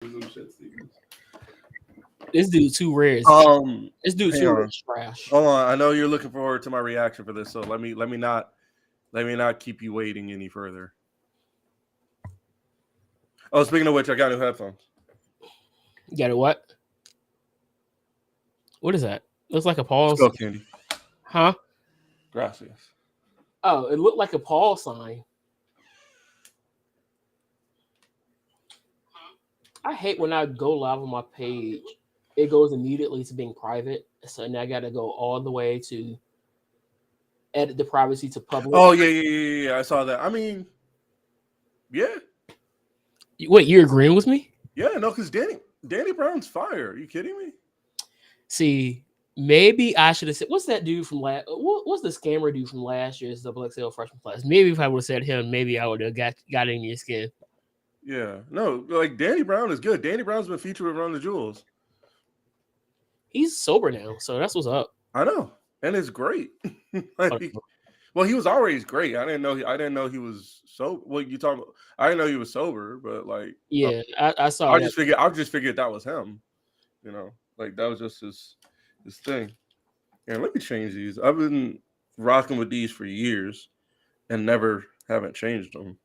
This dude too rare. This dude Hang too rare on. is trash. Hold on. I know you're looking forward to my reaction for this, so let me not keep you waiting any further. Oh, speaking of which, I got new headphones. You got it? What? What is that? Looks like a pause. Skull candy. Huh? Gracias. Oh, it looked like a pause sign. I hate when I go live on my page, it goes immediately to being private. So now I got to go all the way to edit the privacy to public. Oh yeah. I saw that. I mean, yeah. Wait, you're agreeing with me? Yeah, no, because Danny Brown's fire. Are you kidding me? See, maybe I should have said, what's that dude from last? What's the scammer dude from last year's XXL freshman class? Maybe if I would have said him, maybe I would have got in your skin. Yeah, no, like Danny Brown is good. Danny Brown's been featured with Run the Jewels. He's sober now, so that's what's up. I know, and it's great. Well, he was always great. I didn't know he was sober. What you talking about? I didn't know he was sober, but like, Yeah, I saw. I just figured that was him. You know, like that was just his thing. And let me change these. I've been rocking with these for years, and never haven't changed them.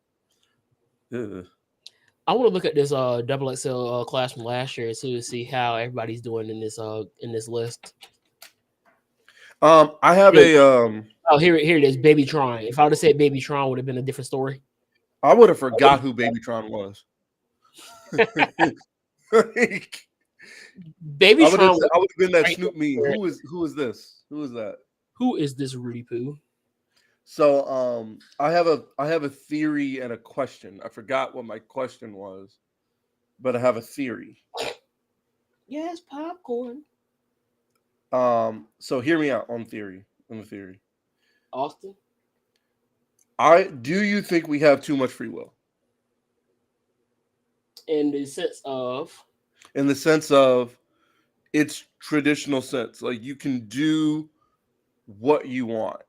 Ugh. I want to look at this XXL class from last year to see how everybody's doing in this list. I have Oh, here it is, Baby Tron. If I would have said Baby Tron, would have been a different story. I would have forgot who Babytron was. Baby I would Tron. have been that Snoop meme. Who is this? Who is that? Who is this Rudy Poo? So I have a theory and a question. I forgot what my question was, but I have a theory. Yes, popcorn. So hear me out on theory. Austin. Do you think we have too much free will? In the sense of its traditional sense, like you can do what you want.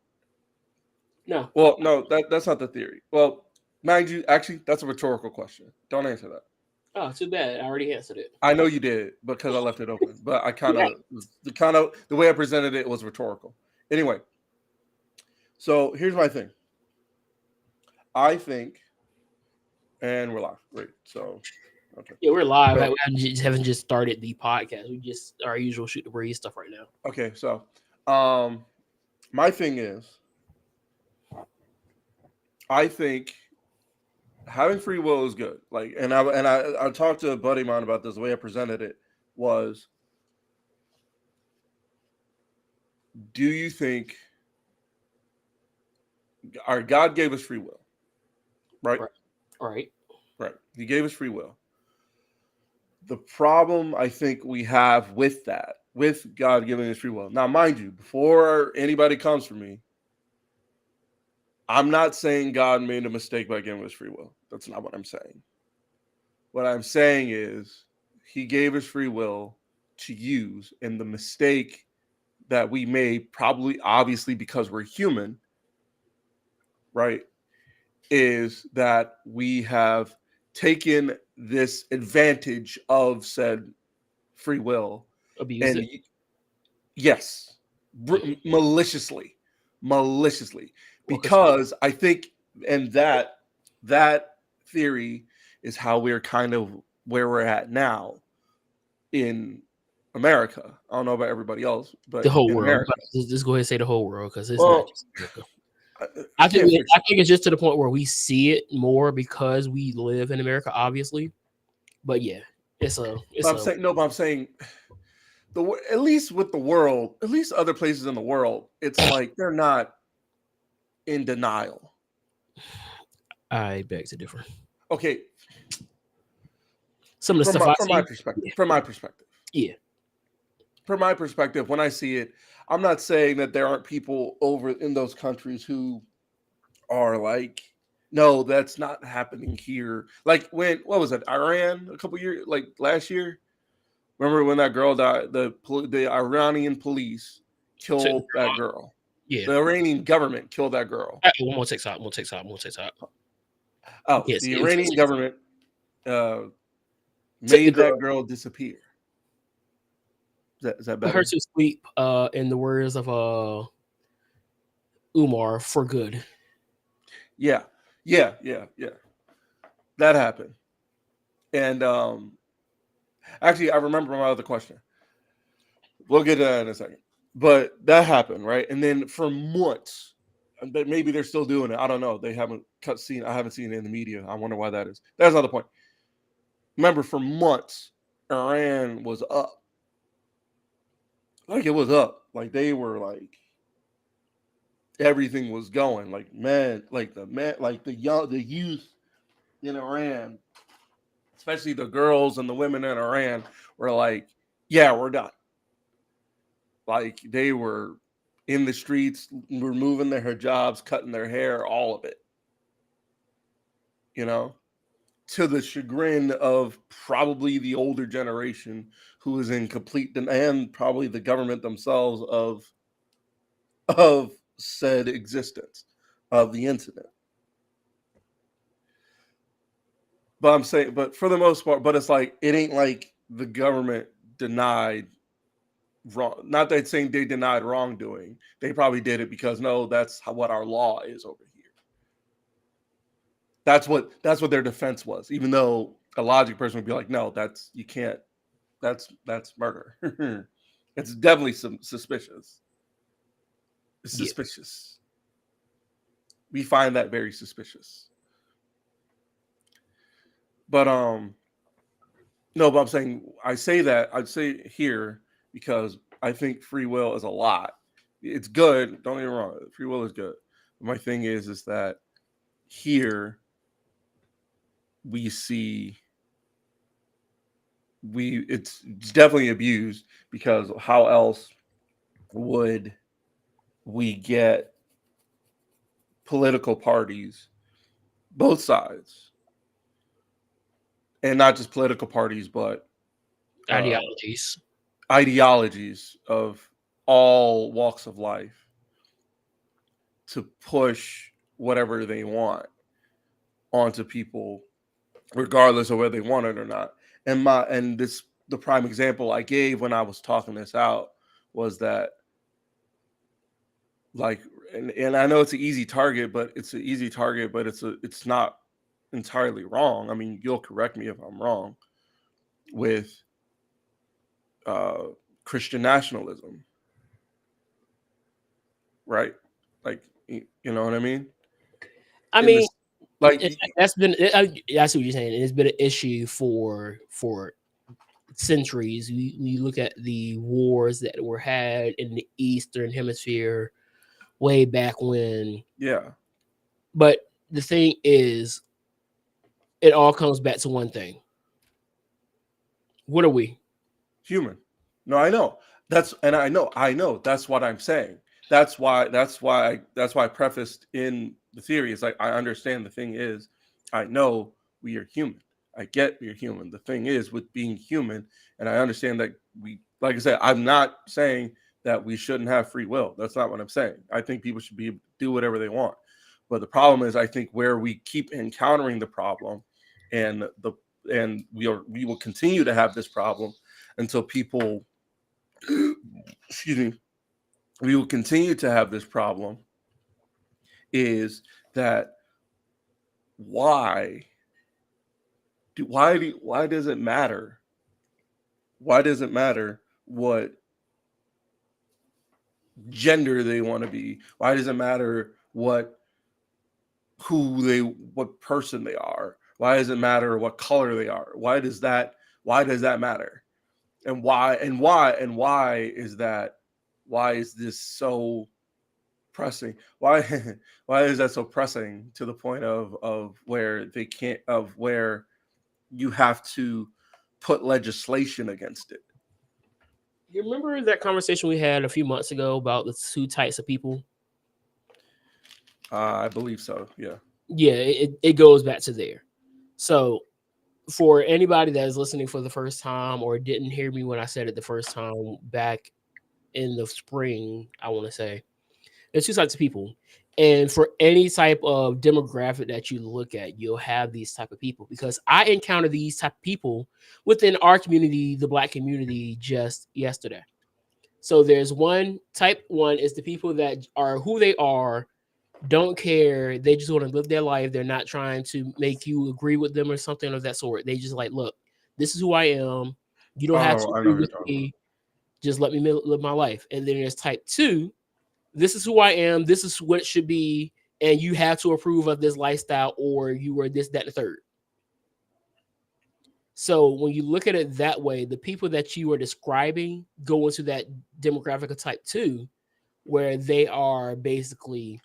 No. Well, no, that's not the theory. Well, mind you, actually, that's a rhetorical question. Don't answer that. Oh, too bad. I already answered it. I know you did because I left it open, but I the way I presented it was rhetorical. Anyway, so here's my thing. I think, and we're live. Great. So, okay. Yeah, we're live. We haven't just started the podcast. We just our usual shoot the breeze stuff right now. Okay, so, my thing is, I think having free will is good. Like, and I talked to a buddy of mine about this. The way I presented it was, do you think our God gave us free will? Right? Right. He gave us free will. The problem I think we have with that, with God giving us free will. Now, mind you, before anybody comes for me, I'm not saying God made a mistake by giving us free will. That's not what I'm saying. What I'm saying is he gave us free will to use, and the mistake that we made, probably obviously because we're human, right, is that we have taken this advantage of said free will. Abuse it. Yes, maliciously. Because I think, and that theory is how we're kind of where we're at now in America. I don't know about everybody else, but the whole world. America, Just go ahead and say the whole world because it's not just America. I think it's just to the point where we see it more because we live in America, obviously. But yeah, I'm saying at least with the world, at least other places in the world, it's like they're not in denial. I beg to differ. Okay. Some of the stuff from my perspective. Yeah. From my perspective, when I see it, I'm not saying that there aren't people over in those countries who are like, no, that's not happening here. Like what was it? Iran a couple years, like last year. Remember when that girl died? The Iranian police killed that girl. Yeah. The Iranian government killed that girl. One more TikTok. Oh, yes, the Iranian government made that girl disappear. Is that better? Her to sleep, in the words of Umar, for good. Yeah. That happened. And actually, I remember my other question. We'll get to that in a second. But that happened, right? And then for months, maybe they're still doing it. I don't know. They haven't I haven't seen it in the media. I wonder why that is. That's not the point. Remember, for months, Iran was up. Like, it was up. Like, they were like, everything was going. Like, the youth in Iran, especially the girls and the women in Iran, were like, yeah, we're done. Like, they were in the streets, removing their hijabs, cutting their hair, all of it. You know, to the chagrin of probably the older generation who is in complete and probably the government themselves of said existence of the incident. But I'm saying, but for the most part, but it's like, it ain't like the government denied wrong. Not that saying they denied wrongdoing. They probably did it because, no, that's what our law is over here. That's what their defense was. Even though a logic person would be like, no, you can't. That's murder. It's definitely suspicious. It's suspicious. We find that very suspicious. But no, but I'm saying, I'd say here because I think free will is a lot. It's good. Don't get me wrong. Free will is good. But my thing is that here we see it's definitely abused, because how else would we get political parties, both sides, and not just political parties, but ideologies of all walks of life, to push whatever they want onto people, regardless of whether they want it or not. And the prime example I gave when I was talking this out was that, like, and I know it's an easy target, but it's not entirely wrong. I mean, you'll correct me if I'm wrong, with Christian nationalism, right? Like, you know what I mean? I mean, that's been. I see what you're saying. It's been an issue for centuries. We look at the wars that were had in the Eastern Hemisphere way back when. Yeah. But the thing is, it all comes back to one thing. What are we? Human. No, I know. I know. That's what I'm saying. That's why I prefaced in the theory. It's like, I understand. The thing is, I know we are human. I get we are human. The thing is, with being human, and I understand that like I said, I'm not saying that we shouldn't have free will. That's not what I'm saying. I think people should be able to do whatever they want. But the problem is, I think where we keep encountering the problem, and we will continue to have this problem until people, excuse me, we will continue to have this problem, is that why does it matter? Why does it matter what gender they want to be? Why does it matter what person they are? Why does it matter what color they are? Why does that matter? And why is this so pressing? Why is that so pressing to the point of where they can't, of where you have to put legislation against it? You remember that conversation we had a few months ago about the two types of people? I believe so. Yeah. Yeah, it goes back to there. So for anybody that is listening for the first time or didn't hear me when I said it the first time back in the spring, I want to say there's two types of people. And for any type of demographic that you look at, you'll have these type of people, because I encountered these type of people within our community, the Black community, just yesterday. So there's one type. One is the people that are who they are, don't care. They just want to live their life. They're not trying to make you agree with them or something of that sort. They just like, look, this is who I am. You don't have to I know agree who you're with talking me. Just let me live my life. And then there's type 2. This is who I am. This is what it should be. And you have to approve of this lifestyle, or you are this, that, and the third. So when you look at it that way, the people that you are describing go into that demographic of type 2, where they are basically,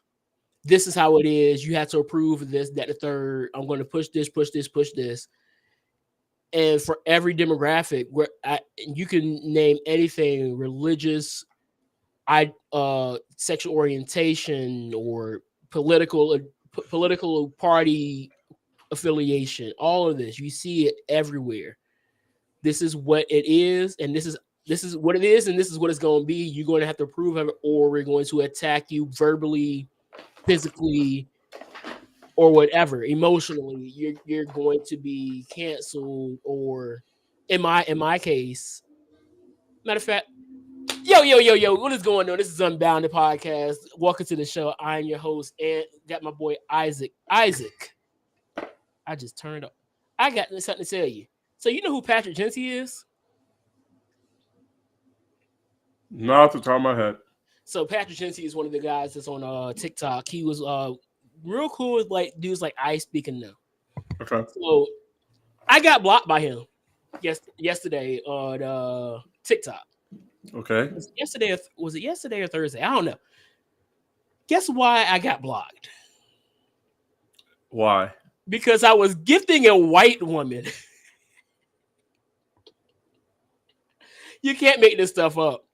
this is how it is. You have to approve of this, that, the third. I'm going to push this, push this, push this. And for every demographic, where you can name anything, religious, sexual orientation, or political party affiliation, all of this, you see it everywhere. This is what it is, and this is what it is, and this is what it's going to be. You're going to have to approve of it, or we're going to attack you verbally, physically, or whatever. Emotionally, you're going to be canceled, or in my case, matter of fact, yo, what is going on? This is Unbounded Podcast. Welcome to the show. I'm your host, and got my boy Isaac. I just turned up. I got something to tell you. So you know who Patrick Jency is? Not off the top of my head. So Patrick Jency is one of the guys that's on TikTok. He was real cool with like dudes like I speaking now. Okay. So I got blocked by him yesterday on TikTok. Okay. Was it yesterday or Thursday? I don't know. Guess why I got blocked? Why? Because I was gifting a white woman. You can't make this stuff up.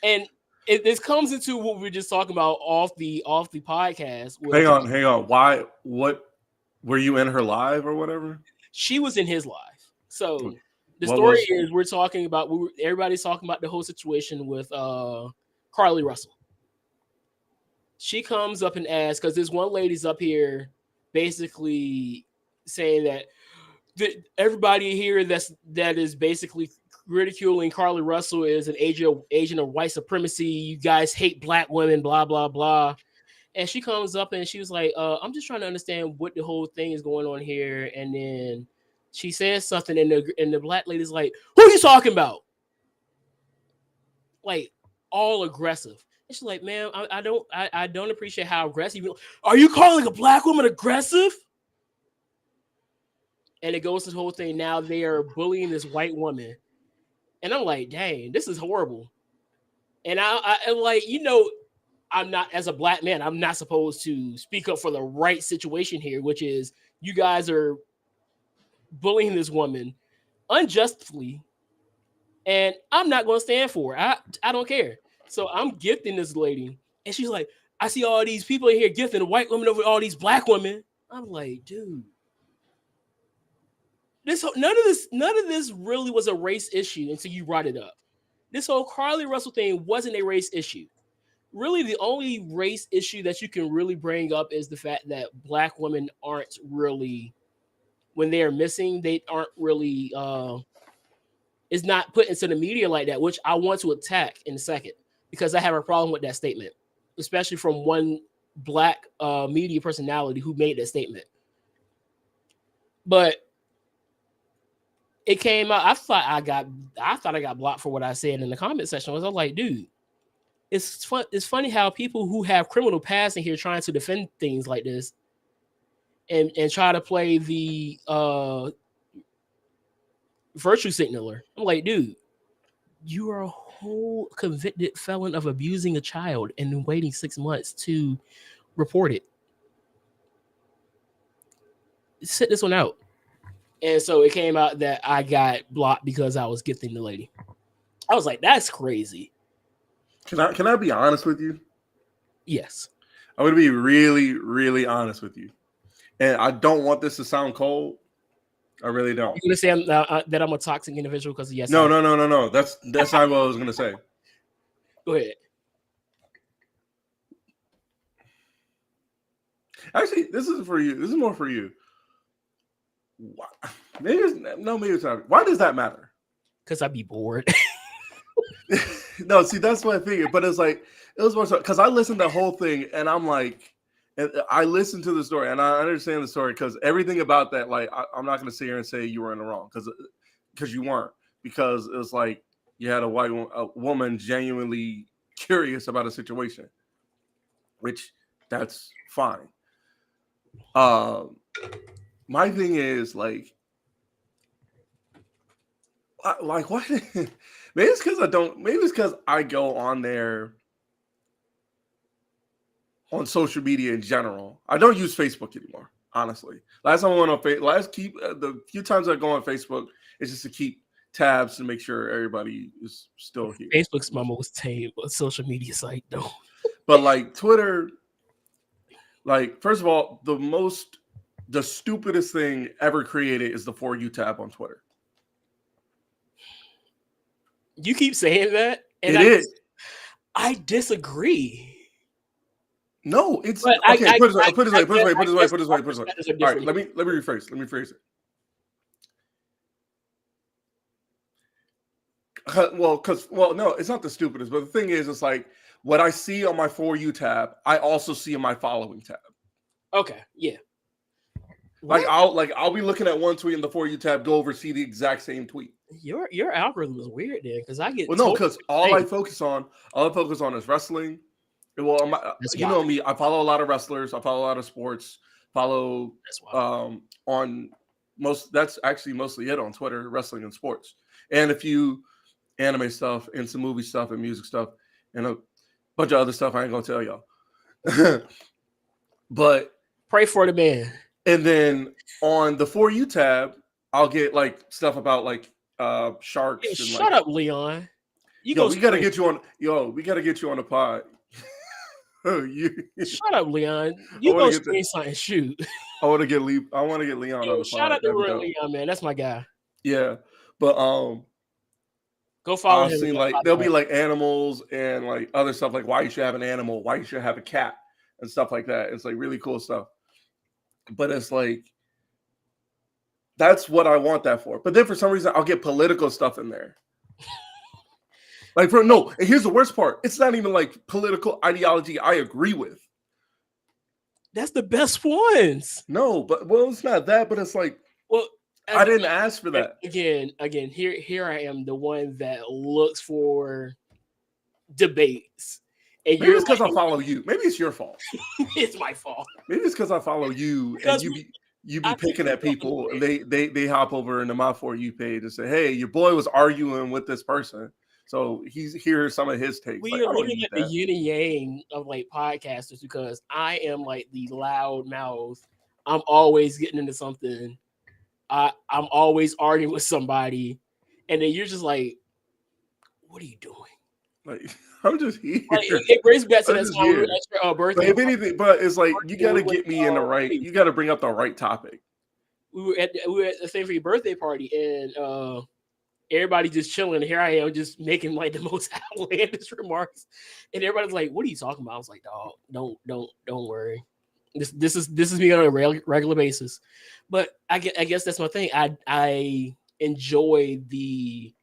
And this comes into what we were just talking about off the podcast. Hang on. Why? What? Were you in her live or whatever? She was in his live. So the story is we're talking about. Everybody's talking about the whole situation with Carly Russell. She comes up and asks, because this one lady's up here basically saying that everybody here that is basically ridiculing Carly Russell is an agent of white supremacy. You guys hate Black women, blah, blah, blah. And she comes up and she was like, I'm just trying to understand what the whole thing is going on here. And then she says something, and the Black lady's like, who are you talking about? Like, all aggressive. And she's like, man, I don't appreciate how aggressive you are. You calling a Black woman aggressive? And it goes to the whole thing. Now they are bullying this white woman. And I'm like, dang, this is horrible. And I'm like, I'm not, as a Black man, I'm not supposed to speak up for the right situation here, which is you guys are bullying this woman unjustly, and I'm not going to stand for it. I don't care. So I'm gifting this lady, and she's like, I see all these people in here gifting white women over all these Black women. I'm like, dude, none of this really was a race issue until you brought it up. This whole Carly Russell thing wasn't a race issue. Really, the only race issue that you can really bring up is the fact that Black women aren't really, when they are missing, they aren't really, is not put into the media like that, which I want to attack in a second, because I have a problem with that statement, especially from one Black media personality who made that statement. But it came out, I thought I got blocked for what I said in the comment section. I was like, dude, it's funny how people who have criminal past in here trying to defend things like this and try to play the virtue signaler. I'm like, dude, you are a whole convicted felon of abusing a child and then waiting 6 months to report it. Sit this one out. And so it came out that I got blocked because I was gifting the lady. I was like, that's crazy. Can I be honest with you? Yes. I'm going to be really, really honest with you. And I don't want this to sound cold. I really don't. You're going to say that I'm a toxic individual because of yes? No. That's not what I was going to say. Go ahead. Actually, this is for you. This is more for you. Why, maybe it's not. Why does that matter? Because I'd be bored. No, see, that's what I figured. But it's like it was more so because I listened to the whole thing and I'm like, and I listened to the story and I understand the story because everything about that, like, I'm not going to sit here and say you were in the wrong because you weren't, because it was like you had a woman genuinely curious about a situation, which that's fine. My thing is like what? Maybe it's because I don't. Maybe it's because I go on there on social media in general. I don't use Facebook anymore, honestly. Last time I went on Facebook, the few times I go on Facebook, it's just to keep tabs to make sure everybody is still here. Facebook's my most tame social media site, though. But like Twitter, like first of all, the stupidest thing ever created is the For You tab on Twitter. You keep saying that, and I disagree. No, it's okay. Put this way. All right, let me rephrase it. No, it's not the stupidest, but the thing is, it's like what I see on my For You tab, I also see in my following tab. Okay, yeah. Like I'll be looking at one tweet in the For You tab, go over, see the exact same tweet. Your algorithm is weird there because I get because all I focus on is wrestling. Well, you know me, I follow a lot of wrestlers, I follow a lot of sports, follow on most. That's actually mostly it on Twitter, wrestling and sports, and a few anime stuff and some movie stuff and music stuff and a bunch of other stuff I ain't gonna tell y'all. But pray for the man. And then on the For You tab, I'll get like stuff about like sharks. Hey, shut up, Leon. We gotta get you on. We gotta get you on the pod. Shut up, Leon. You go screen something. Shoot. I want to get Leon on the pod. Shout out to Leon, man. That's my guy. Yeah, but go follow him. Seen, like there'll be like animals and like other stuff, like why you should have an animal, why you should have a cat, and stuff like that. It's like really cool stuff. But it's like that's what I want that for. But then for some reason, I'll get political stuff in there. And here's the worst part. It's not even like political ideology I agree with. That's the best ones. No, but it's not that, but it's like, I didn't ask for that. Again, here I am, the one that looks for debates. And maybe it's because I follow you. Maybe it's your fault. It's my fault. Maybe it's because I follow you and you be picking at people. And they hop over into my For You page and say, hey, your boy was arguing with this person. So here's some of his takes. We are looking at the yin and yang of like podcasters because I am like the loud mouth. I'm always getting into something. I'm always arguing with somebody. And then you're just like, what are you doing? Like, I'm just here. Like, it brings back to that birthday. If anything, but it's like you got to get me in the right. You got to bring up the right topic. We were at the same for your birthday party, and everybody just chilling. Here I am, just making like the most outlandish remarks, and everybody's like, "What are you talking about?" I was like, "Dog, don't worry. This is me on a regular basis." But I guess that's my thing. I enjoy the.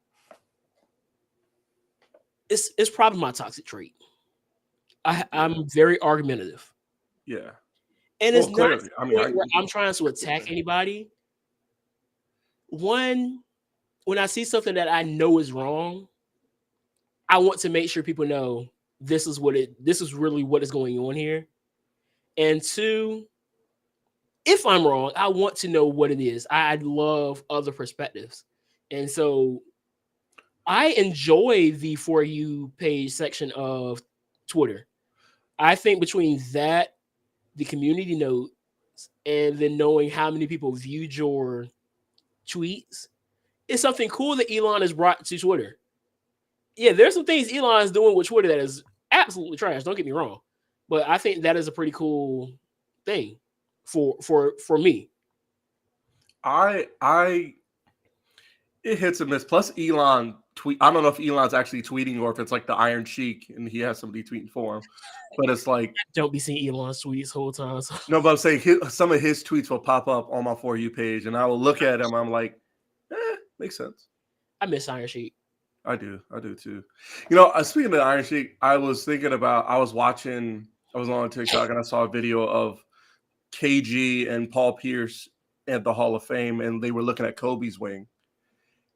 It's probably my toxic trait. I'm very argumentative. Yeah. And it's not where I'm trying to attack anybody. One, when I see something that I know is wrong, I want to make sure people know this is really what is going on here. And two, if I'm wrong, I want to know what it is. I love other perspectives. And so I enjoy the For You page section of Twitter. I think between that, the community notes, and then knowing how many people viewed your tweets, it's something cool that Elon has brought to Twitter. Yeah, there's some things Elon is doing with Twitter that is absolutely trash. Don't get me wrong, but I think that is a pretty cool thing for me. It hits and miss. Plus, Elon tweet. I don't know if Elon's actually tweeting or if it's like the Iron Sheik and he has somebody tweeting for him. But it's like Don't be seeing Elon's tweets whole time. So. no, but I'm saying some of his tweets will pop up on my For You page, and I will look at them. I'm like, makes sense. I miss Iron Sheik. I do too. Speaking of Iron Sheik, I was on TikTok and I saw a video of KG and Paul Pierce at the Hall of Fame, and they were looking at Kobe's wing.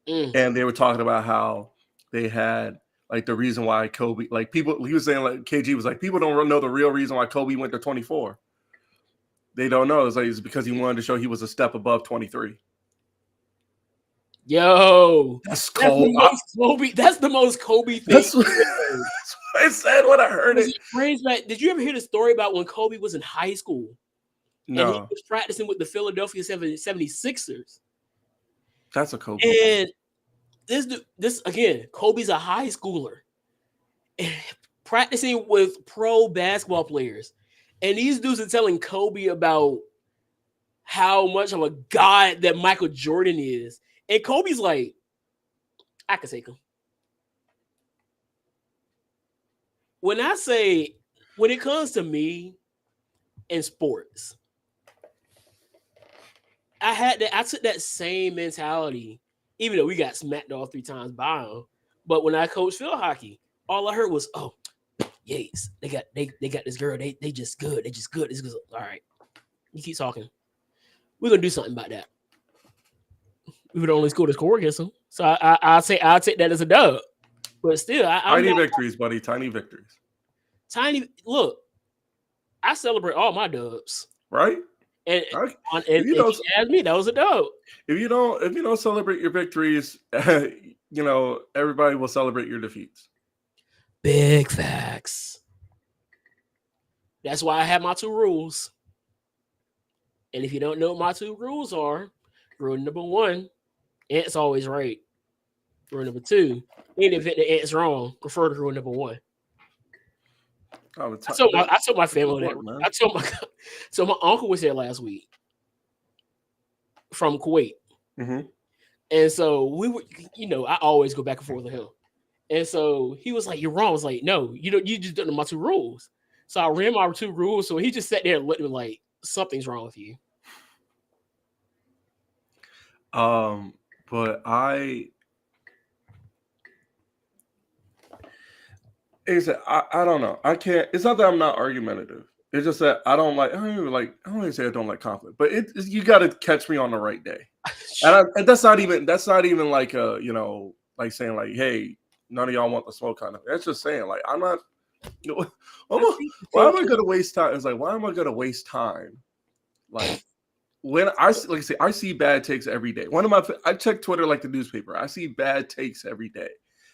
And they were talking about how they had like the reason why Kobe, like people, he was saying like KG was like, people don't know the real reason why Kobe went to 24. They don't know. It's because he wanted to show he was a step above 23. Yo, that's cold. That's the most Kobe thing. That's what I said when I heard it. Did you ever hear the story about when Kobe was in high school? No. And he was practicing with the Philadelphia 76ers. That's a Kobe. And this again, Kobe's a high schooler practicing with pro basketball players. And these dudes are telling Kobe about how much of a god that Michael Jordan is. And Kobe's like, I can take him. When it comes to me in sports, I took that same mentality, even though we got smacked off 3 times by him. But when I coached field hockey, all I heard was, "Oh, Yates, they got this girl. They just good. They just good. It's good." All right, you keep talking. We're gonna do something about that. We would only score against them, so I'll take that as a dub. But still, tiny victories, buddy. Tiny victories. Look, I celebrate all my dubs, right? And if you ask me, that was a dub. If you don't celebrate your victories, everybody will celebrate your defeats. Big facts. That's why I have my 2 rules. And if you don't know what my 2 rules are, rule number 1, Ant's always right. Rule number 2, in the event the Ant's wrong, refer to rule number 1. I told my family that. So my uncle was here last week from Kuwait. Mm-hmm. And so we were, I always go back and forth with him. And so he was like, "You're wrong." I was like, "No, you just don't know my 2 rules." So I ran my 2 rules. So he just sat there and looked at me like, "Something's wrong with you." But I don't know. I can't. It's not that I'm not argumentative. It's just that I don't even say I don't like conflict, but you got to catch me on the right day. And that's not even like like saying like, hey, none of y'all want the smoke kind of. That's just saying like I'm not. Why am I going to waste time? It's like, why am I going to waste time? Like when I see bad takes every day. I check Twitter like the newspaper. I see bad takes every day,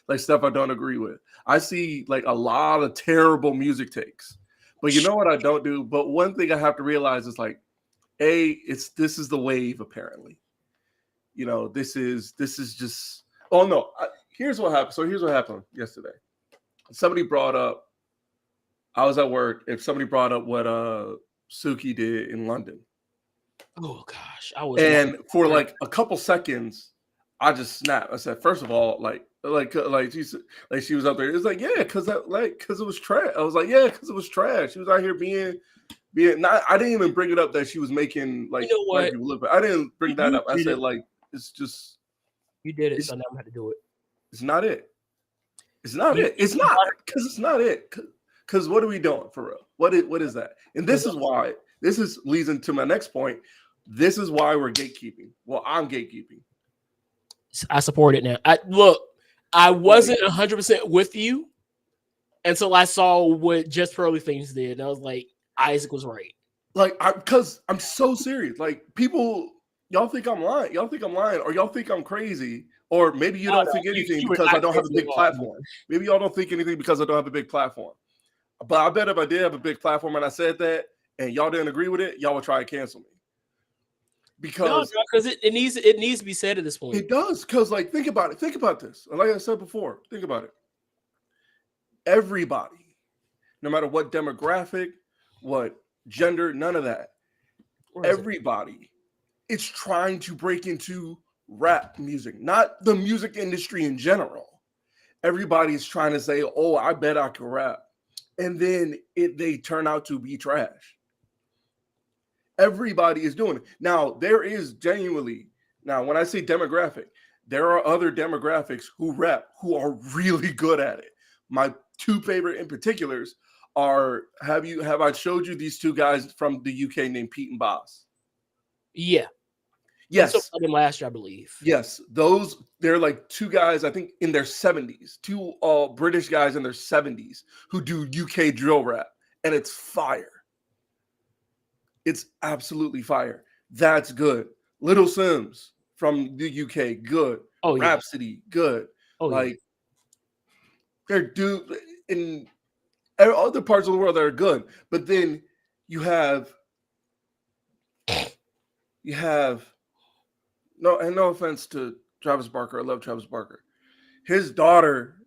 like stuff I don't agree with. I see like a lot of terrible music takes. But you know what I don't do? But one thing I have to realize is like, this is the wave apparently. This is just. Oh no! Here's what happened. So here's what happened yesterday. Somebody brought up. I was at work. If somebody brought up what Suki did in London. Oh gosh, for like a couple seconds, I just snapped. I said, first of all, she was up there. It's like, yeah, because it was trash. I was like, yeah, because it was trash. She was out here being not. I didn't even bring it up that she was making like white people look. I didn't bring that up. I said like it's just you did it, so now I'm gonna have to do it. It's not it. It's not it. It's not because it's not it. Because what are we doing for real? What is that? And this is why. Leads into my next point. This is why we're gatekeeping. Well, I'm gatekeeping. I support it now. I wasn't 100% with you until I saw what Just Pearly Things did. And I was like, Isaac was right. Like, because I'm so serious. Like, people, y'all think I'm lying. Or y'all think I'm crazy. Or maybe you don't think anything because I don't have a big platform. Maybe y'all don't think anything because I don't have a big platform. But I bet if I did have a big platform and I said that and y'all didn't agree with it, y'all would try to cancel me. Because it needs to be said at this point. It does, because like think about it. Think about this. Like I said before, think about it. Everybody, no matter what demographic, what gender, none of that. Everybody is trying to break into rap music, not the music industry in general. Everybody's trying to say, "Oh, I bet I can rap," and then they turn out to be trash. Everybody is doing it now. There is genuinely now. When I say demographic, there are other demographics who rap who are really good at it. My two favorite in particulars are have I showed you these two guys from the UK named Pete and Boss? Yeah. Yes. I saw them last year, I believe. Yes. They're like two guys, I think in their 70s, two British guys in their 70s who do UK drill rap. And it's fire. It's absolutely fire. That's good. Little Sims from the UK, good. Oh, yeah. Rhapsody, good. Oh, like they're in other parts of the world that are good. But then you have no offense to Travis Barker. I love Travis Barker. His daughter.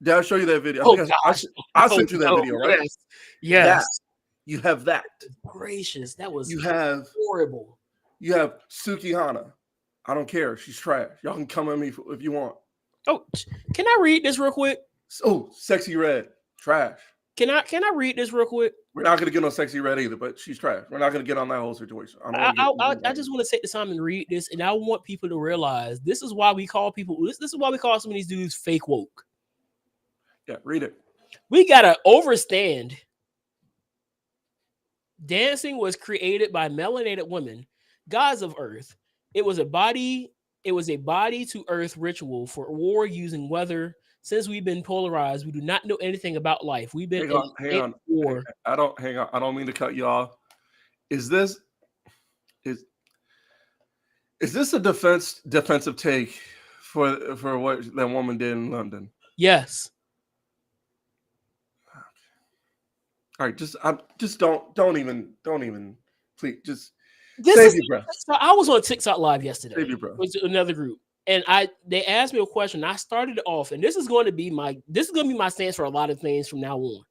Did I show you that video? I sent you that video, right? Yes. You have that. Gracious, that was horrible. You have Suki Hana. I don't care. She's trash. Y'all can come at me if you want. Oh, can I read this real quick? Oh, Sexy Red, trash. Can I read this real quick? We're not gonna get on Sexy Red either, but she's trash. We're not gonna get on that whole situation. I just want to take the time and read this, and I want people to realize this is why we call people. This is why we call some of these dudes fake woke. Yeah, read it. We gotta overstand. Dancing was created by melanated women, gods of earth. It was a body to earth ritual for war using weather. Since we've been polarized, we do not know anything about life. We've been hang on. War. I don't mean to cut you off. Is this a defensive take for what that woman did in London? Yes. All right, just don't even please just save your breath. So I was on TikTok Live yesterday. Save your breath. With another group, and they asked me a question. I started it off, and this is going to be my stance for a lot of things from now on.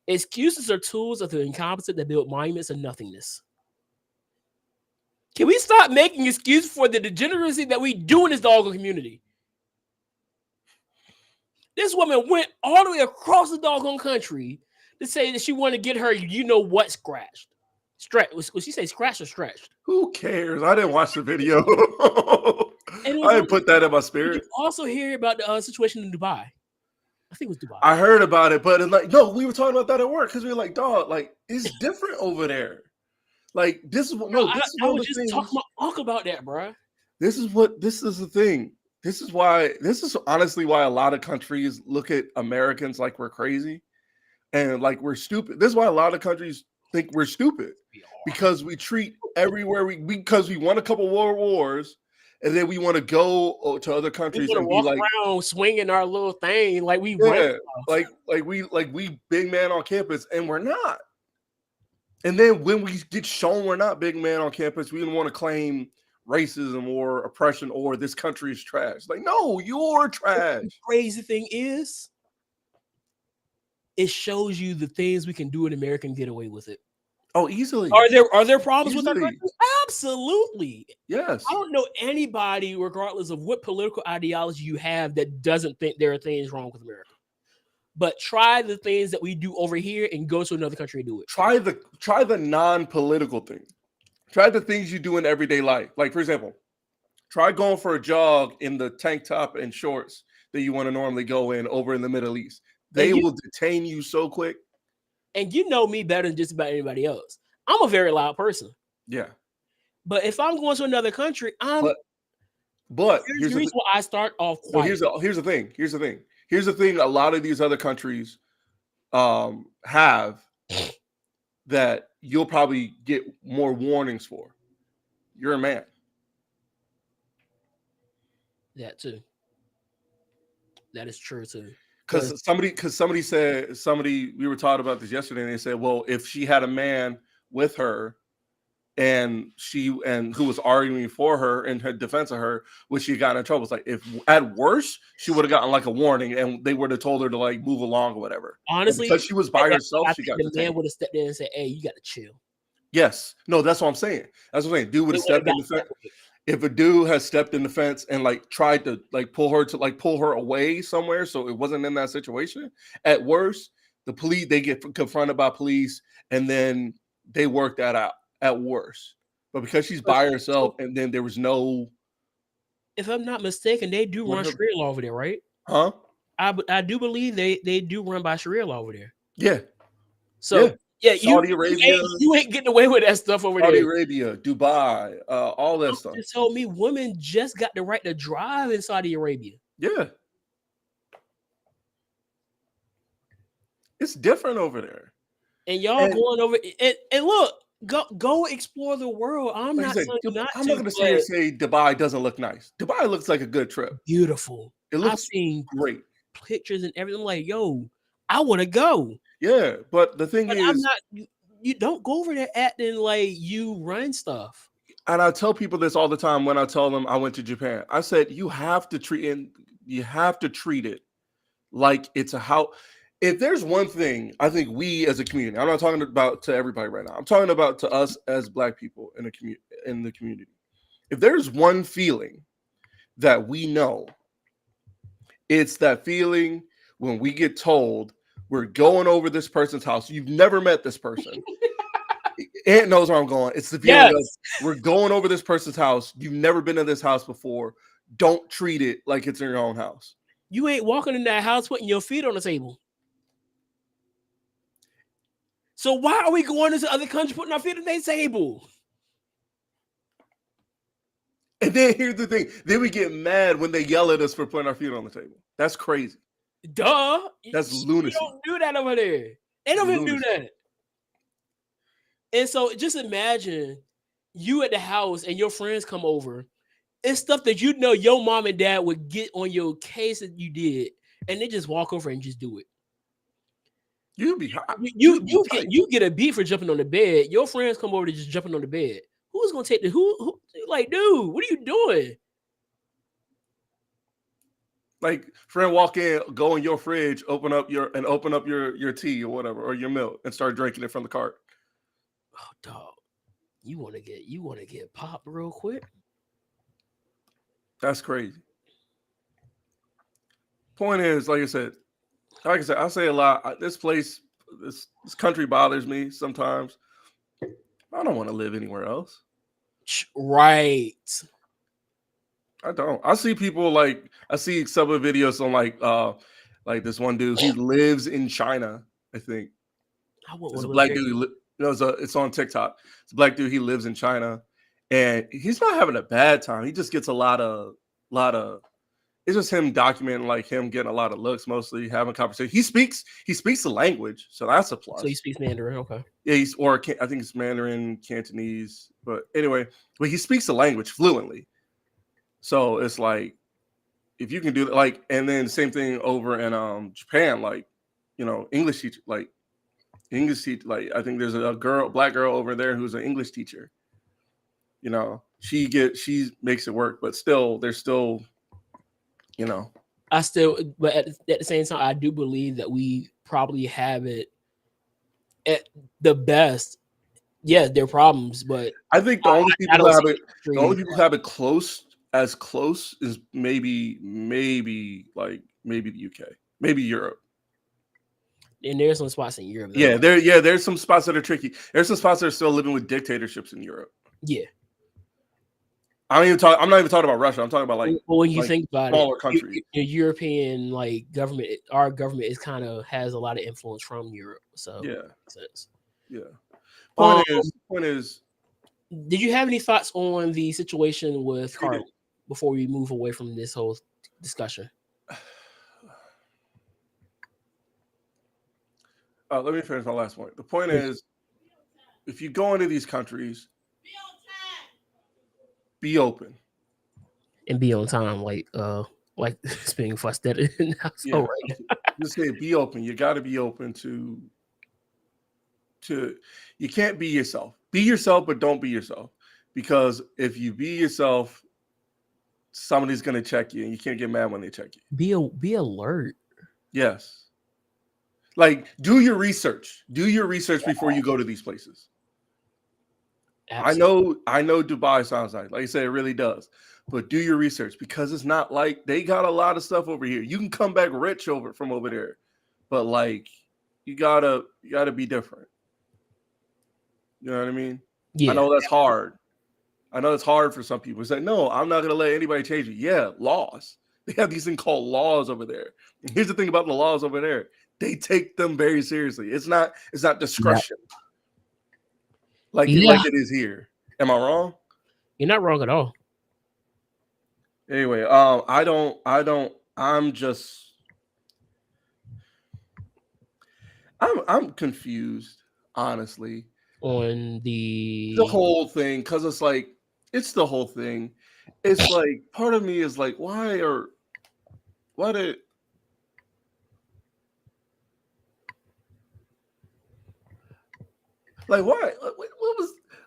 Excuses are tools of the incompetent that build monuments of nothingness. Can we stop making excuses for the degeneracy that we do in this doggone community? This woman went all the way across the doggone country to say that she wanted to get her, scratched. Was she say scratched or stretched? Who cares? I didn't watch the video. I didn't put that in my spirit. Did you also hear about the situation in Dubai? I think it was Dubai. I heard about it, but no, we were talking about that at work because we were like, dog, like it's different over there. Like this is what I was just talking to my uncle about that, bro. This is the thing. This is honestly why a lot of countries look at Americans like we're crazy and like we're stupid. This is why a lot of countries think we're stupid because we treat everywhere because we won a couple world wars and then we want to go to other countries and walk around swinging our little thing like we we big man on campus and we're not. And then when we get shown we're not big man on campus, we don't want to claim racism or oppression or this country is trash. Like, no, you're trash. The crazy thing is, it shows you the things we can do in America and get away with it. Oh, easily. Are there problems with our country? Absolutely. Yes. I don't know anybody, regardless of what political ideology you have, that doesn't think there are things wrong with America. But try the things that we do over here and go to another country and do it. Try the non-political thing. Try the things you do in everyday life. Like, for example, try going for a jog in the tank top and shorts that you want to normally go in over in the Middle East. They will detain you so quick. And you know me better than just about anybody else. I'm a very loud person. Yeah. But if I'm going to another country, But here's the reason why I start off quiet. Here's the thing. Here's the thing. A lot of these other countries have that you'll probably get more warnings for. You're a man. That too. That is true too. Because somebody we were talking about this yesterday, and they said, well, if she had a man with her and who was arguing for her in her defense of her, would she got in trouble? It's like, if at worst she would have gotten like a warning and they would have told her to like move along or whatever. Honestly, because she was by herself, she got the man would have stepped in and said, hey, you got to chill. Yes. No, that's what I'm saying. Dude would have stepped in. if a dude has stepped in the fence and like tried to like pull her away somewhere so it wasn't in that situation, at worst, the police they get confronted by police and then they work that out at worst. But because she's by herself and then there was no, if I'm not mistaken, they do run Sharia law over there, right? huh? I do believe they do run by Sharia law over there. Yeah. So yeah, Saudi Arabia, you ain't getting away with that stuff over Saudi there. Arabia, Dubai, all that stuff. Just told me women just got the right to drive in Saudi Arabia. Yeah. It's different over there. And y'all going over and look, go explore the world. I'm not saying not I'm not going to say Dubai doesn't look nice. Dubai looks like a good trip. Beautiful. It looks I've seen great pictures and everything. Like, yo, I want to go. Yeah, but the thing is, I'm not. You don't go over there acting like you run stuff. And I tell people this all the time when I tell them I went to Japan. I said you have to treat it like it's a house. If there's one thing I think we as a community, I'm not talking about to everybody right now. I'm talking about to us as Black people in the community. If there's one feeling that we know, it's that feeling when we get told we're going over this person's house. You've never met this person. Aunt knows where I'm going. It's the feeling of we're going over this person's house. You've never been in this house before. Don't treat it like it's in your own house. You ain't walking in that house putting your feet on the table. So why are we going into other countries putting our feet on their table? And then here's the thing. Then we get mad when they yell at us for putting our feet on the table. That's crazy. Duh. That's lunacy. You don't do that over there. They don't even do that. And so just imagine you at the house and your friends come over. It's stuff that you know your mom and dad would get on your case that you did, and they just walk over and just do it. You'd be hot. You get a beat for jumping on the bed. Your friends come over to just jumping on the bed. Who's gonna take the who like, dude, what are you doing? Like, friend walk in, go in your fridge, open up your tea or whatever, or your milk, and start drinking it from the cart. Oh, dog. You wanna get popped real quick? That's crazy. Point is, like I said, I say a lot. This place, this country bothers me sometimes. I don't want to live anywhere else. Right. I don't. I see people like I see some of the videos on like this one dude. He lives in China. I think it's a Black dude. It's on TikTok. It's a Black dude. He lives in China, and he's not having a bad time. He just gets a lot of. It's just him documenting like him getting a lot of looks, mostly having conversation. He speaks the language, so that's a plus. So he speaks Mandarin, okay? Yeah, I think it's Mandarin, Cantonese, but anyway, he speaks the language fluently. So it's like if you can do that, like, and then same thing over in Japan, like, English teacher, like I think there's a Black girl over there who's an English teacher. She makes it work, but still, there's still, but at the same time, I do believe that we probably have it at the best. Yeah, there are problems, but I think the only people who have it close is maybe the UK, maybe Europe. And there's some spots in Europe. There's some spots that are tricky. There's some spots that are still living with dictatorships in Europe. Yeah. I'm not even talking about Russia. I'm talking about like when you think about smaller countries. The European government, our government is kind of has a lot of influence from Europe. So yeah, makes sense. Yeah. Point is, did you have any thoughts on the situation with Carl before we move away from this whole discussion? Let me finish my last point. The point is, if you go into these countries, be open and be on time, like it's being fussed at now. So right. Just say be open. You got to be open to. You can't be yourself. Be yourself, but don't be yourself. Because if you be yourself, somebody's going to check you, and you can't get mad when they check you. Be alert. Yes. Like, do your research. Do your research before you go to these places. Absolutely. I know Dubai sounds nice. Like I said, it really does. But do your research because it's not like they got a lot of stuff over here. You can come back rich from over there. But like you gotta be different. You know what I mean? I Yeah. know that's hard. I know it's hard for some people. It's like, no, I'm not gonna let anybody change it. Yeah, laws. They have these things called laws over there. And here's the thing about the laws over there. They take them very seriously. It's not discretion like Yeah. it is here. Am I wrong? You're not wrong at all. Anyway, I'm confused, honestly. On The the whole thing, because it's the whole thing. It's like part of me is like, why did like why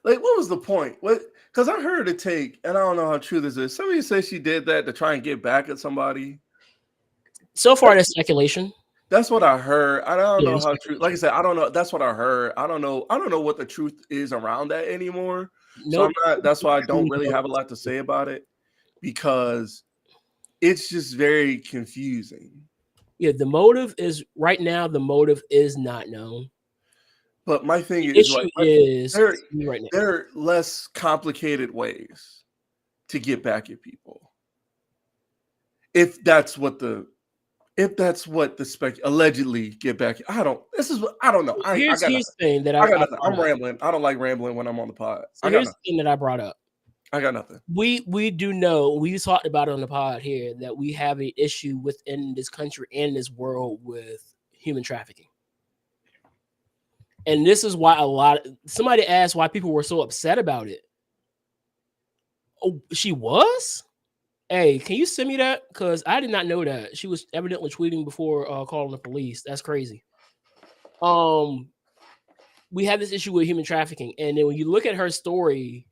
what was the point? What because I heard it take, and I don't know how true this is. Somebody said she did that to try and get back at somebody. so far that's speculation. That's what I heard. I don't Yeah, know it's how true. Like I said, I don't know. That's what I heard. I don't know. I don't know what the truth is around that anymore. So I'm nope. not. That's why I don't Truly really don't. have a lot to say about it because it's just very confusing. Yeah, the motive is right now. The motive is not known. But my thing The is like issue is there right now. there are less complicated ways to get back at people. If that's what the allegedly get back. I don't. This is what I don't know. I Here's got the nothing. thing that I got I nothing. I'm brought up. rambling. I don't like rambling when I'm on the pod. So I got here's the nothing. thing that I brought up. I got nothing. We do know we talked about it on the pod here that we have an issue within this country and this world with human trafficking. And this is why somebody asked why people were so upset about it. Oh, she was? Hey, can you send me that? Because I did not know that. She was evidently tweeting before calling the police. That's crazy. Um, we have this issue with human trafficking, and then when you look at her story,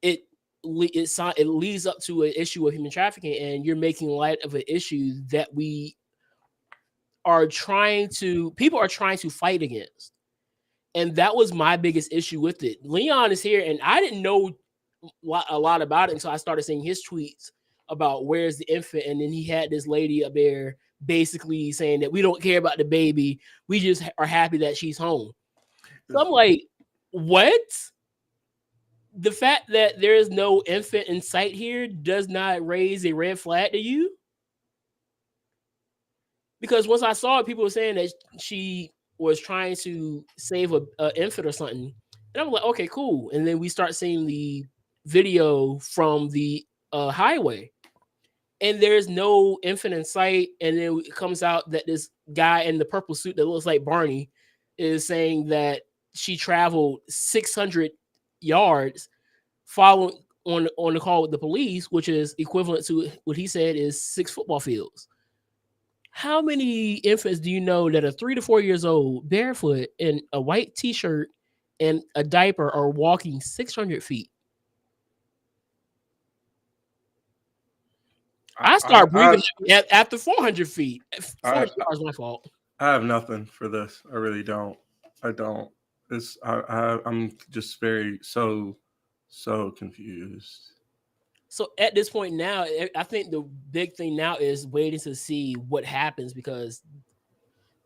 it it leads up to an issue of human trafficking, and you're making light of an issue that people are trying to fight against. And that was my biggest issue with it. Leon is here, and I didn't know a lot about it until I started seeing his tweets about where's the infant, and then he had this lady up there basically saying that we don't care about the baby, we just are happy that she's home. So I'm like, what? The fact that there is no infant in sight here does not raise a red flag to you? Because once I saw it, people were saying that she was trying to save a infant or something, and I'm like, okay, cool. And then we start seeing the video from the highway, and there's no infant in sight. And then it comes out that this guy in the purple suit that looks like Barney is saying that she traveled 600 yards following on the call with the police, which is equivalent to what he said is 6 football fields. How many infants do you know that are 3 to 4 years old, barefoot, in a white t-shirt and a diaper are walking 600 feet? I start breathing after 400 feet. 400 yards is my fault. I have nothing for this. I really don't. I don't. I'm just very so confused. So at this point now, I think the big thing now is waiting to see what happens, because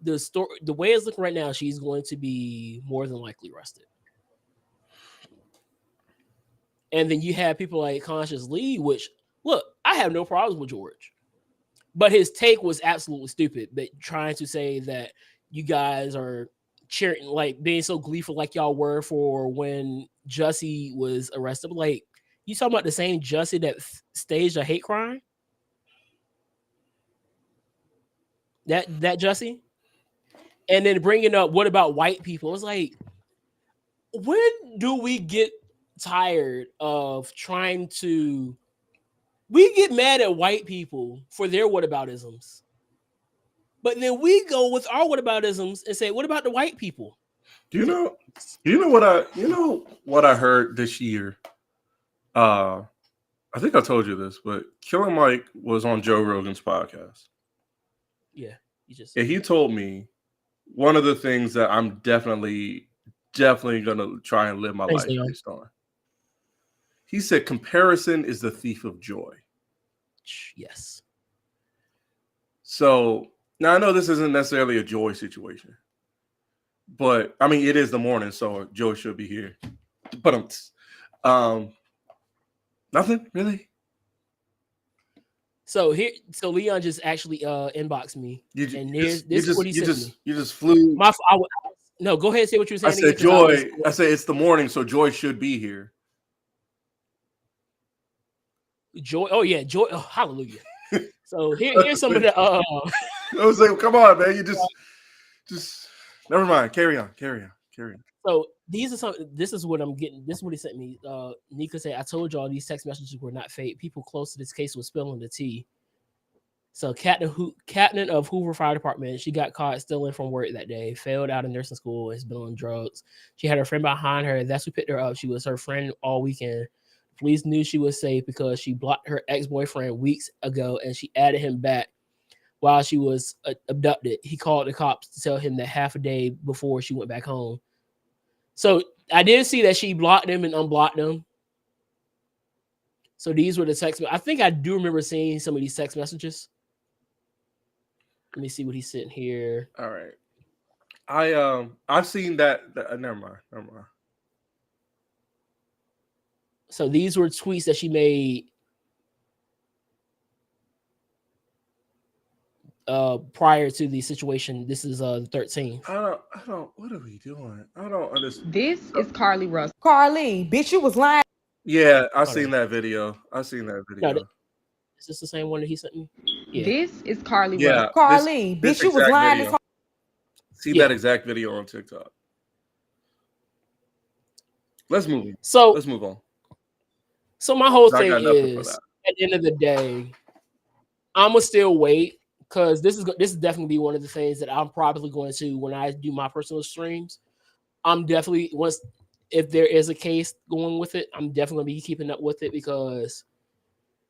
the way it's looking right now, she's going to be more than likely arrested. And then you have people like Conscious Lee, which, look, I have no problems with George, but his take was absolutely stupid. But trying to say that you guys are cheering, like being so gleeful like y'all were for when Jussie was arrested. Like, you talking about the same Jussie that staged a hate crime? That Jussie? And then bringing up, what about white people? It's like, when do we get tired of trying to... We get mad at white people for their whataboutisms, but then we go with our whataboutisms and say, what about the white people? Do you know what I heard this year? I think I told you this, but Killer Mike was on Joe Rogan's podcast. Yeah, he told me one of the things that I'm definitely gonna try and live my life based on. He said comparison is the thief of joy. Yes. So now I know this isn't necessarily a joy situation, but I mean it is the morning, so joy should be here. But nothing really. So Leon just actually inboxed me, and this is what he said to me. You just flew. No, go ahead and say what you were saying. I said joy. I said it's the morning, so joy should be here. Joy. Oh yeah, joy. Oh, hallelujah. So here's some of the. I was like, come on, man. You just never mind. Carry on. So this is what I'm getting. This is what he sent me. Nika said, "I told y'all these text messages were not fake. People close to this case were spilling the tea." So captain of Hoover Fire Department, she got caught stealing from work that day. Failed out of nursing school. Has been on drugs. She had her friend behind her. That's who picked her up. She was her friend all weekend. Police knew she was safe because she blocked her ex-boyfriend weeks ago, and she added him back while she was abducted. He called the cops to tell him that half a day before she went back home. So I did see that she blocked them and unblocked them. So these were the text. I think I do remember seeing some of these text messages. Let me see what he's sitting here. All right. I've seen that. Never mind. So these were tweets that she made prior to the situation. This is the 13th. I don't. What are we doing? I don't understand. This is Carly Russell. Carly, bitch, you was lying. Yeah, I seen that video. No, is this the same one that he sent me? Yeah. This is Carly Russell. Yeah, Carly, bitch, you was lying. See that exact video on TikTok. Let's move on. Let's move on. So my whole thing is, at the end of the day, I'm gonna still wait because this is definitely be one of the things that I'm probably going to when I do my personal streams. I'm definitely if there is a case going with it, I'm definitely gonna be keeping up with it because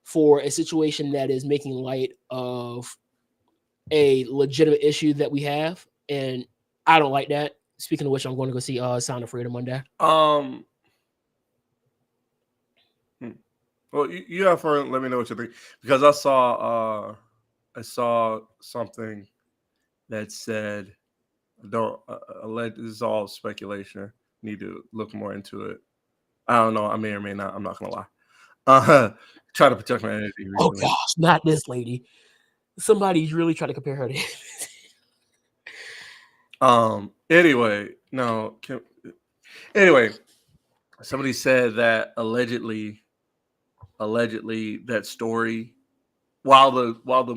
for a situation that is making light of a legitimate issue that we have, and I don't like that. Speaking of which, I'm going to go see Sound of Freedom Monday. Well, you have fun. Let me know what you think because I saw something that said, "Don't this is all speculation. Need to look more into it." I don't know. I may or may not. I'm not gonna lie. Try to protect my energy. Recently. Oh gosh, not this lady. Somebody's really trying to compare her to. Anyway, no. Anyway, somebody said that allegedly that story while the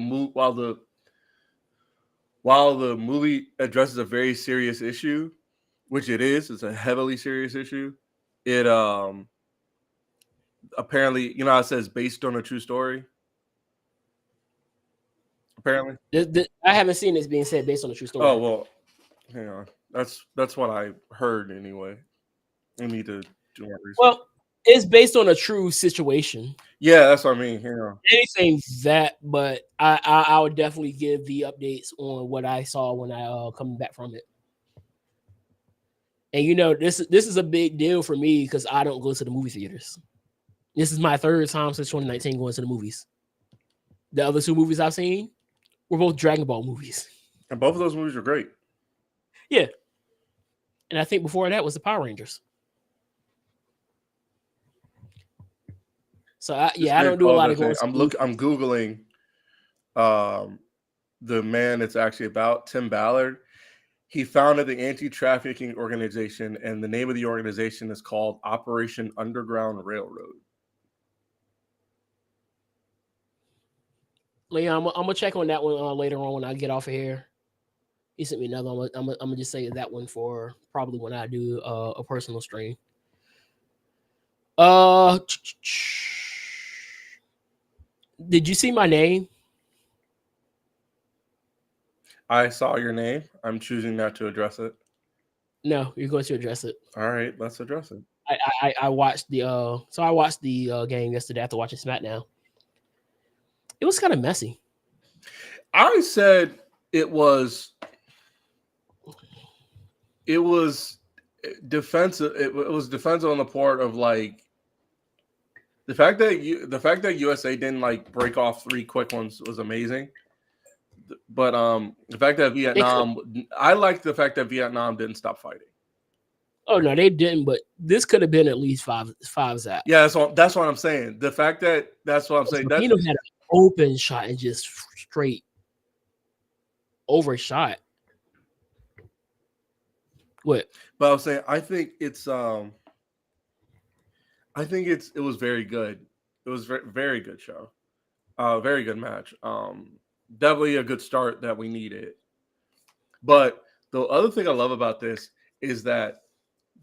movie addresses a very serious issue, which it is, it's a heavily serious issue. It apparently, you know, it says based on a true story. Apparently, I haven't seen this being said based on a true story. Oh well, hang on. That's what I heard anyway. I need to do more research. Well, it's based on a true situation. Yeah, that's what I mean. Yeah. Anything that, but I would definitely give the updates on what I saw when I coming back from it. And you know, this is a big deal for me because I don't go to the movie theaters. This is my third time since 2019 going to the movies. The other two movies I've seen were both Dragon Ball movies. And both of those movies are great. Yeah. And I think before that was the Power Rangers. So I don't do a lot of going. I'm Googling the man it's actually about, Tim Ballard. He founded the anti-trafficking organization, and the name of the organization is called Operation Underground Railroad. Yeah, I'm gonna check on that one later on when I get off of here. He sent me another. I'm gonna just say that one for probably when I do a personal stream. Did you see my name? I saw your name. I'm choosing not to address it. No, you're going to address it. All right, let's address it. I watched the game yesterday after watching SmackDown. It was kind of messy. I said it was defensive. It was defensive on the part of like The fact that USA didn't like break off 3 quick ones was amazing. But the fact that Vietnam, I like the fact that Vietnam didn't stop fighting. Oh no, they didn't. But this could have been at least five zaps. Yeah, that's what I'm saying. The fact that's what I'm saying. Filipino had an open shot and just straight overshot. What? But I was saying, I think it was very good. It was very, very good show. Very good match. Definitely a good start that we needed. But the other thing I love about this is that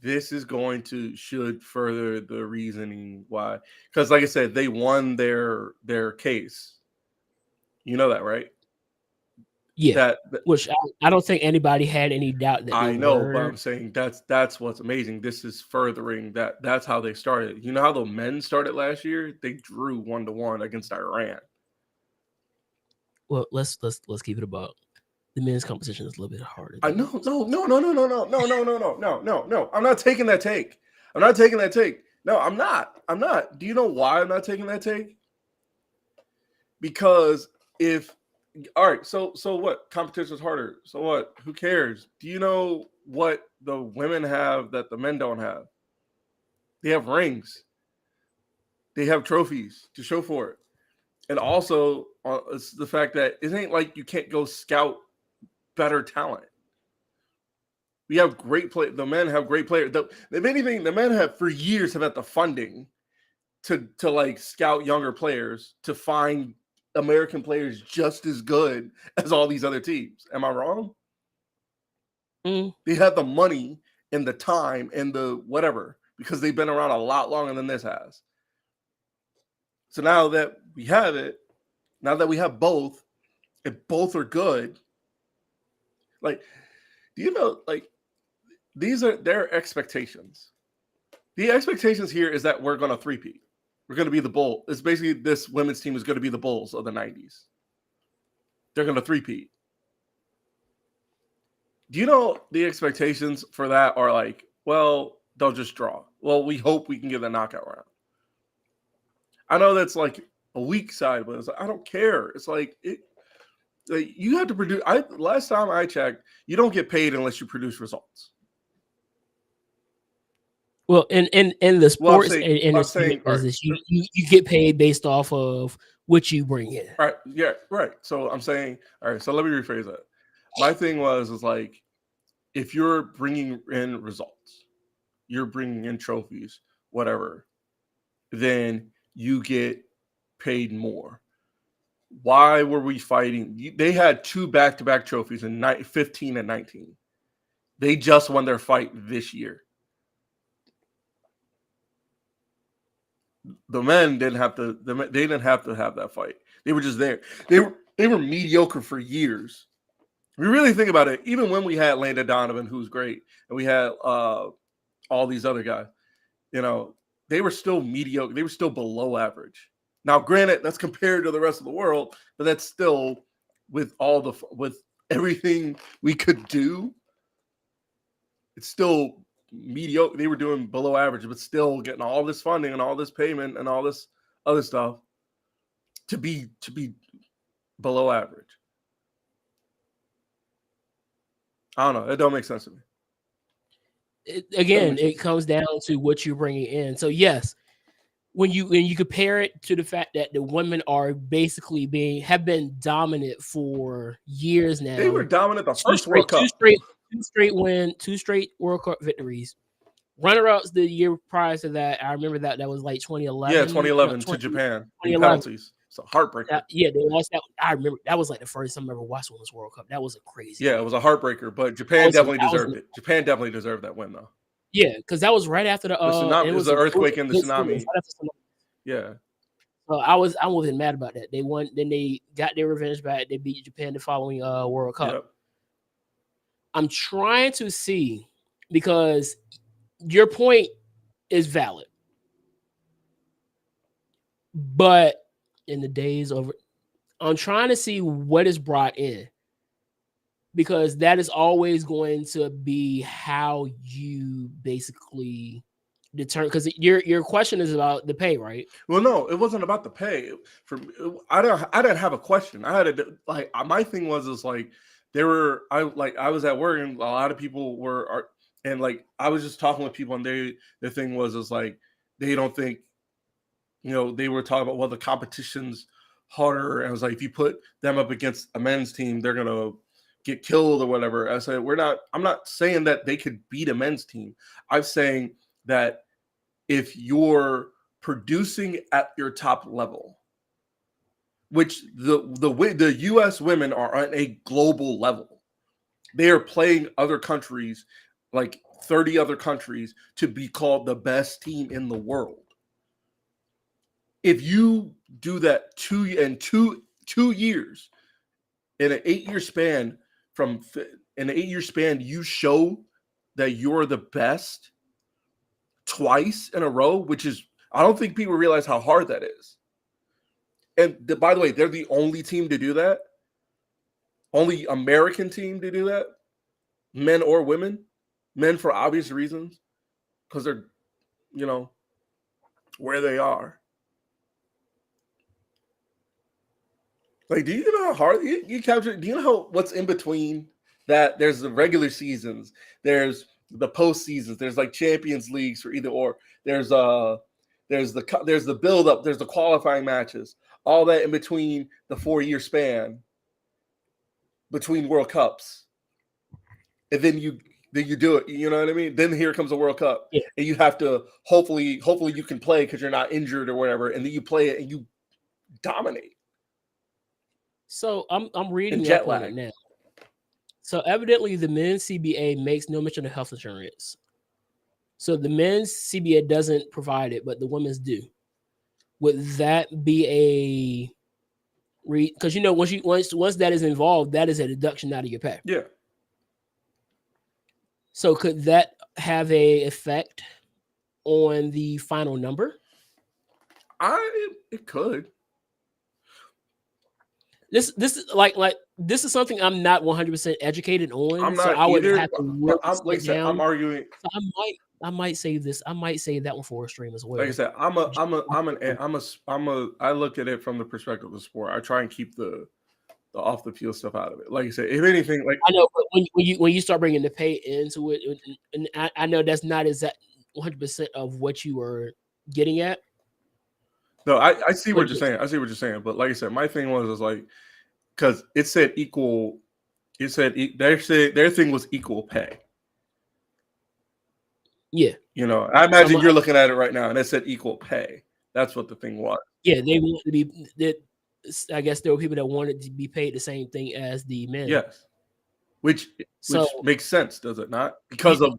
this is should further the reasoning why. Because like I said, they won their case. You know that, right? Yeah. Which I don't think anybody had any doubt that I know, but I'm saying that's what's amazing. This is furthering that. That's how they started. You know how the men started last year? They drew 1-1 against Iran. Well, let's keep it about the men's competition is a little bit harder. I know. No. I'm not taking that take. No, I'm not. Do you know why I'm not taking that take? Because all right, so what? Competition is harder. So what? Who cares? Do you know what the women have that the men don't have? They have rings. They have trophies to show for it. And also, it's the fact that it ain't like you can't go scout better talent. We have great play. The men have great players. If anything, the men have for years have had the funding to like scout younger players to find American players just as good as all these other teams. Am I wrong? They have the money and the time and the whatever because they've been around a lot longer than this has. So now that we have it, now that we have both, and both are good, like, do you know, like, these are their expectations. The expectations here is that we're going to three-peat. We're going to be the bull. It's basically this women's team is going to be the Bulls of the 90s. They're going to three-peat. Do you know the expectations for that are like, well, they'll just draw. Well, we hope we can get the knockout round. I know that's like a weak side, but it's like, I don't care. It's like you have to produce. Last time I checked, you don't get paid unless you produce results. Well, in the sports you get paid based off of what you bring in. Right. Yeah. Right. So I'm saying, all right. So let me rephrase that. My thing is like, if you're bringing in results, you're bringing in trophies, whatever, then you get paid more. Why were we fighting? They had 2 back-to-back trophies in 15 and 19. They just won their fight this year. The men didn't have to. They didn't have to have that fight. They were just there. They were mediocre for years. We really think about it. Even when we had Landon Donovan, who's great, and we had all these other guys, you know, they were still mediocre. They were still below average. Now, granted, that's compared to the rest of the world, but that's still with everything we could do. It's still mediocre. They were doing below average, but still getting all this funding and all this payment and all this other stuff to be below average. I don't know. It don't make sense to me. It comes down to what you're bringing in. So yes, when you compare it to the fact that the women are basically have been dominant for years now. They were dominant the first World Cup. Two straight World Cup victories. Runner-ups the year prior to that. I remember that was like 2011. Yeah, 2011 to Japan. 2011. Penalties. It's a heartbreaker. They lost that. I remember that was like the first time I ever watched Women's World Cup. That was a crazy. Yeah, it was a heartbreaker, but Japan definitely deserved it. Japan definitely deserved that win, though. Yeah, because that was right after the tsunami. It was the earthquake and the tsunami. Yeah. So I wasn't mad about that. They won. Then they got their revenge back. They beat Japan the following World Cup. Yep. I'm trying to see because your point is valid, but in the days over, I'm trying to see what is brought in because that is always going to be how you basically determine, because your question is about the pay, right? Well, no, it wasn't about the pay. I didn't have a question. I had my thing was like I was at work and a lot of people and like I was just talking with people and the thing was like they don't think, they were talking about, well, the competition's harder, and I was like, if you put them up against a men's team, they're gonna get killed or whatever. I said, I'm not saying that they could beat a men's team. I'm saying that if you're producing at your top level, which the U.S. women are on a global level, they are playing other countries, like 30 other countries, to be called the best team in the world. If you do that 2 years in an 8-year span, you show that you're the best twice in a row, which is, I don't think people realize how hard that is. And by the way, they're the only team to do that. Only American team to do that. Men or women. Men for obvious reasons. Because they're, where they are. Like, do you know how hard you capture? Do you know what's in between that? There's the regular seasons. There's the postseasons. There's like Champions Leagues for either or. There's the build up. There's the qualifying matches. All that in between the 4-year span between World Cups, and then you do it. You know what I mean? Then here comes the World Cup, and you have to hopefully you can play because you're not injured or whatever, and then you play it and you dominate. So I'm reading up on it now. So evidently the men's CBA makes no mention of health insurance. So the men's CBA doesn't provide it, but the women's do. Would that be because once that is involved, that is a deduction out of your pay. Yeah. So could that have a effect on the final number? It could. This is like this is something I'm not 100% educated on. I'm not so I would either, have to like I said, I'm arguing. So I might save this. I might save that one for a stream as well. Like I said, I look at it from the perspective of the sport. I try and keep the off the field stuff out of it. Like I said, if anything, like I know, but when you start bringing the pay into it, and I know that's not exact 100% of what you were getting at. No, I see what you're saying. I see what you're saying. But like I said, my thing was like, because it said equal. It said their thing was equal pay. Yeah. I imagine you're looking at it right now, and it said equal pay. That's what the thing was. Yeah, they wanted to be. I guess there were people that wanted to be paid the same thing as the men. Yes. Which makes sense, does it not? Because of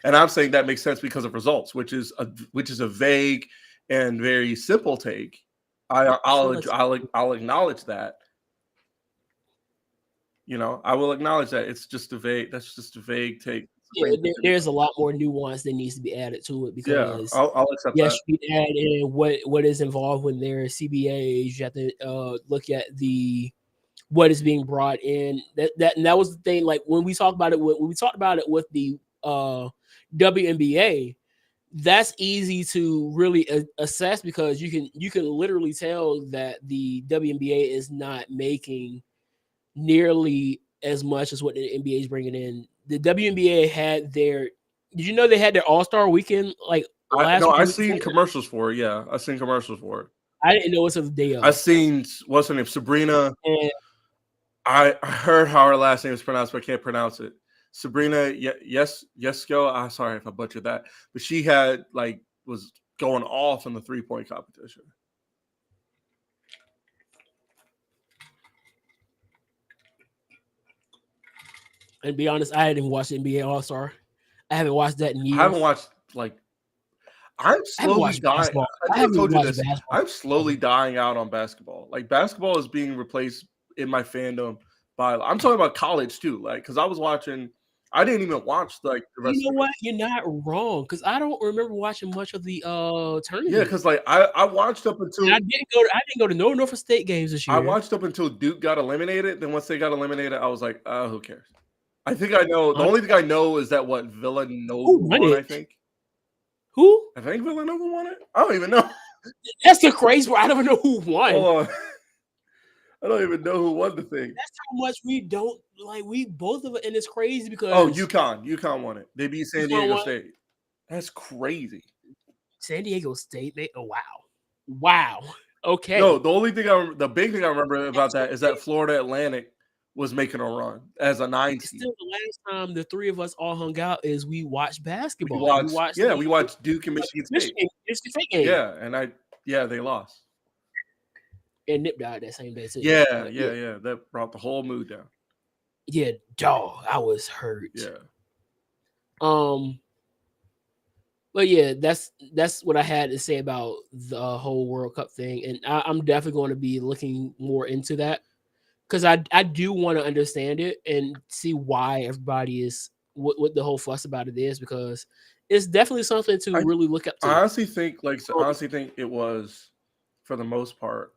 and I'm saying that makes sense because of results, which is a vague and very simple take. I'll acknowledge that. I will acknowledge that it's just a vague. That's just a vague take. Yeah, there's a lot more nuance that needs to be added to it because I'll accept yes, that. you add in what is involved when there are CBAs. You have to look at what is being brought in. That was the thing. Like when we talked about it with the WNBA, that's easy to really assess because you can literally tell that the WNBA is not making nearly as much as what the NBA is bringing in. The WNBA had did you know they had their All-Star weekend like last week? I've seen commercials for it. Yeah, I've seen commercials for it. I didn't know it's a day of. I've seen, what's her name? Sabrina. And I heard how her last name is pronounced, but I can't pronounce it. Sabrina, Yesko. I'm sorry if I butchered that, but she was going off in the 3-point competition. And be honest, I hadn't watched NBA All-Star. I haven't watched that in years. I haven't watched I'm slowly dying. I told you this. I'm slowly dying out on basketball. Like basketball is being replaced in my fandom by. I'm talking about college too. Like because I was watching. I didn't even watch the rest. You know what? You're not wrong because I don't remember watching much of the tournament. Yeah, because I watched up until I didn't go to no Norfolk State games this year. I watched up until Duke got eliminated. Then once they got eliminated, I was like, who cares? I think I know. The only thing I know is that Villanova won, I think. Who? I think Villanova won it. I don't even know. That's the crazy part. I don't even know who won. Hold on. I don't even know who won the thing. That's how much we don't like. We both of it, and it's crazy because UConn won it. They beat San Diego State. That's crazy. San Diego State. Wow. Okay. No, the big thing I remember about that is that Florida Atlantic was making a run as a 9 seed. Still, the last time the three of us all hung out is we watched basketball. We watched Duke and Michigan State. Yeah, and they lost. And Nip died that same day too. Yeah. That brought the whole mood down. Yeah, dog, I was hurt. Yeah. But yeah, that's what I had to say about the whole World Cup thing, and I'm definitely going to be looking more into that because I do want to understand it and see why everybody is what the whole fuss about it is, because it's definitely something to really look up to. I honestly think it was, for the most part.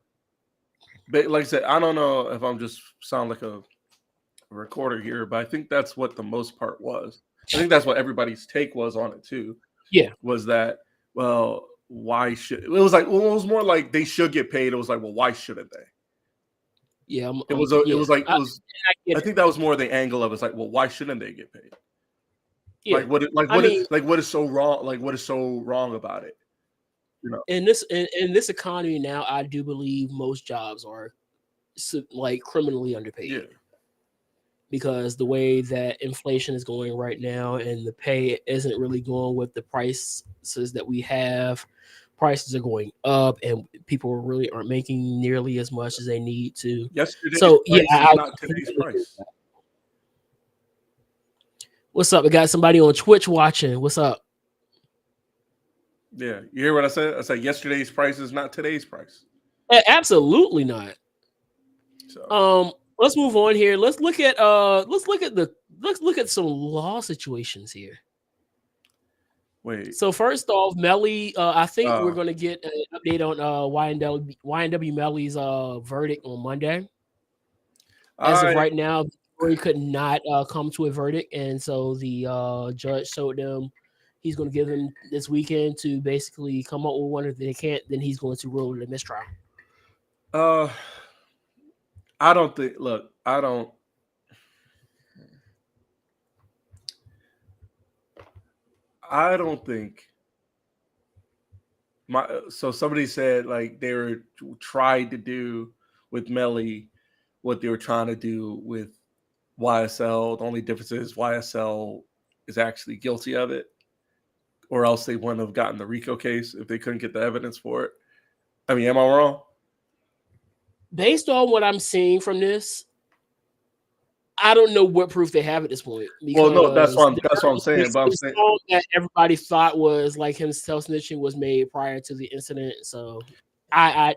But like I said, I don't know if I'm just sound like a recorder here, but I think that's what the most part was. I think that's what everybody's take was on it too. Yeah, was that, well, why should it was more like they should get paid. It was like, well, why shouldn't they? Yeah, I think that was more the angle of it's like, well, why shouldn't they get paid? Yeah. What is so wrong? Like, what is so wrong about it? You know, in this economy now, I do believe most jobs are like criminally underpaid. Yeah. Because the way that inflation is going right now and the pay isn't really going with the prices that we have. Prices are going up and people really aren't making nearly as much as they need to. Yesterday's price is not today's price. What's up? We got somebody on Twitch watching. What's up? Yeah, you hear what I said? I said yesterday's price is not today's price. Absolutely not. So let's move on here. Let's look at some law situations here. Wait. So first off, Melly, I think we're going to get an update on YNW Melly's verdict on Monday. As of right now, we could not come to a verdict, and so the judge told them he's going to give them this weekend to basically come up with one. If they can't, then he's going to rule it a mistrial. I don't think. Look, I don't. I don't think. So somebody said like they were tried to do with Melly what they were trying to do with YSL. The only difference is YSL is actually guilty of it, or else they wouldn't have gotten the RICO case if they couldn't get the evidence for it. I mean, am I wrong? Based on what I'm seeing from this, I don't know what proof they have at this point. Well, no, that's what I'm saying. But I'm saying that everybody thought was like him self-snitching was made prior to the incident. So I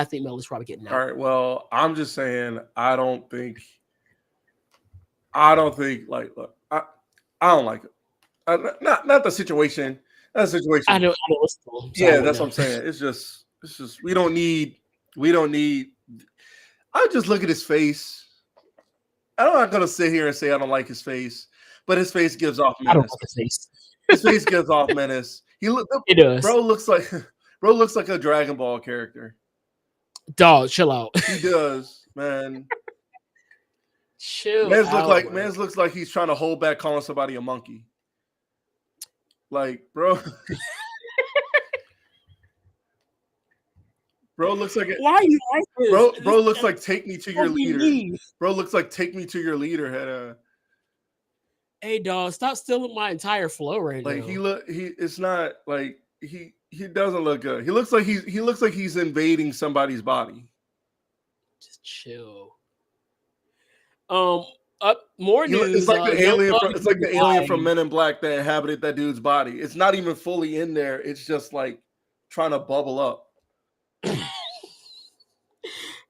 think Melly's probably getting out. All right. Well, I'm just saying I don't think like look, I don't like it. Not the situation. That situation. I don't yeah, that's what I'm saying. It's just we don't need. I just look at his face. I'm not gonna sit here and say I don't like his face, but his face gives off menace. I don't like his face. His face gives off menace. It does. Bro looks like a Dragon Ball character. Dog, chill out. He does, man. Chill out. Man's looks like he's trying to hold back calling somebody a monkey. Like, bro. Bro looks like it. Why are you like this? Bro looks like take me to your leader. Bro looks like take me to your leader. Hey dog, stop stealing my entire flow right now. Like it's not like he doesn't look good. He looks like he's invading somebody's body. Just chill. More news. It's like the alien from Men in Black that inhabited that dude's body. It's not even fully in there. It's just like trying to bubble up.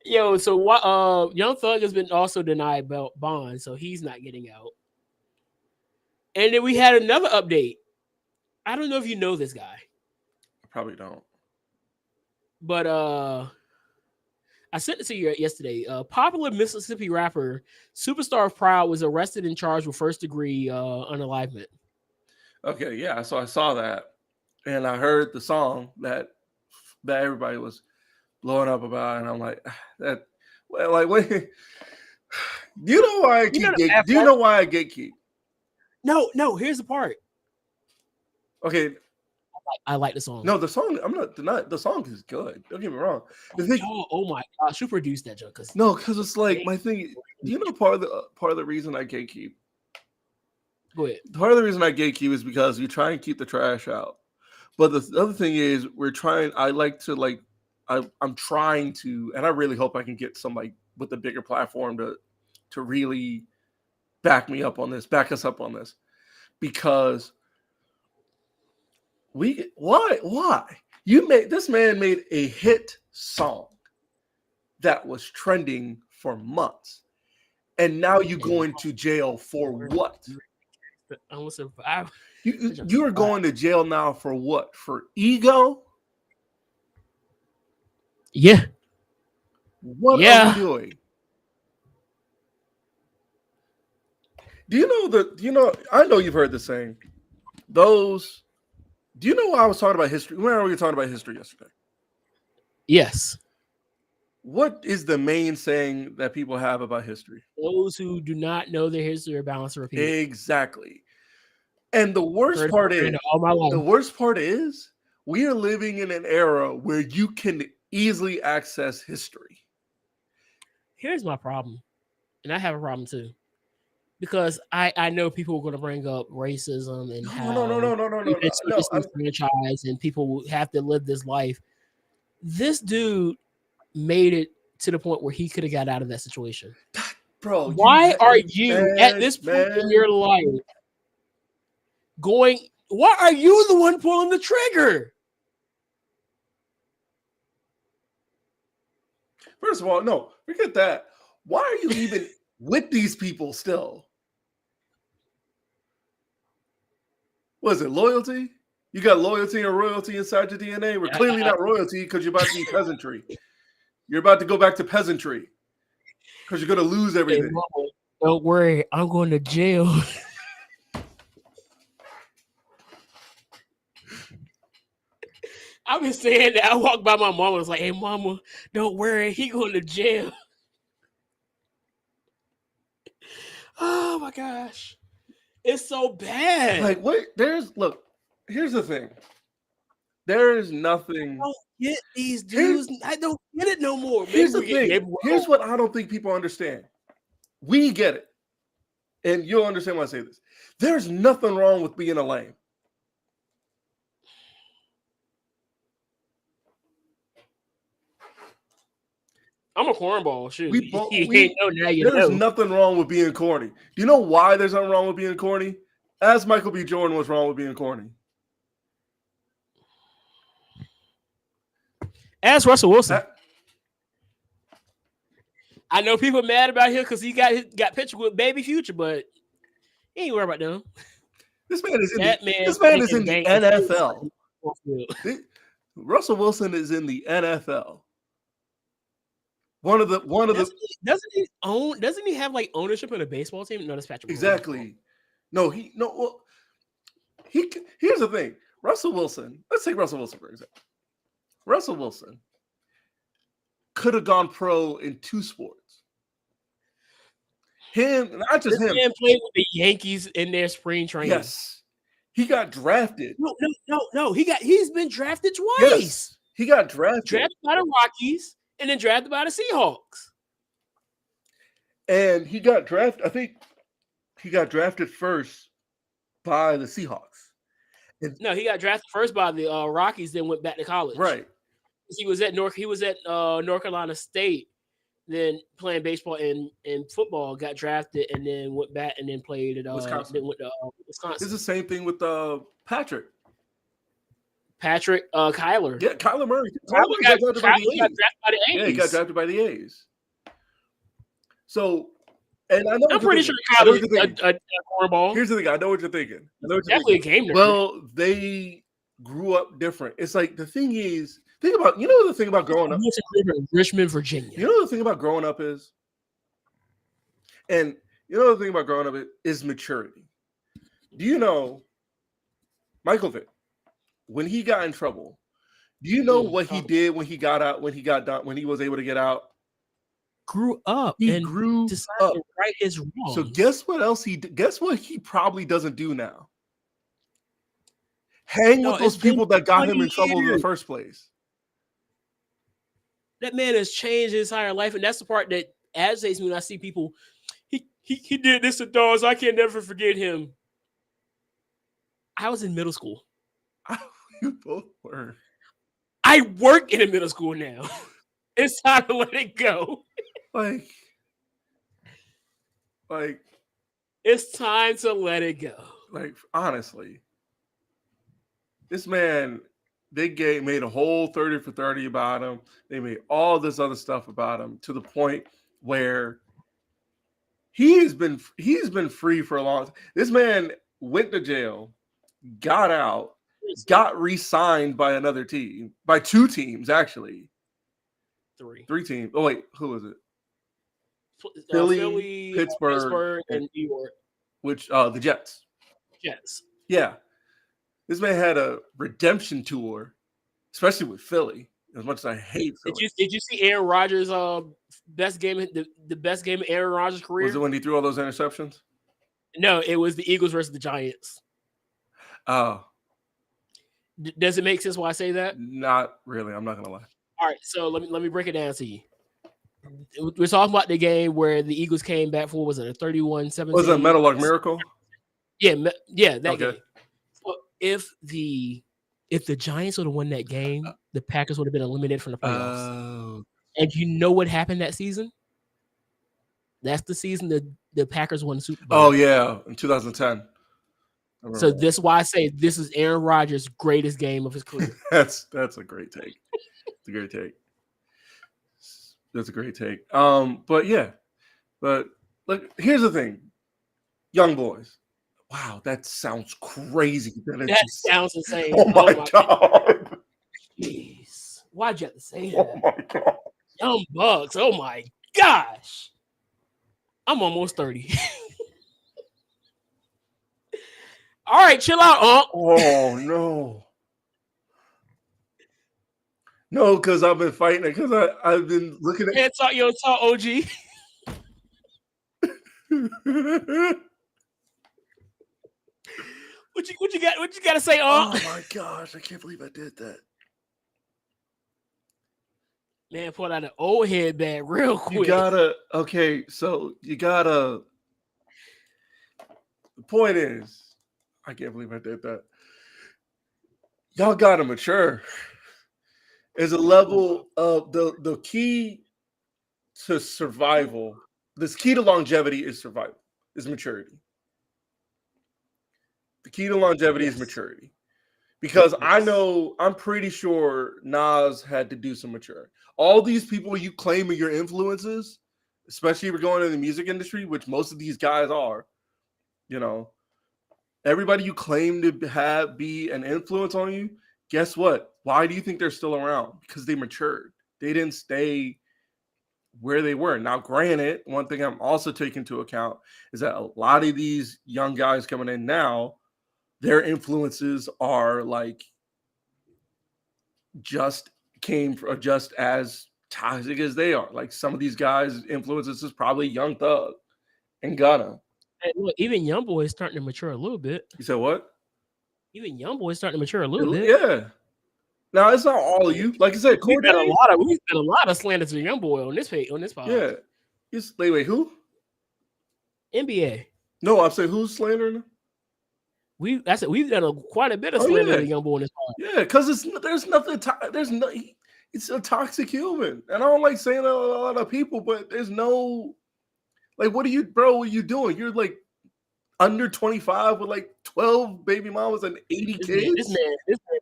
Yo, so Young Thug has been also denied bond, so he's not getting out. And then we had another update. I don't know if you know this guy. I probably don't. But I sent it to you yesterday. Popular Mississippi rapper Superstar Proud was arrested and charged with first-degree unalivement. Okay, yeah, so I saw that. and I heard the song that everybody was blowing up about, and I'm like, that. Well, like, wait. Do you know why I keep? Do you know why I gatekeep? No. Here's the part. Okay. I like the song. No, the song. I'm not denying the song is good. Don't get me wrong. Oh my gosh, who produced that joke? Because it's like my thing. Do you know part of the reason I gatekeep? Go ahead. Part of the reason I gatekeep is because you try and keep the trash out. But the other thing is we're trying. I like to like. I'm trying to, and I really hope I can get somebody with a bigger platform to really back us up on this, because why this man made a hit song that was trending for months, and now you going to jail for what? You are going to jail now for what? For ego? Yeah. What are we doing? Do you know? I know you've heard the saying. Do you know I was talking about history? Remember we were talking about history yesterday? Yes. What is the main saying that people have about history? Those who do not know their history are bound to repeat. Exactly. And the worst part is we are living in an era where you can easily access history. Here's my problem, and I have a problem too, because I know people are going to bring up racism and how franchise and people will have to live this life. This dude made it to the point where he could have got out of that situation. Bro, why are you at this point in your life going? Why are you the one pulling the trigger? First of all, no, forget that. Why are you even with these people still? Was it loyalty? You got loyalty and royalty inside your DNA? We're clearly not royalty because you're about to be peasantry. You're about to go back to peasantry because you're going to lose everything. Hey, don't worry, I'm going to jail. I've been saying that. I walked by my mama. Was like, "Hey, mama, don't worry, he going to jail." Oh my gosh, it's so bad. Like, what? Here's the thing. There is nothing. I don't get these dudes. I don't get it no more. Here's the thing. Here's what I don't think people understand. We get it, and you'll understand when I say this. There's nothing wrong with being a lame. I'm a cornball. Shoot. There's nothing wrong with being corny. Do you know why there's nothing wrong with being corny? Ask Michael B. Jordan what's wrong with being corny. Ask Russell Wilson. I know people are mad about him because he got pictured with Baby Future, but he ain't worried about them. This man is in the NFL. Russell Wilson is in the NFL. Doesn't he have like ownership in a baseball team? No, that's Patrick. Exactly. Here's the thing. Russell Wilson. Let's take Russell Wilson for example. Russell Wilson could have gone pro in two sports. Not just him. Man played with the Yankees in their spring training. Yes, he got drafted. No. He's been drafted twice. Yes, he got drafted by the Rockies and then drafted by the Seahawks. And he got drafted. I think he got drafted first by the Seahawks. No, he got drafted first by the Rockies, then went back to college. Right. He was at North Carolina State, then playing baseball and football, got drafted, and then went back and then played at Wisconsin. Then went to Wisconsin. It's the same thing with Patrick. Kyler. Yeah, Kyler Murray. Kyler got drafted by the A's. Yeah, he got drafted by the A's. So, and I know I'm pretty sure Kyler's a cornball. Here's the thing. I know what you're thinking. Definitely a game nerd. Well, they grew up different. It's like the thing is, the thing about growing up. Richmond, Virginia. You know the thing about growing up is, and you know the thing about growing up is maturity. Do you know Michael Vick? when he got in trouble, do you know what he did when he got out, when he got done, when he was able to get out? Grew up. He grew decided up. to right his wrongs. So guess what he probably doesn't do now? Hang with those people that got him in trouble in the first place. That man has changed his entire life, and that's the part that agitates me when I see people. He did this to dogs. I can never forget him. I was in middle school. You both were. I work in a middle school now. It's time to let it go. Like, it's time to let it go. Like, honestly, this man, they made a whole 30 for 30 about him. They made all this other stuff about him to the point where he's been free for a long time. This man went to jail, got out, got re-signed by another team, by two teams actually. Three teams. Oh wait, who was it? Philly, Pittsburgh, and New York. Which the Jets. Jets. Yeah. This man had a redemption tour, especially with Philly. As much as I hate Philly. Did you see Aaron Rodgers' best game, the best game of Aaron Rodgers' career? Was it when he threw all those interceptions? No, it was the Eagles versus the Giants. Oh. Does it make sense why I say that? Not really. I'm not gonna lie. All right, so let me break it down to you. We're talking about the game where the Eagles came back for, was it a 31-17? Was it a Metal Like Miracle? Yeah, that game. Well, if the Giants would have won that game, the Packers would have been eliminated from the playoffs. And you know what happened that season? That's the season the Packers won the Super Bowl. Oh yeah, in 2010. So that's why I say this is Aaron Rodgers' greatest game of his career. That's a great take. It's a great take. That's a great take. But yeah, but look, here's the thing, young boys. Wow, that sounds crazy. That sounds insane. Oh my god! Jeez, why'd you have to say that? Oh my god! Young bucks. Oh my gosh, I'm almost 30. All right, chill out, Oh no. No, because I've been fighting it. Because I've been looking at. Talk OG. What you got? What you got to say, Oh my gosh! I can't believe I did that. Man, pull out an old head bag real quick. You gotta. Okay, so you gotta. The point is, I can't believe I did that. Y'all gotta mature. Is a level of the key to survival. This key to longevity is survival, is maturity. The key to longevity is maturity. Because I'm pretty sure Nas had to do some maturing. All these people you claim are your influences, especially if you're going in the music industry, which most of these guys are, everybody you claim to be an influence on you, guess what? Why do you think they're still around? Because they matured. They didn't stay where they were. Now, granted, one thing I'm also taking into account is that a lot of these young guys coming in now, their influences are like just as toxic as they are. Like some of these guys' influences is probably Young Thug and Gunna. And look, even Young Boy is starting to mature a little bit. You said what? Even Young Boy is starting to mature a little bit. Yeah. Now it's not all of you. Like I said, we've got a lot of slander to Young Boy on this podcast. Yeah. Wait, who? NBA. No, I'm saying who's slandering him? We've done quite a bit of slander to Young Boy on this podcast. Yeah, because it's a toxic human. And I don't like saying that a lot of people, but there's no, like, what are you doing? You're like under 25 with like 12 baby mamas and 80 kids. This man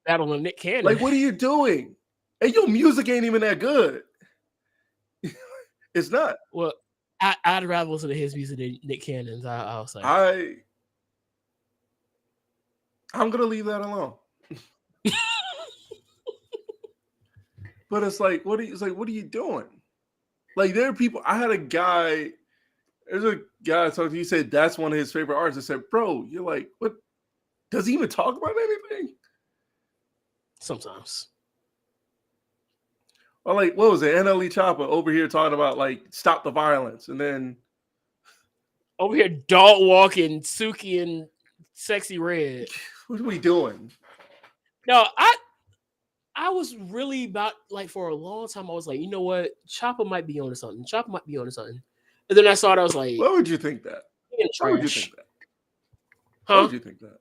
battling Nick Cannon. Like, what are you doing? And your music ain't even that good. It's not. Well, I'd rather listen to his music than Nick Cannon's. I'll say. I'm gonna leave that alone. But it's like, what are you doing? Like, there are people. I had a guy. There's a guy I talked to. He said that's one of his favorite artists. I said, bro, you're like, what? Does he even talk about anything? Sometimes. Or like, what was it? NLE Chopper over here talking about like stop the violence, and then over here dog walking Suki and Sexy Red. What are we doing? No, I was really about like for a long time. I was like, you know what, Chopper might be onto something. Chopper might be onto something. And then I saw it. I was like, why would you think that? Why would you think that? Huh? Why would you think that?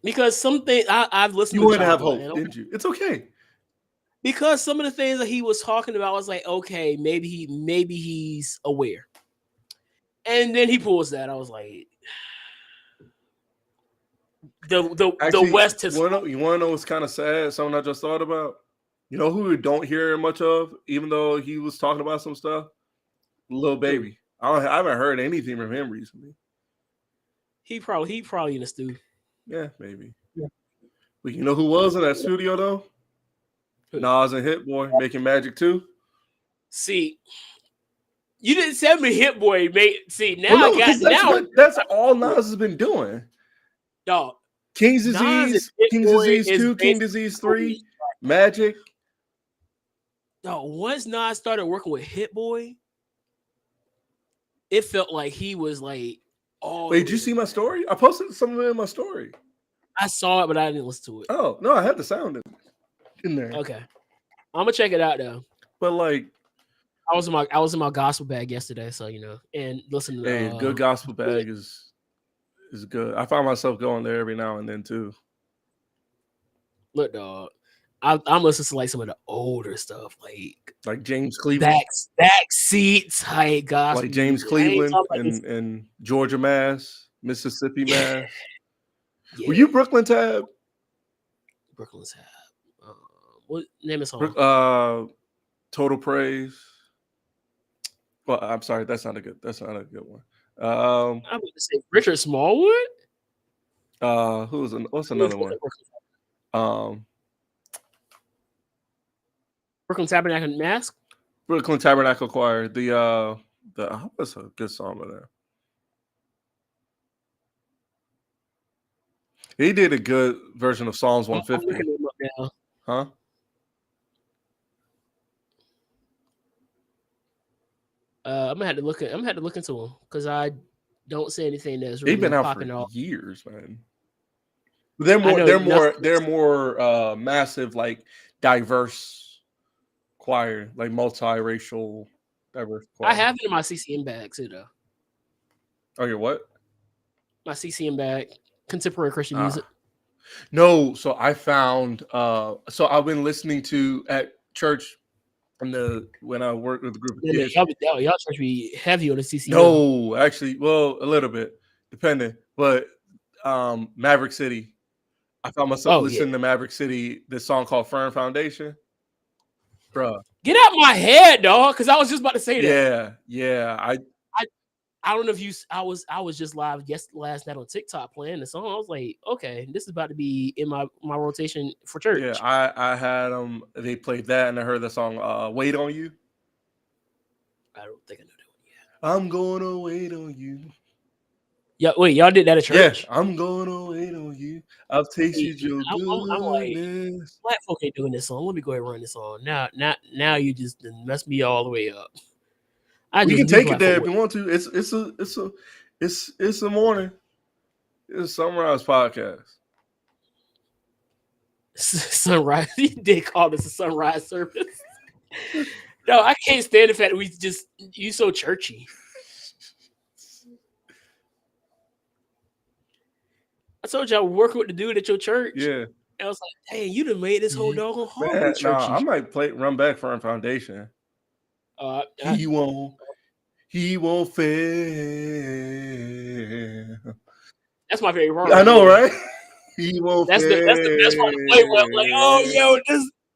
Because something I've listened. You to wouldn't have Chopper, hope, didn't you? It's okay. Because some of the things that he was talking about, I was like, okay, maybe he's aware. And then he pulls that. I was like, the West has. You want to know what's kind of sad? Something I just thought about. You know who we don't hear much of, even though he was talking about some stuff? Lil Baby. I haven't heard anything from him recently. He probably in the stew. Yeah, maybe. Yeah. But you know who was in that studio though? Nas and Hit Boy making Magic 2. See, you didn't send me Hit Boy, mate. See, now that's all Nas has been doing. Dog. King's Disease, King's Disease 2, King Disease 3, Magic. No, once Nas started working with Hit Boy, it felt like he was like, oh. Wait, did you see my story? I posted some of it in my story. I saw it, but I didn't listen to it. Oh, no, I had the sound in there. Okay. I'm gonna check it out though. But like I was in my gospel bag yesterday, so you know, and listen to hey, good gospel bag is good. I find myself going there every now and then too. Look, dog, I'm listening to like some of the older stuff, like James Cleveland, backseat type gospel, like James Cleveland and Georgia Mass, Mississippi Mass. Yeah. Were you Brooklyn Tab? Brooklyn Tab. What name is song? Total Praise. Well, I'm sorry, that's not a good one. I'm going to say Richard Smallwood. What's another one? Brooklyn Tabernacle Mask. Brooklyn Tabernacle Choir. What's a good song of that? He did a good version of Psalms 150. Huh? I'm gonna have to look into him because I don't see anything that's really they've been out for years, man. They're more massive, like diverse choir, like multiracial, diverse choir. I have it in my CCM bag too, though. Oh, your what? My CCM bag, contemporary Christian music. No, so I found. So I've been listening to at church. When I worked with a group of kids. Y'all church be heavy on the CCM. No, actually, well, a little bit, depending. But Maverick City, I found myself listening to Maverick City, this song called Firm Foundation. Bruh. Get out my head, dog, because I was just about to say that. Yeah. I don't know if you. I was just live last night on TikTok playing the song. I was like, okay, this is about to be in my rotation for church. Yeah, I had them. They played that, and I heard the song "Wait on You." I don't think I know that one yet. I'm gonna wait on you. Yeah, wait, y'all did that at church? Yeah, I'm gonna wait on you. I've tasted your goodness. I'm like, black folk ain't doing this song. Let me go ahead and run this song. Now you just messed me all the way up. We can take it there if you want to. It's a morning. It's a sunrise podcast. Sunrise. You did call this a sunrise service. No, I can't stand the fact that you so churchy. I told you I was working with the dude at your church. Yeah. And I was like, hey, you done made this whole doggone hall churchy. I might run back Firm Foundation. He won't fail. That's my favorite part. I know, right? He won't fail. That's the best part to play with. Like, oh, yo,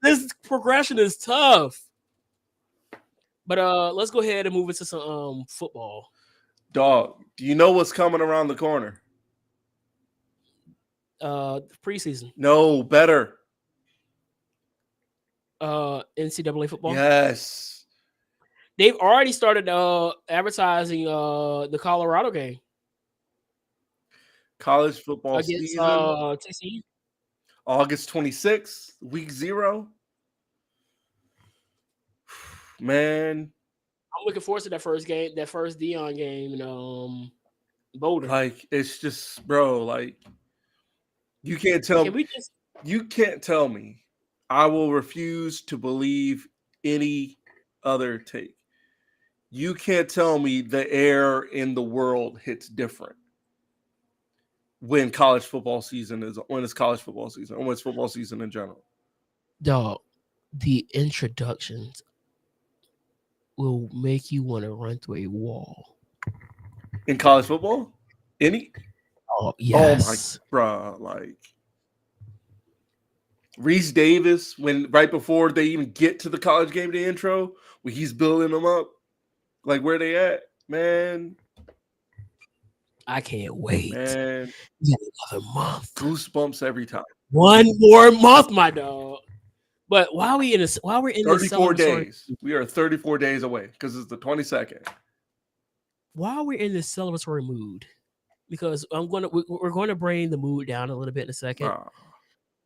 this progression is tough. But let's go ahead and move into some football. Dog, do you know what's coming around the corner? Preseason. No, better. NCAA football. Yes. They've already started advertising the Colorado game. College football against season. TCU. August 26th, week 0. Man, I'm looking forward to that first game, that first Dion game in Boulder. like it's just, bro, like you can't tell Can we just you can't tell me. I will refuse to believe any other take. You can't tell me the air in the world hits different when it's college football season or when it's football season in general. dog, the introductions will make you want to run through a wall. In college football? Oh yes. Oh my, bro, like Reese Davis, right before they even get to the college game day intro, when he's building them up, like where they at, man. I can't wait. Man, another month. Goosebumps every time. One more month, my dog. But while we're in this 34 days, we are 34 days away because it's the 22nd. While we're in this celebratory mood, because we're going to bring the mood down a little bit in a second.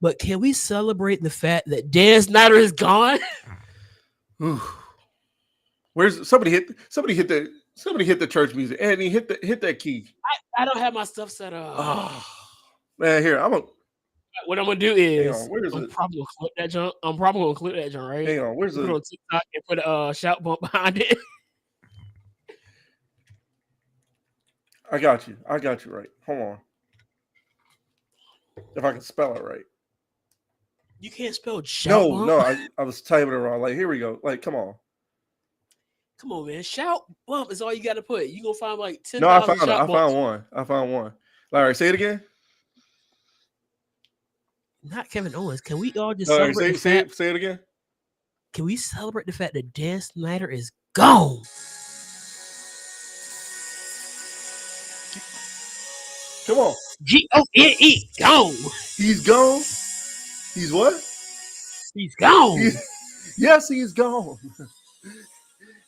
But can we celebrate the fact that Dan Snyder is gone? Where's somebody hit the church music? Andy, hit that key. I don't have my stuff set up. Oh, man, here what I'm gonna do is I'm probably gonna clip that junk. I'm probably gonna clip that junk, right? Hang on, put it on TikTok and put a shout bump behind it. I got you right. Hold on. If I can spell it right. You can't spell shout bump? No, I was typing it wrong. Like, here we go. Like, come on. Come on, man. Shout bump is all you got to put. You gonna find like 10. No, I found one. Larry, say it again. Not Kevin Owens. Can we all just celebrate say it again? Can we celebrate the fact that Dan Snyder is gone? Come on. Gone. Gone. He's gone. He's what? He's gone. Yes, he's gone.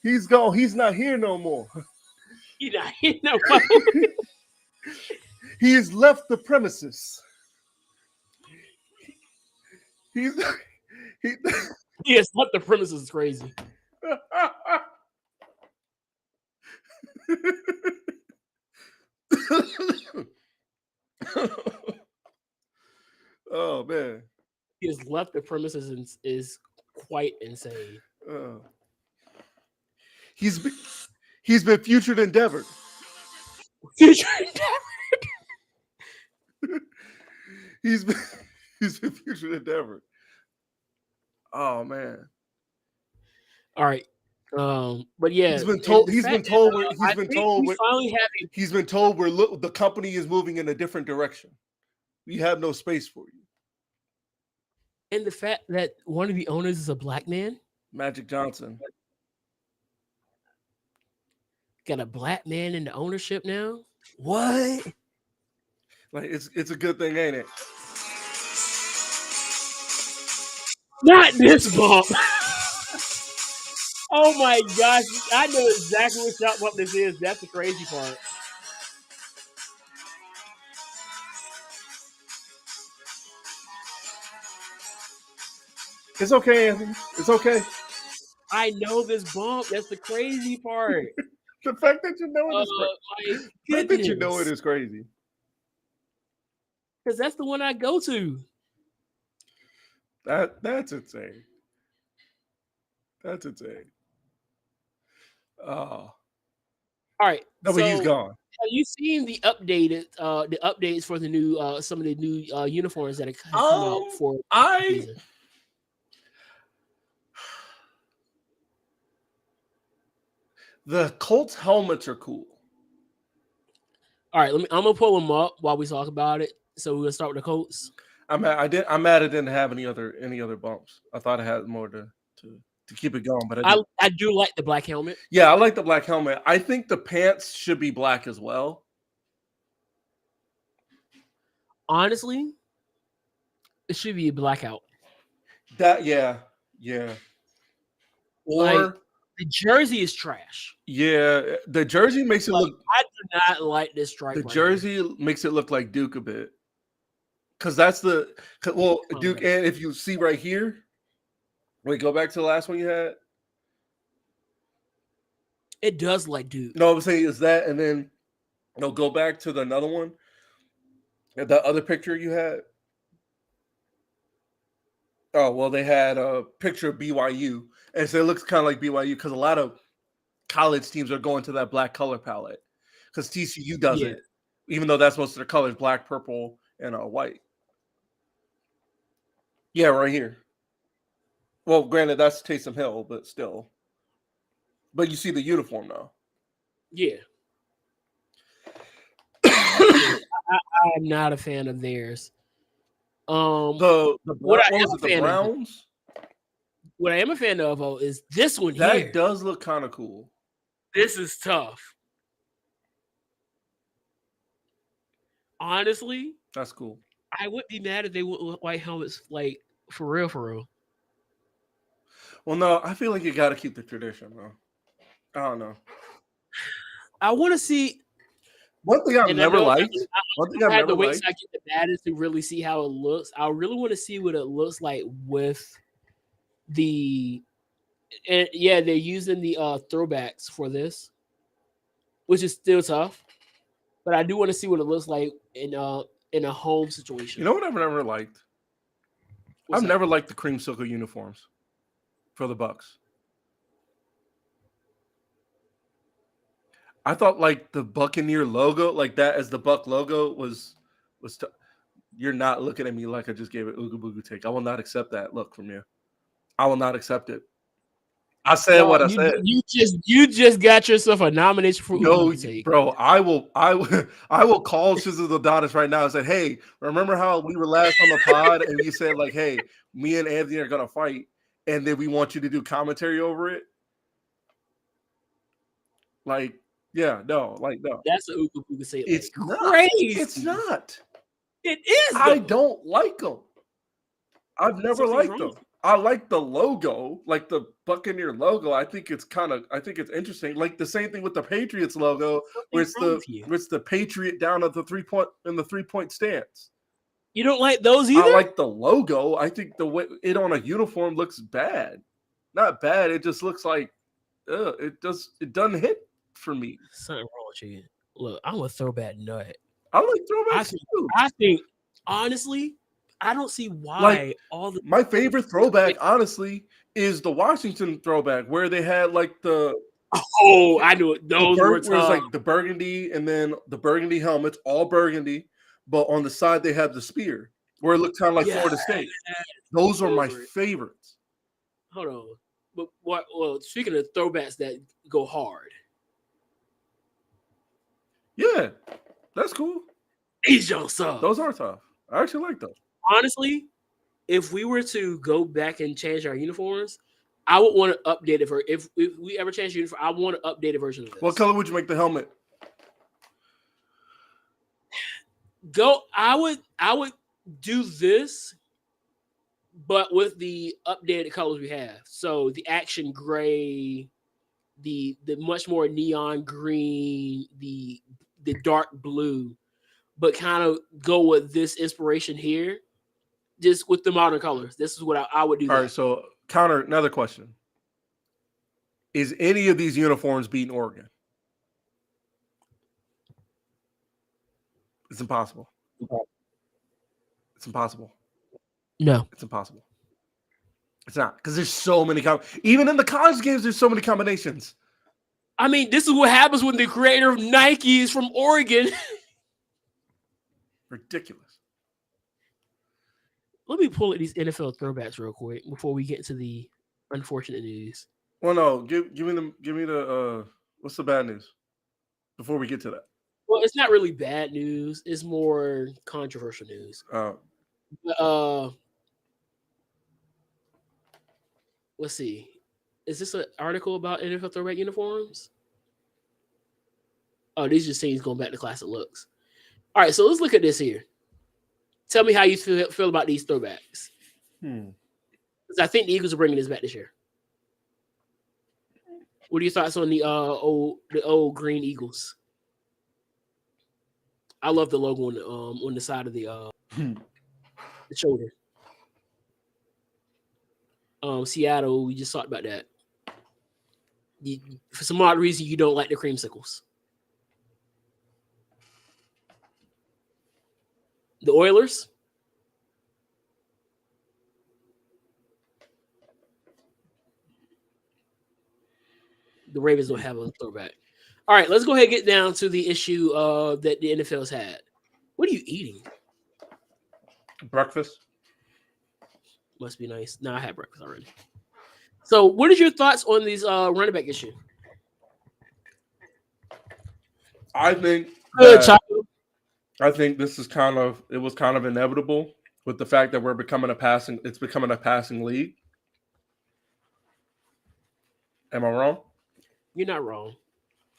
He's gone. He's not here no more. He's not here no more. He has left the premises. He has left the premises. Is crazy. Oh man, he has left the premises and is quite insane. He's been future endeavored. Future endeavored. He's been future endeavored. Oh man. All right. But yeah, he's been told where the company is moving in a different direction. We have no space for you. And the fact that one of the owners is a black man, Magic Johnson, got a black man in the ownership now. What? Like it's a good thing, ain't it? Not this bump. Oh my gosh, I know exactly what shot bump this is. That's the crazy part. It's okay, Anthony. It's okay. I know this bump. That's the crazy part. The fact that you know it is crazy. The fact that you know it is crazy. Because that's the one I go to. That's insane. That's insane. Oh. All right. No, but he's gone. Have you seen the updates for the new some of the new uniforms that have come out for season? The Colts helmets are cool. All right, I'm gonna pull them up while we talk about it. So we're gonna start with the Colts. I'm mad it didn't have any other bumps. I thought it had more to keep it going, but I do like the black helmet. Yeah, I like the black helmet. I think the pants should be black as well. Honestly, it should be a blackout. Yeah. Or the jersey is trash. Yeah, the jersey makes it look. I do not like this stripe. The jersey makes it look like Duke a bit. Because that's Duke. And if you see right here, wait, go back to the last one you had. It does like Duke. No, I'm saying is that, and then go back to the another one. The other picture you had. Oh well, they had a picture of BYU, and so it looks kind of like BYU because a lot of college teams are going to that black color palette because TCU doesn't, even though that's most of their colors: black, purple, and white. Yeah, right here. Well, granted, that's Taysom Hill, but still. But you see the uniform now. Yeah. I'm not a fan of theirs. The Browns. What I am a fan of is this one that here. That does look kind of cool. This is tough. Honestly, that's cool. I wouldn't be mad if they would look white helmets, like for real. Well, no, I feel like you got to keep the tradition, though. I don't know. I want to see. One thing I've never liked. One thing I've never liked. I get the baddest to really see how it looks. I really want to see what it looks like with the. And yeah, they're using the throwbacks for this, which is still tough. But I do want to see what it looks like in a home situation. You know what I've never liked? I've never liked the creamsicle uniforms for the Bucks. I thought like the Buccaneer logo, like that as the Buck logo was. You're not looking at me like I just gave it Ooga Booga take. I will not accept that look from you. I will not accept it. I said what I said. You just got yourself a nomination for Ooga Booga take. Bro, I will call Shizzle Adonis right now and say, hey, remember how we were last on the pod and you said like, hey, me and Anthony are gonna fight, and then we want you to do commentary over it? Like. Yeah, no. That's an Ooga Booga say. It's crazy. It's not. It is. Though. I don't like them. I've never liked them. I like the logo, like the Buccaneer logo. I think it's interesting. Like the same thing with the Patriots logo, where it's the Patriot down at the 3-point stance. You don't like those either? I like the logo. I think the way it on a uniform looks bad. Not bad. It just looks like it doesn't hit. For me, something wrong with you. Look, I'm a throwback nut. I like throwbacks too. I think honestly, I don't see why my favorite throwback, honestly, is the Washington throwback where they had like the I knew it. Those were tough. Where it's like the burgundy and then the burgundy helmets, all burgundy, but on the side they have the spear where it looked kind of like Florida State. Those are my favorites. Hold on, but what? Well, speaking of throwbacks that go hard. Yeah, that's cool. These don't suck. Those are tough. I actually like those. Honestly, if we were to go back and change our uniforms, I would want to update it. If we ever change the uniform, I want an updated version of this. What color would you make the helmet? I would do this, but with the updated colors we have. So the action gray, the much more neon green, the dark blue, but kind of go with this inspiration here, just with the modern colors. This is what I would do. All right, so counter another question. Is any of these uniforms beating Oregon? It's impossible. It's impossible. No. It's impossible. It's not, because there's so many even in the college games, there's so many combinations. I mean, this is what happens when the creator of Nike is from Oregon. Ridiculous. Let me pull at these NFL throwbacks real quick before we get into the unfortunate news. Well, no, give me the what's the bad news before we get to that? Well, it's not really bad news. It's more controversial news. Let's see. Is this an article about NFL throwback uniforms? Oh, these are just things going back to classic looks. All right, so let's look at this here. Tell me how you feel about these throwbacks. Because I think the Eagles are bringing this back this year. What are your thoughts on the old green Eagles? I love the logo on the side of the. The shoulder. Seattle, we just talked about that. For some odd reason, you don't like the creamsicles. The Oilers. The Ravens don't have a throwback. All right, let's go ahead and get down to the issue that the NFL's had. What are you eating? Breakfast. Must be nice. No, I had breakfast already. So, what is your thoughts on these running back issue? I think this is kind of inevitable with the fact that it's becoming a passing league. Am I wrong? You're not wrong.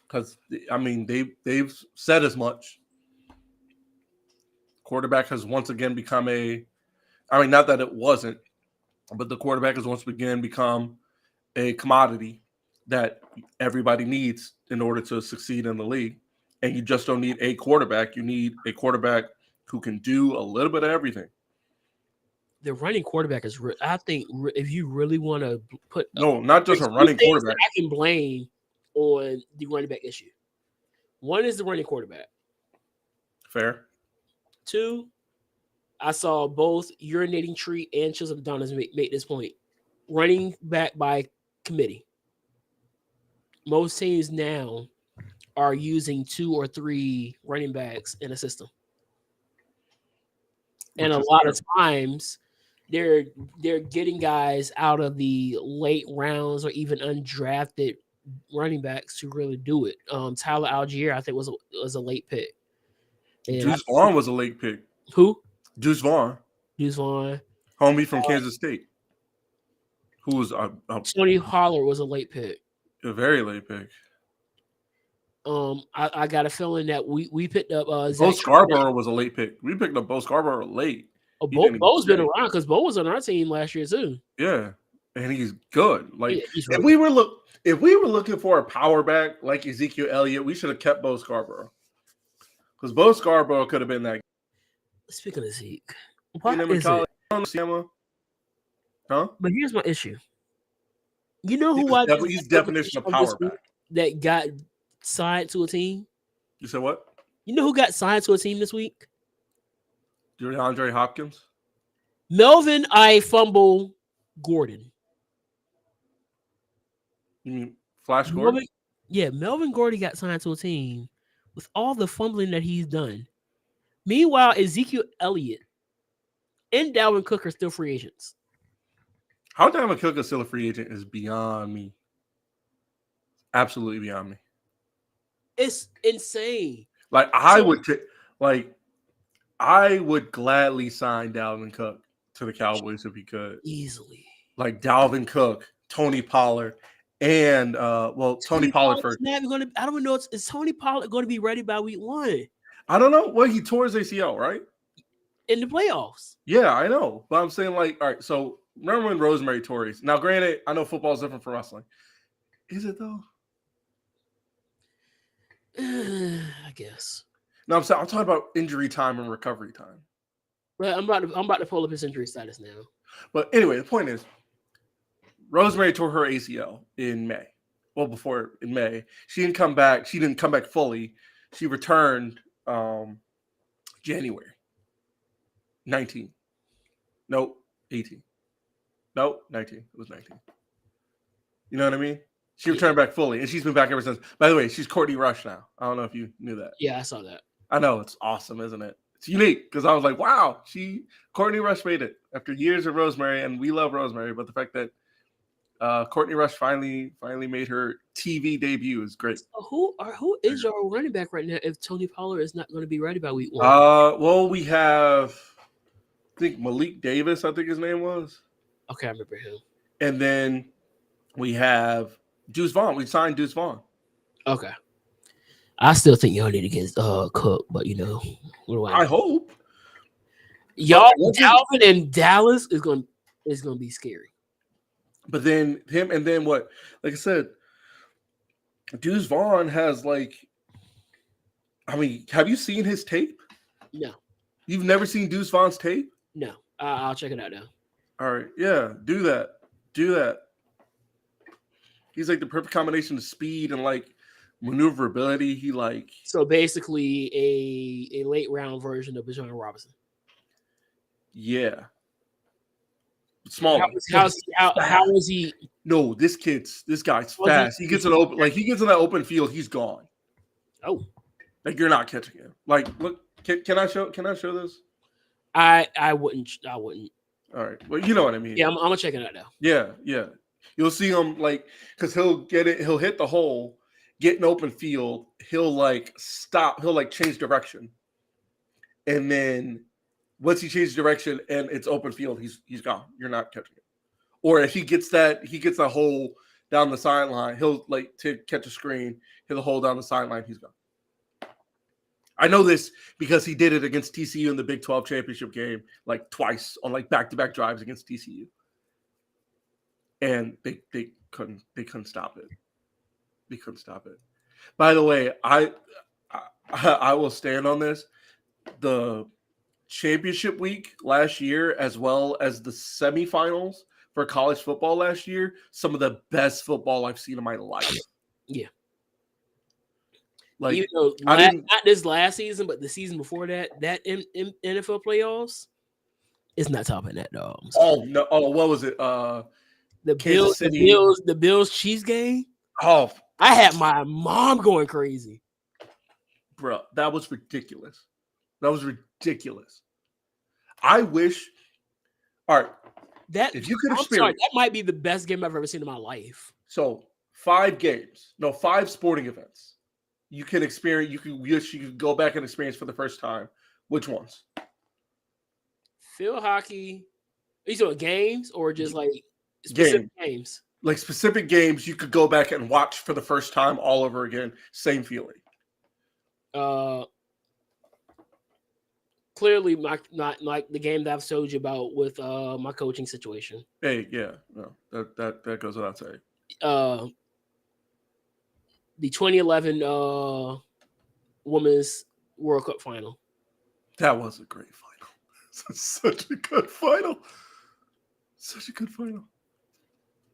Because I mean they've said as much. Quarterback has once again become not that it wasn't, but the quarterback has once again become a commodity that everybody needs in order to succeed in the league. And you just don't need a quarterback. You need a quarterback who can do a little bit of everything. The running quarterback is, I think, if you really want to put not just a running quarterback. I can blame on the running back issue. One is the running quarterback. Fair. Two, I saw both Urinating Tree and Chisholm Donis make this point. Running back by committee. Most teams now are using 2 or 3 running backs in a system. And a lot of times they're getting guys out of the late rounds or even undrafted running backs to really do it. Tyler Algier, I think, was a late pick. Deuce Vaughn was a late pick. Who? Deuce Vaughn. Homie from Kansas State. Who was Tony Pollard was a late pick. A very late pick. I got a feeling that we picked up Bo Scarborough was a late pick. We picked up Bo Scarborough late. Bo's been around because Bo was on our team last year too. Yeah, and he's good. Like he's if we were looking for a power back like Ezekiel Elliott, we should have kept Bo Scarborough because Bo Scarborough could have been that. Speaking of Zeke, what is it? Huh? But here's my issue. You know who he's definition of power back that got signed to a team? You said what? You know who got signed to a team this week? DeAndre Hopkins. Melvin Fumble Gordon. You mean Flash Gordon? Melvin Gordon got signed to a team with all the fumbling that he's done. Meanwhile, Ezekiel Elliott and Dalvin Cook are still free agents. How Dalvin Cook is still a free agent is beyond me. Absolutely beyond me. It's insane. Like I would gladly sign Dalvin Cook to the Cowboys if he could. Easily. Like Dalvin Cook, Tony Pollard, and Tony Pollard first. I don't know. Is Tony Pollard going to be ready by week 1? I don't know. Well, he tore his ACL, right? In the playoffs. Yeah, I know. But I'm saying, like, all right, so remember when Rosemary tore his? Now, granted, I know football is different from wrestling. Is it though? I guess. No, I'm talking about injury time and recovery time. Well, I'm about to pull up his injury status now. But anyway, the point is, Rosemary tore her ACL in May. Well, in May, she didn't come back. She didn't come back fully. She returned January 19. Nope, 18. Nope, 19. It was 19. You know what I mean? She returned back fully, and she's been back ever since. By the way, she's Courtney Rush now. I don't know if you knew that. Yeah, I saw that. I know. It's awesome, isn't it? It's unique because I was like, wow, Courtney Rush made it after years of Rosemary, and we love Rosemary, but the fact that Courtney Rush finally made her TV debut is great. So who is your running back right now if Tony Pollard is not going to be ready by week 1? Well, we have, I think Malik Davis, I think his name was. Okay, I remember him. And then we have Deuce Vaughn. We signed Deuce Vaughn. Okay. I still think y'all need to get Cook, but what do I hope. Y'all Dalvin and Dallas is going to be scary. But then him and then what? Like I said, Deuce Vaughn has have you seen his tape? No. You've never seen Deuce Vaughn's tape? No. I'll check it out now. All right, yeah, do that. He's like the perfect combination of speed and like maneuverability. He like So basically, a late round version of Bijan Robinson. yeah, smaller. How is he? No, this guy's fast. He gets an open he gets in that open field. He's gone. Oh, like you're not catching him. Like look, can I show this? I wouldn't. All right. Well, you know what I mean. Yeah, I'm gonna check it out now. Yeah. You'll see him like because he'll hit the hole, get an open field. He'll like stop. He'll like change direction, and then once he changes direction and it's open field, he's gone. You're not catching it. Or if he gets that hole down the sideline, he'll like to catch a screen, hit the hole down the sideline. He's gone. I know this because he did it against TCU in the Big 12 championship game, like twice on like back-to-back drives against TCU, and they couldn't stop it. They couldn't stop it. By the way, I will stand on this. The championship week last year, as well as the semifinals for college football last year, some of the best football I've seen in my life. Yeah. Like, even though not this last season, but the season before that NFL playoffs, it's not topping that, dog. Oh no! Oh, what was it? The Bills Chiefs game. Oh, I had my mom going crazy, bro. That was ridiculous. I wish. All right, that if you could experience, that might be the best game I've ever seen in my life. So 5 sporting events. You can experience. You can go back and experience for the first time. Which ones? Field hockey. Are you talking games or just like specific games? Like specific games, you could go back and watch for the first time all over again. Same feeling. Clearly, not like the game that I've told you about with my coaching situation. Hey, yeah, no, that goes without saying. The 2011 Women's World Cup final. That was a great final. Such a good final.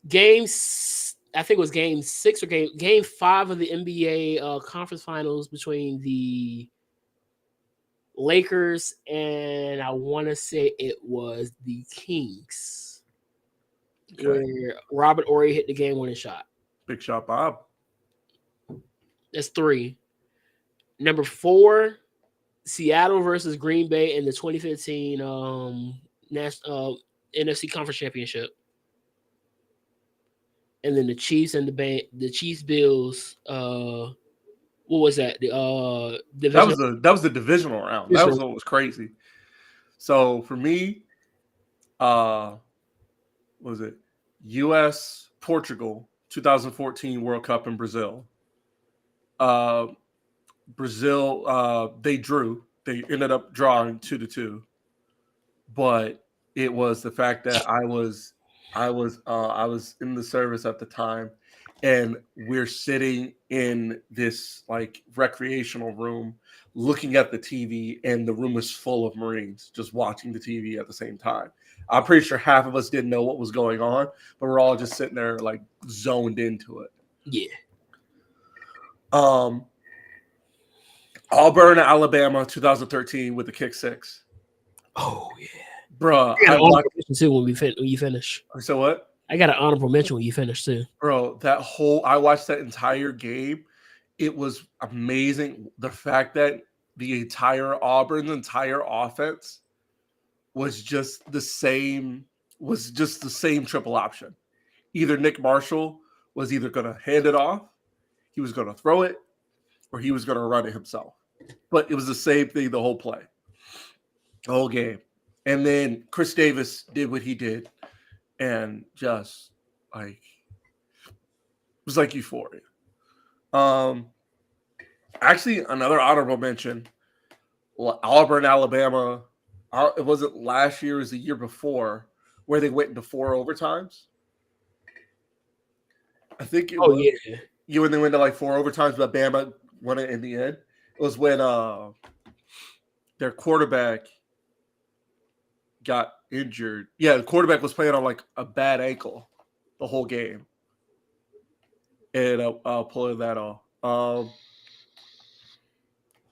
Games, I think it was game 6 or game 5 of the NBA conference finals between the Lakers and I want to say it was the Kings, where Robert Horry hit the game-winning shot. Big shot, Bob. That's 3. Number 4, Seattle versus Green Bay in the 2015 NFC Conference Championship. And then the Chiefs and the Chiefs Bills. What was that? The that was the divisional round. That was what was crazy. So for me, what was it? U.S. Portugal 2014 World Cup in Brazil. Brazil, they drew. They ended up drawing 2-2, but it was the fact that I was in the service at the time, and we're sitting in this like recreational room, looking at the TV, and the room was full of Marines just watching the TV at the same time. I'm pretty sure half of us didn't know what was going on, but we're all just sitting there like zoned into it. Yeah. Auburn, Alabama, 2013 with the kick 6. Oh yeah, bro. I got too when you finish. So what? I got an honorable mention when you finish too, bro. I watched that entire game. It was amazing. The fact that Auburn's entire offense was just the same. Was just the same triple option. Either Nick Marshall was either going to hand it off, he was going to throw it, or he was going to run it himself. But it was the same thing the whole play, the whole game. And then Chris Davis did what he did, and just like it was like euphoria. Actually, another honorable mention: Auburn, Alabama. It wasn't last year; it was the year before, where they went into 4 overtimes. I think it was. Yeah. When they went to like 4 overtimes, but Bama won it in the end. It was when their quarterback got injured. Yeah, the quarterback was playing on like a bad ankle the whole game, and pulling that off.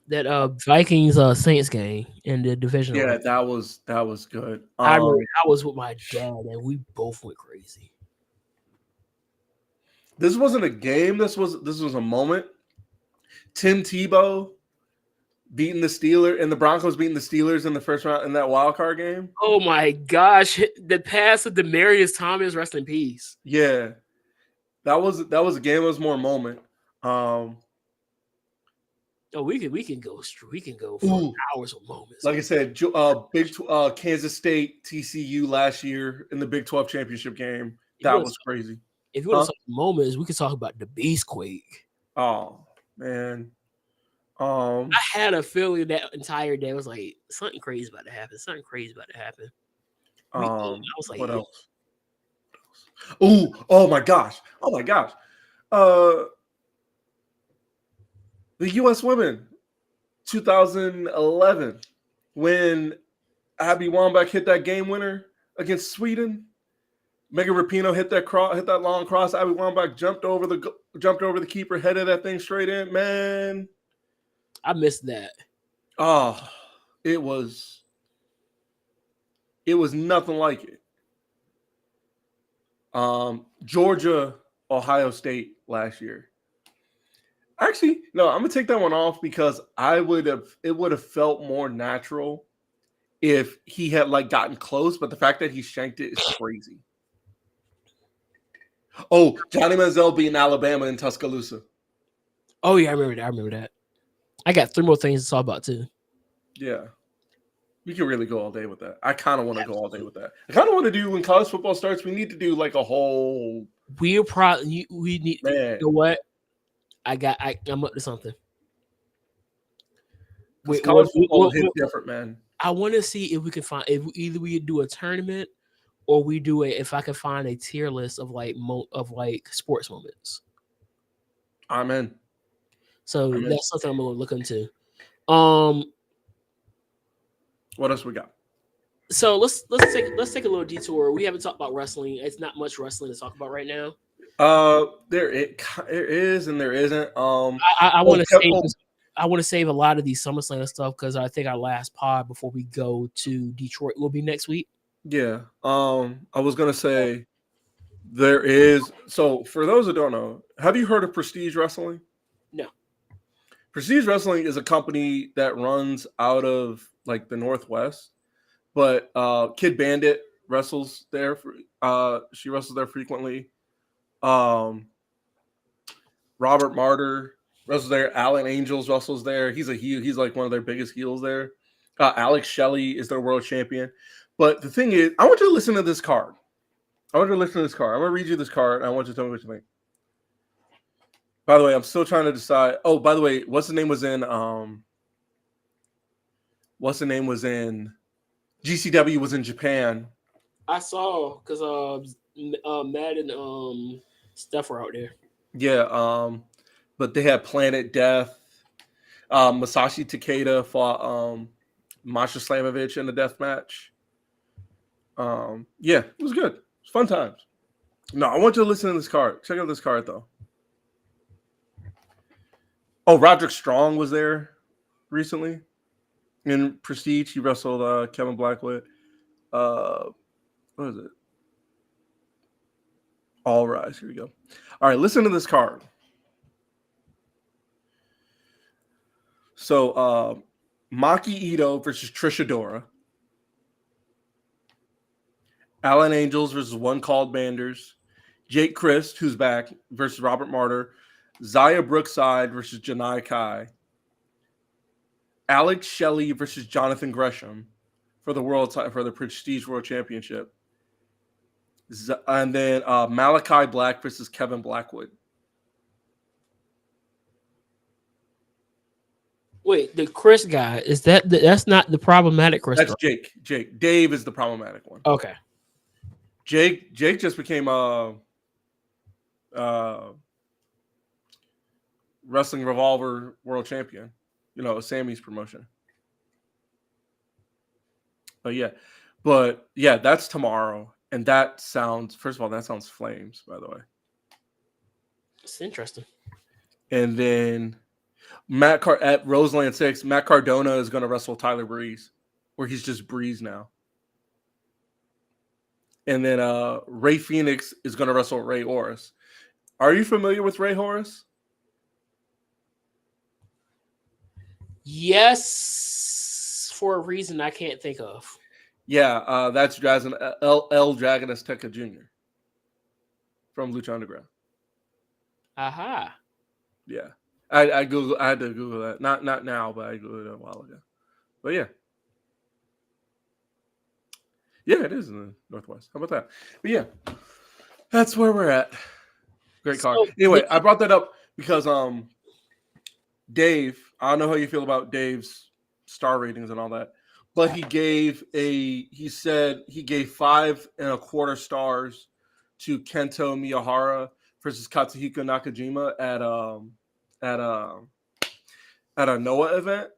That Vikings Saints game in the divisional Yeah, round. that was good. I remember I was with my dad and we both went crazy. This wasn't a game. This was a moment. Tim Tebow beating the Steelers and the Broncos beating the Steelers in the first round in that wild card game. Oh my gosh, the pass of Demaryius Thomas, rest in peace. Yeah, that was a game. It was more a moment. Oh, we can go for hours of moments. Like I said, Kansas State TCU last year in the Big 12 championship game. That was crazy. If you want to talk moments, we could talk about the Beastquake. Oh man. I had a feeling that entire day. I was like, something crazy about to happen. Something crazy about to happen. I was like, what else? Oh my gosh. The U.S. women, 2011, when Abby Wambach hit that game winner against Sweden. Megan Rapinoe hit that long cross. Abby Wambach jumped over the keeper, headed that thing straight in. Man, I missed that. Oh, it was nothing like it. Georgia, Ohio State last year. Actually, no, I'm gonna take that one off because it would have felt more natural if he had like gotten close, but the fact that he shanked it is crazy. Oh, Johnny Manziel beating Alabama in Tuscaloosa. Oh yeah, I remember that. I got 3 more things to talk about too. Yeah. We can really go all day with that. I kind of want to go all day with that. I kind of want to do when college football starts. We need to do like a whole. We need. Man. You know what? I'm up to something. College football hits different, man. I want to see if we can find either we do a tournament or we do if I can find a tier list of like sports moments. I'm in. So that's something I'm gonna look into. What else we got? So let's take a little detour. We haven't talked about wrestling. It's not much wrestling to talk about right now. There is and there isn't. I want to save a lot of these SummerSlam stuff because I think our last pod before we go to Detroit will be next week. Yeah. I was gonna say there is. So for those who don't know, have you heard of Prestige Wrestling? No. Prestige Wrestling is a company that runs out of like the Northwest, but Kid Bandit wrestles there. She wrestles there frequently. Robert Martyr wrestles there. Alan Angels wrestles there. He's a heel. He's like one of their biggest heels there. Alex Shelley is their world champion. But the thing is, I want you to listen to this card. I'm going to read you this card. And I want you to tell me what you think. By the way, I'm still trying to decide. Oh, by the way, what's the name was in GCW was in Japan. I saw because Matt and Steph were out there. Yeah, but they had Planet Death. Masashi Takeda fought Masha Slamovich in the death match. Yeah, it was good. It was fun times. No, I want you to listen to this card. Check out this card though. Oh, Roderick Strong was there recently in Prestige. He wrestled Kevin Blackwood. What is it? All Rise. Here we go. All right, listen to this card. So, Maki Ito versus Trish Adora. Alan Angels versus One Called Banders. Jake Christ, who's back, versus Robert Martyr. Zaya Brookside versus Janai Kai. Alex Shelley versus Jonathan Gresham for the Prestige World Championship. And then Malachi Black versus Kevin Blackwood. Wait, the Chris guy, is that's not the problematic Chris? That's Jake. Dave is the problematic one. Okay. Jake just became Wrestling Revolver World Champion. You know, Sammy's promotion. But yeah. But yeah, that's tomorrow. And that sounds, first of all, that sounds flames, by the way. It's interesting. And then at Roseland 6, Matt Cardona is going to wrestle Tyler Breeze, where he's just Breeze now. And then Ray Phoenix is going to wrestle Ray Horus. Are you familiar with Ray Horus? Yes, for a reason I can't think of. Yeah, that's El Dragon Azteca Jr. from Lucha Underground. Aha. Yeah. I had to Google that. Not now, but I Googled it a while ago. But yeah. Yeah, it is in the Northwest. How about that? But yeah. That's where we're at. Great card. So, Anyway, I brought that up because Dave, I don't know how you feel about Dave's star ratings and all that, but he said he gave 5.25 stars to Kento Miyahara versus Katsuhiko Nakajima at a Noah event.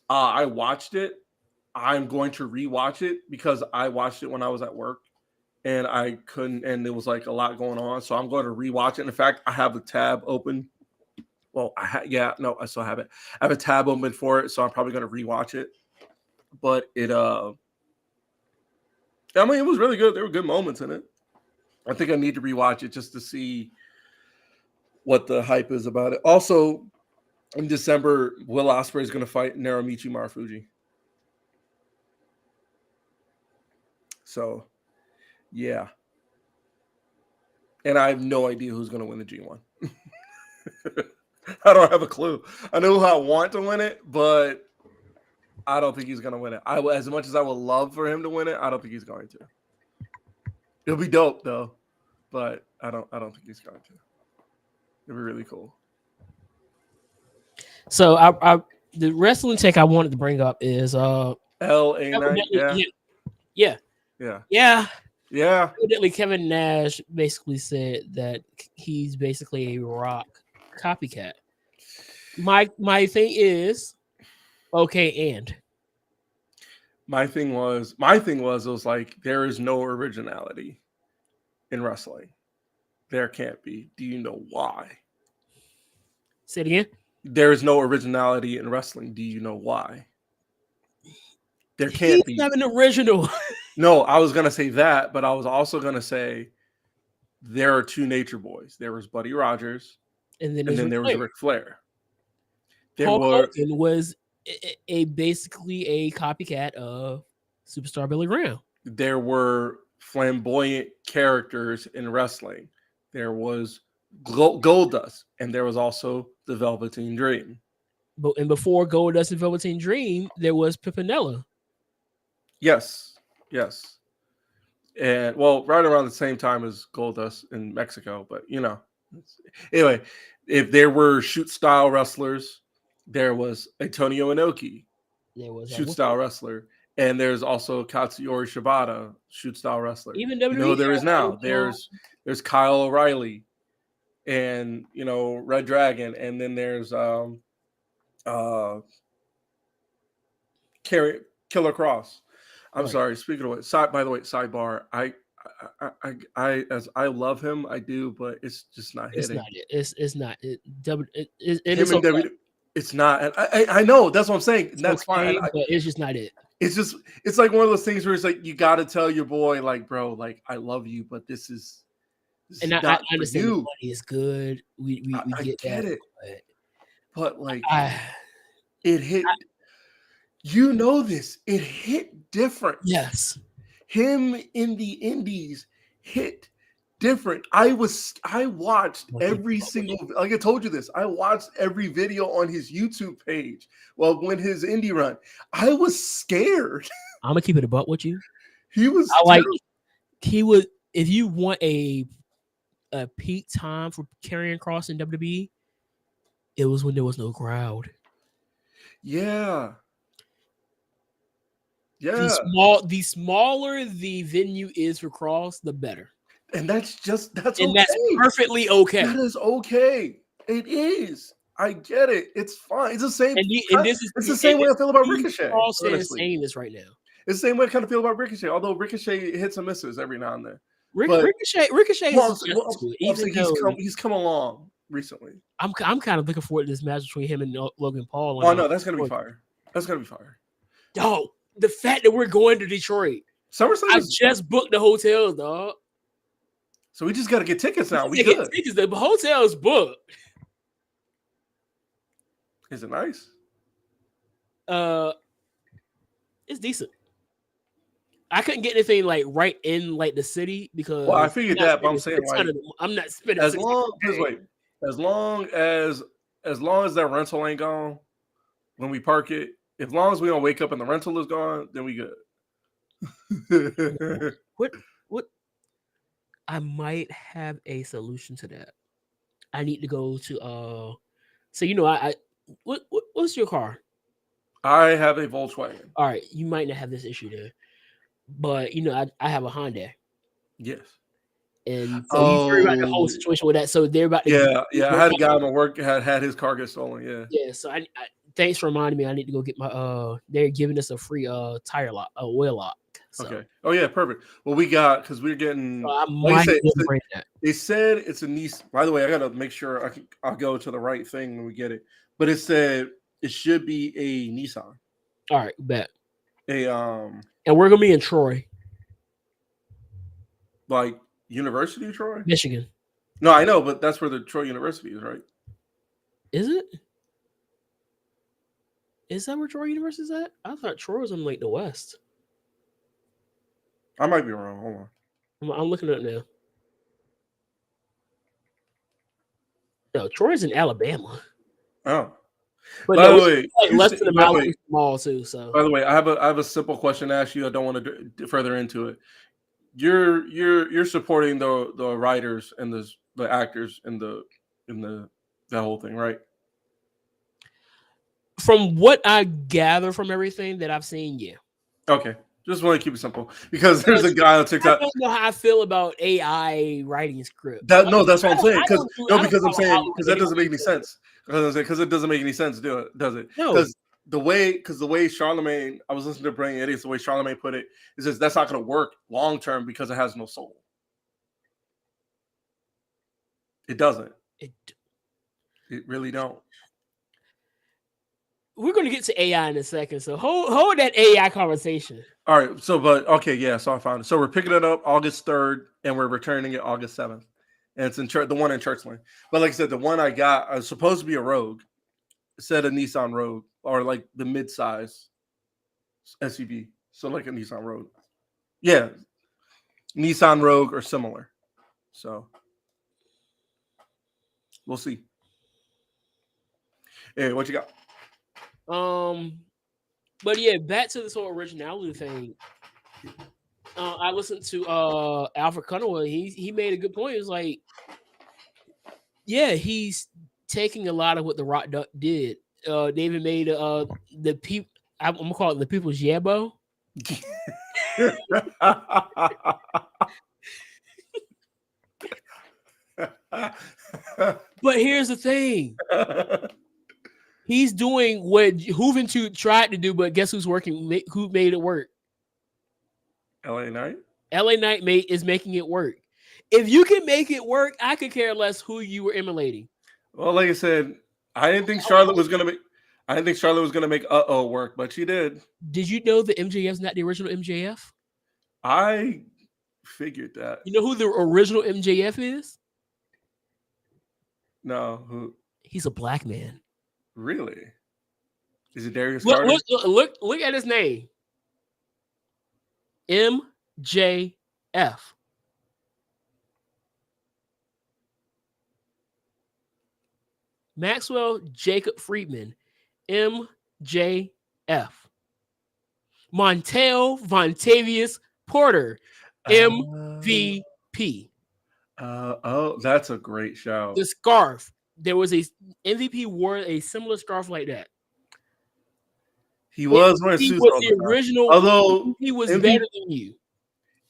I watched it. I'm going to rewatch it because I watched it when I was at work and I couldn't, and there was like a lot going on. So I'm going to rewatch it. In fact, I have the tab open. Well, I still have it. I have a tab open for it, so I'm probably going to rewatch it. But it was really good. There were good moments in it. I think I need to rewatch it just to see what the hype is about it. Also, in December, Will Ospreay is going to fight Narumichi Marufuji. So, yeah. And I have no idea who's going to win the G1. I don't have a clue. I know who I want to win it, but I don't think he's going to win it. As much as I would love for him to win it, I don't think he's going to. It'll be dope though, but I don't think he's going to. It'd be really cool. So the wrestling tech I wanted to bring up is LA Knight. Yeah. Evidently, Kevin Nash basically said that he's basically a Rock copycat. My thing is, okay, and my thing was it was like there is no originality in wrestling. There can't be. Do you know why? Say it again. There is no originality in wrestling. Do you know why? There can't be. He's not an original. No, I was gonna say that, but I was also gonna say there are two Nature Boys. There was Buddy Rogers, and then there was Ric Flair. Hulk Hogan was basically a copycat of Superstar Billy Graham. There were flamboyant characters in wrestling. There was Goldust, and there was also the Velveteen Dream. And before Goldust and Velveteen Dream, there was Pimpinella. Yes. And well, right around the same time as Goldust in Mexico, but anyway, if there were shoot style wrestlers, there was Antonio Inoki, shoot style wrestler, and there's also Katsuyori Shibata, shoot style wrestler. Even WWE, there is now. There's Kyle O'Reilly, and Red Dragon, and then there's Killer Cross. I'm sorry. Speaking of which, by the way, sidebar. I love him. I do, but it's just not hitting. It's not. It's not. And I know that's what I'm saying. And that's fine. But it's just not it. It's like one of those things where it's like you got to tell your boy, like, bro, like I love you, but this is and I understand the money is good. We get it, but like it hit. This. It hit different. Yes. Him in the indies hit different. I watched every single, like I told you this, I watched every video on his YouTube page. Well, when his indie run, I was scared. I'm gonna keep it a butt with you. He was if you want a peak time for Karrion Kross in WWE, it was when there was no crowd. Yeah. The smaller the venue is for Kross, the better. And that's perfectly okay. That is okay. It is. I get it. It's fine. It's the same. It's the same way I feel about Ricochet. Kross is saying this right now. It's the same way I kind of feel about Ricochet, although Ricochet hits and misses every now and then. Ricochet He's come along recently. I'm kind of looking forward to this match between him and Logan Paul. Oh no, that's gonna be fire. That's gonna be fire. Yo, the fact that we're going to Detroit. SummerSlam. I just booked the hotels, dog. So we just got to get tickets now. We get tickets. The hotel's booked. Is it nice? It's decent. I couldn't get anything like right in like the city because. Well, I figured that, but I'm saying like I'm not spending. As long as that rental ain't gone when we park it, as long as we don't wake up and the rental is gone, then we good. What? I might have a solution to that. I need to go to so I what's your car? I have a Volkswagen. All right, you might not have this issue there, but I have a Honda. Yes. And so you worry about the whole situation with that. So they're about to I had a guy at my work had his car get stolen. Yeah. So I thanks for reminding me. I need to go get my they're giving us a free tire lock, a oil lock. So. Okay. Oh yeah, perfect. Well, we got because we're getting. They said it's a Nissan. By the way, I gotta make sure I'll go to the right thing when we get it. But it said it should be a Nissan. All right, bet. And we're gonna be in Troy, like University of Troy, Michigan. No, I know, but that's where the Troy University is, right? Is it? Is that where Troy University is at? I thought Troy was in like the West. I might be wrong. Hold on. I'm looking it up now. No, Troy's in Alabama. Oh. But by the way, like less than a mile small too. So by the way, I have a simple question to ask you. I don't want to further into it. You're supporting the writers and the actors in that whole thing, right? From what I gather from everything that I've seen, yeah. Okay. Just want to keep it simple because there's a guy on TikTok. I don't know how I feel about AI writing script. That's what I'm saying. Because that doesn't make any sense. Because it doesn't make any sense, does it? No. Because the way Charlemagne, I was listening to Brilliant Idiots, the way Charlemagne put it, is just that's not going to work long term because it has no soul. It doesn't. It really don't. We're going to get to AI in a second, so hold that AI conversation. All right, so I found it. So we're picking it up August 3rd, and we're returning it August 7th, and it's in the one in Churchland. But like I said, the one I got was supposed to be a Rogue. It said a Nissan Rogue, or like the mid-size SUV, so like a Nissan Rogue. Yeah, Nissan Rogue or similar. So we'll see. Hey, what you got? But yeah, back to this whole originality thing. I listened to Alfred Cunningham. He made a good point. It's like, yeah, he's taking a lot of what The Rock did. They even made the people. I'm gonna call it the People's Yabo. But here's the thing. He's doing what Juventud tried to do, but guess who's working? Who made it work? LA Knight? LA Knight is making it work. If you can make it work, I could care less who you were emulating. Well, like I said, I didn't think Charlotte was gonna make work, but she did. Did you know that MJF's not the original MJF? I figured that. You know who the original MJF is? No, who? He's a black man. Really? Is it Darius Carter? Look at his name. MJF. Maxwell Jacob Friedman. MJF. Montel Vontavious Porter. MVP. That's a great shout. The scarf. There was a MVP wore a similar scarf like that. He was wearing suits. Was the original. Although he was better than you.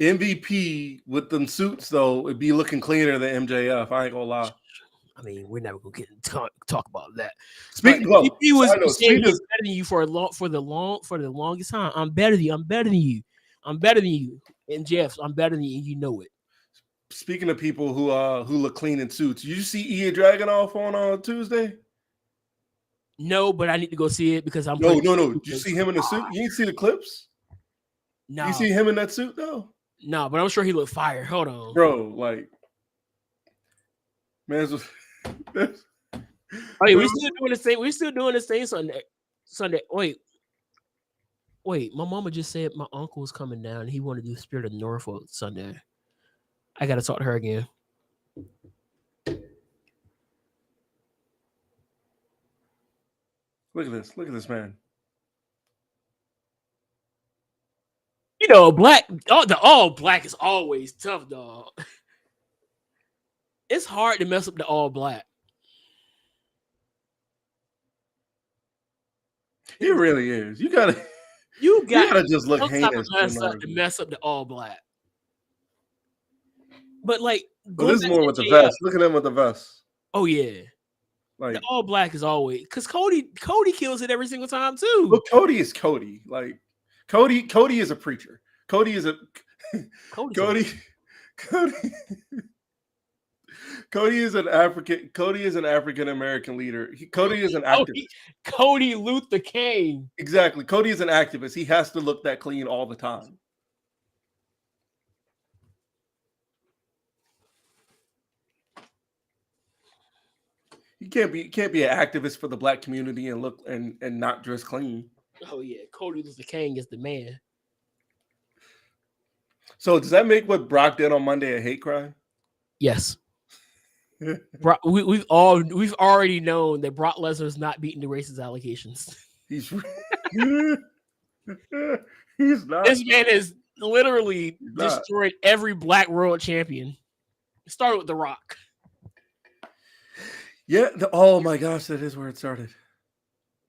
MVP with them suits though, it'd be looking cleaner than MJF. I ain't gonna lie. I mean, we're never gonna get talk about that. Speaking But of, he was side note, saying speaking he's better than you for the longest time. I'm better than you. I'm better than you. I'm better than you. And Jeff, I'm better than you. And you know it. speaking of people who look clean in suits, you see Ia Dragunov on Tuesday? No, but I need to go see it because I'm No. pretty Did you see him in the suit? You didn't see the clips? No, You see him in that suit though? no, but I'm sure he looked fire. Hold on, Bro, like, man, Wait, we're still doing the same. We're still doing the same Sunday. Wait. My mama just said my uncle was coming down. He wanted to do Spirit of Norfolk Sunday. I gotta talk to her again. Look at this. Look at this man. You know, the all black is always tough, dog. It's hard to mess up the all black. He really is. You gotta just look some type heinous. to mess up the all black. But like, well, this is more with the vest. Look at him with the vest. Oh yeah, like the all black is always because Cody kills it every single time too. Well, Cody is Cody. Like Cody is a preacher. Cody is a Cody. Cody is an African American leader. Cody is an activist. Cody Luther King. Exactly. Cody is an activist. He has to look that clean all the time. You can't be an activist for the black community and look and not dress clean. Oh yeah, Cody Luther King is the man. So does that make what Brock did on Monday a hate crime? Yes. Brock, we've already known that Brock Lesnar is not beating the racist allegations. He's not. This man has literally destroyed every black world champion. It started with The Rock. Yeah. Oh my gosh, that is where it started.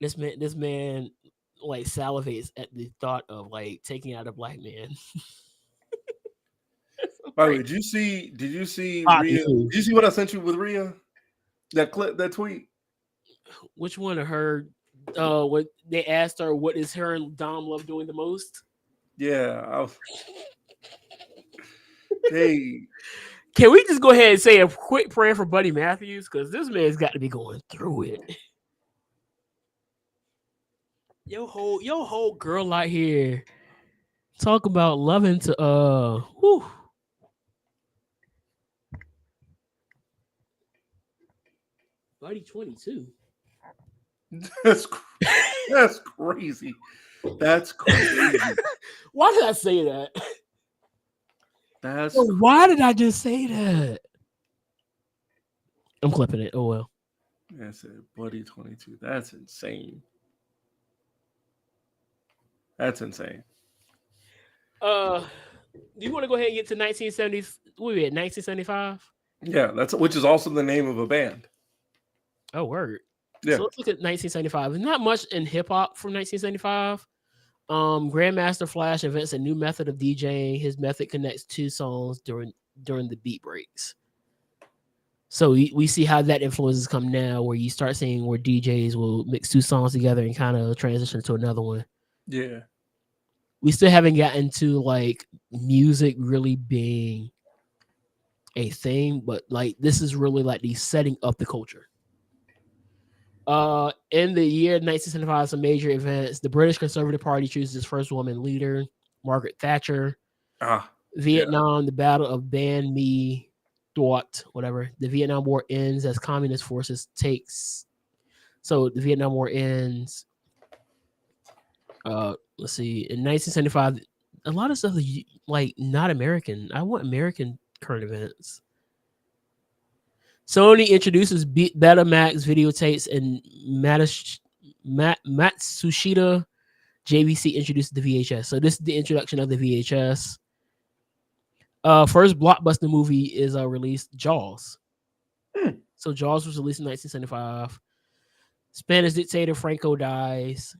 This man like salivates at the thought of like taking out a black man. By the way, did you see Rhea? Did you see what I sent you with Rhea? That clip, that tweet. Which one of her? What they asked her, what is her and Dom Love doing the most? Yeah. Hey, can we just go ahead and say a quick prayer for Buddy Matthews because this man's got to be going through it. Your whole girl out here talk about loving to whew. Buddy 22. That's crazy. That's crazy. Why did I say that? Why did I just say that? I'm clipping it. Oh well. That's it. Buddy 22. That's insane. That's insane. Do you want to go ahead and get to 1970? What we at 1975? Yeah, which is also the name of a band. Oh, word. Yeah. So let's look at 1975. There's not much in hip hop from 1975. Grandmaster Flash invents a new method of DJing. His method connects two songs during the beat breaks. So we see how that influences come now, where you start seeing where DJs will mix two songs together and kind of transition to another one. Yeah. We still haven't gotten to like music really being a thing, but like this is really like the setting up the culture. In the year 1975, some major events. The British Conservative Party chooses its first woman leader, Margaret Thatcher. Vietnam, the Battle of Ban Me Thuot, whatever. The Vietnam War ends as communist forces takes. So the Vietnam War ends. Let's see. In 1975, a lot of stuff is like not American. I want American current events. Sony introduces Betamax videotapes and Matsushita JVC introduces the VHS. So this is the introduction of the VHS. First blockbuster movie is released, Jaws. So Jaws was released in 1975. Spanish dictator Franco dies.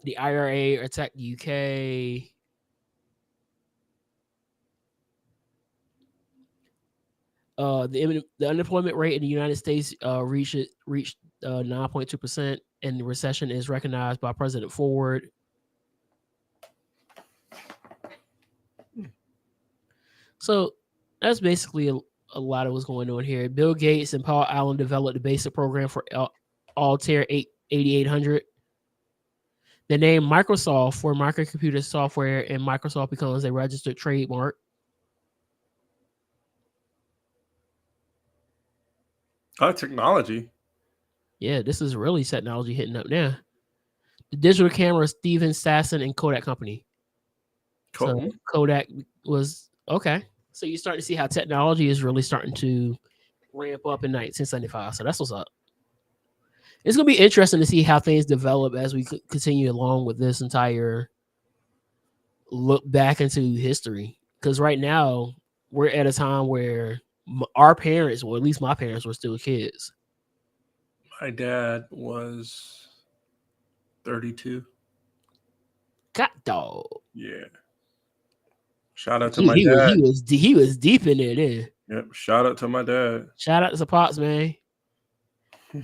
The IRA attacked the UK. The unemployment rate in the United States reached 9.2%, and the recession is recognized by President Ford. So that's basically a lot of what's going on here. Bill Gates and Paul Allen developed the basic program for Altair 8800. The name Microsoft for microcomputer software, and Microsoft becomes a registered trademark. Technology. Yeah, this is really technology hitting up now. The digital camera, Steven Sasson and Kodak Company. Cool. So Kodak was okay. So you're starting to see how technology is really starting to ramp up in 1975. So that's what's up. It's going to be interesting to see how things develop as we continue along with this entire look back into history. Because right now we're at a time where our parents, or at least my parents, were still kids. My dad was 32. God dog. Yeah. Shout out to my dad. He was deep in there then. Yep. Shout out to my dad. Shout out to Pops, man.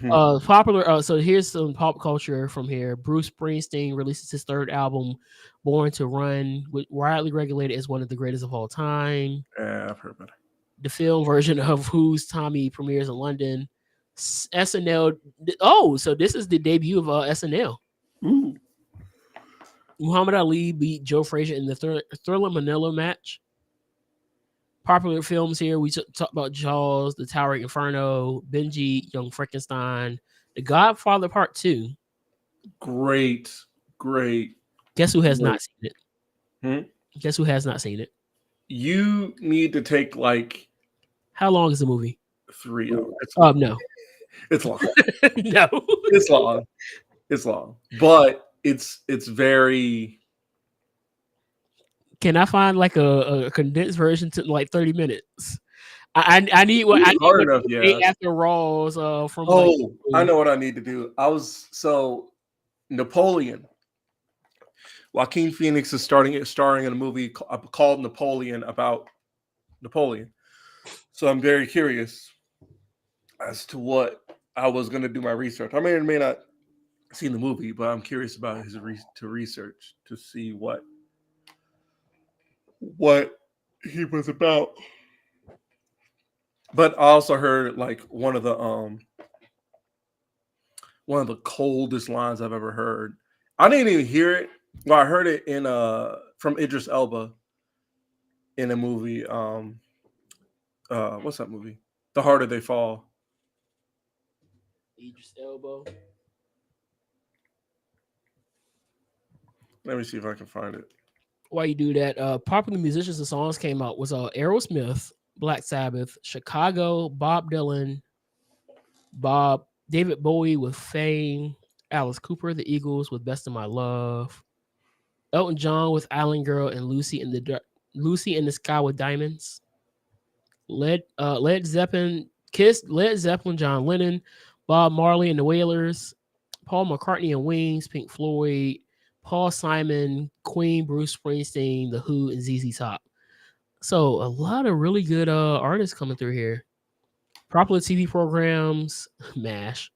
Popular. So here's some pop culture from here. Bruce Springsteen releases his third album, Born to Run, widely regulated as one of the greatest of all time. Yeah, I've heard about it. The film version of Who's Tommy premieres in London. SNL. Oh, so this is the debut of SNL. Ooh. Muhammad Ali beat Joe Frazier in the Thriller Manila match. Popular films here, we talk about Jaws, The Towering Inferno, Benji, Young Frankenstein, The Godfather Part 2. Great. Guess who has not seen it? Guess who has not seen it? You need to take like... How long is the movie? 3 hours. No. It's long. No. It's long. But it's very... Can I find like a condensed version to like 30 minutes? I need what I need hard enough, yeah. After Raws from. I know what I need to do. Napoleon. Joaquin Phoenix is starring in a movie called Napoleon, about Napoleon. So I'm very curious as to what I was going to do my research. I may or may not seen the movie, but I'm curious about his research to see what he was about. But I also heard like one of the coldest lines I've ever heard. I didn't even hear it. Well, I heard it in from Idris Elba in a movie. What's that movie? The Harder They Fall. Idris Elba. Let me see if I can find it. While you do that, popular musicians and songs came out was Aerosmith, Black Sabbath, Chicago, Bob Dylan, David Bowie with Fame, Alice Cooper, The Eagles with Best of My Love, Elton John with Island Girl, and Lucy in the Sky with Diamonds. Led Zeppelin, Kiss, Led Zeppelin, John Lennon, Bob Marley and the Wailers, Paul McCartney and Wings, Pink Floyd, Paul Simon, Queen, Bruce Springsteen, The Who, and ZZ Top. So a lot of really good artists coming through here. Popular TV programs, MASH,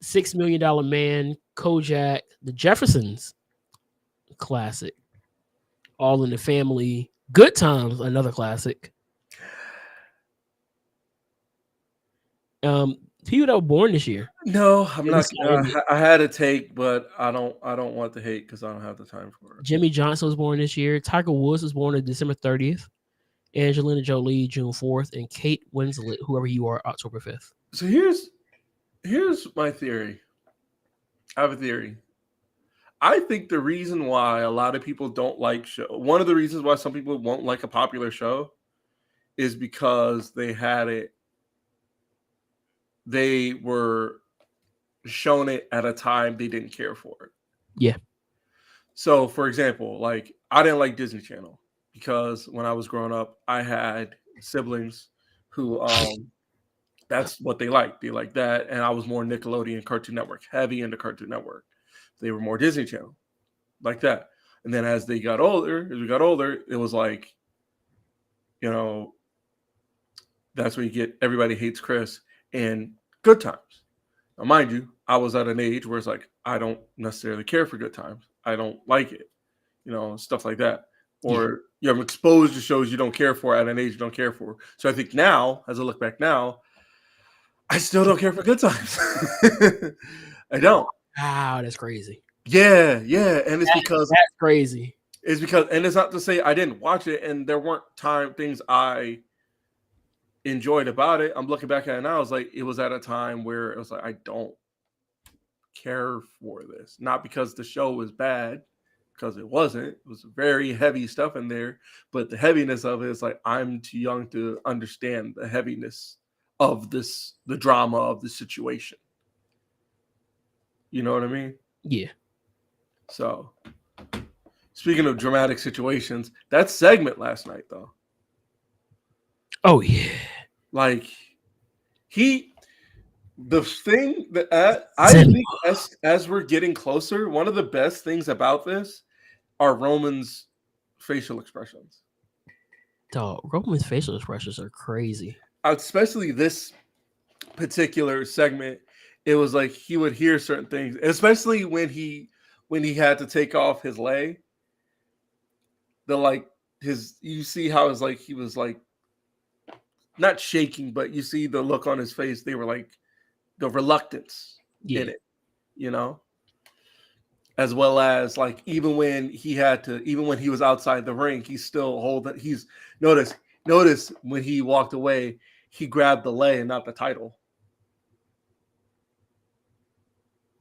$6 Million Man, Kojak, The Jeffersons, classic. All in the Family, Good Times, another classic. People that were born this year. No, I'm not. I had a take, but I don't want to hate because I don't have the time for it. Jimmy Johnson was born this year. Tiger Woods was born on December 30th. Angelina Jolie, June 4th, and Kate Winslet, whoever you are, October 5th. So here's my theory. I have a theory. I think the reason why a lot of people don't like one of the reasons why some people won't like a popular show is because they were shown it at a time they didn't care for it. Yeah. So, for example, like I didn't like Disney Channel because when I was growing up, I had siblings who that's what they liked. They liked that, and I was more Nickelodeon, Cartoon Network, heavy into Cartoon Network. They were more Disney Channel, like that. And then as we got older, it was like, That's where you get Everybody Hates Chris and Good Times. Now, mind you, I was at an age where it's like, I don't necessarily care for Good Times. I don't like it, stuff like that. Or I'm exposed to shows you don't care for at an age you don't care for. So I think now, as I look back now, I still don't care for Good Times. I don't. Wow, that's crazy. Yeah, and it's because that's crazy. It's because, and it's not to say I didn't watch it and there weren't things I enjoyed about it. I'm looking back at it now. It was at a time where it was like, I don't care for this. Not because the show was bad, because it wasn't. It was very heavy stuff in there, but the heaviness of it is like, I'm too young to understand the heaviness of this, the drama of the situation. You know what I mean? Yeah. So, speaking of dramatic situations, that segment last night, though. Oh, yeah. Like, the thing that I think as we're getting closer, one of the best things about this are Roman's facial expressions. Dog, Roman's facial expressions are crazy. Especially this particular segment, it was like he would hear certain things, especially when he had to take off his leg. You see how it's like he was like not shaking, but you see the look on his face. They were like the reluctance in it, as well as like even when he was outside the ring, he's still holding. He's notice when he walked away, he grabbed the lei and not the title.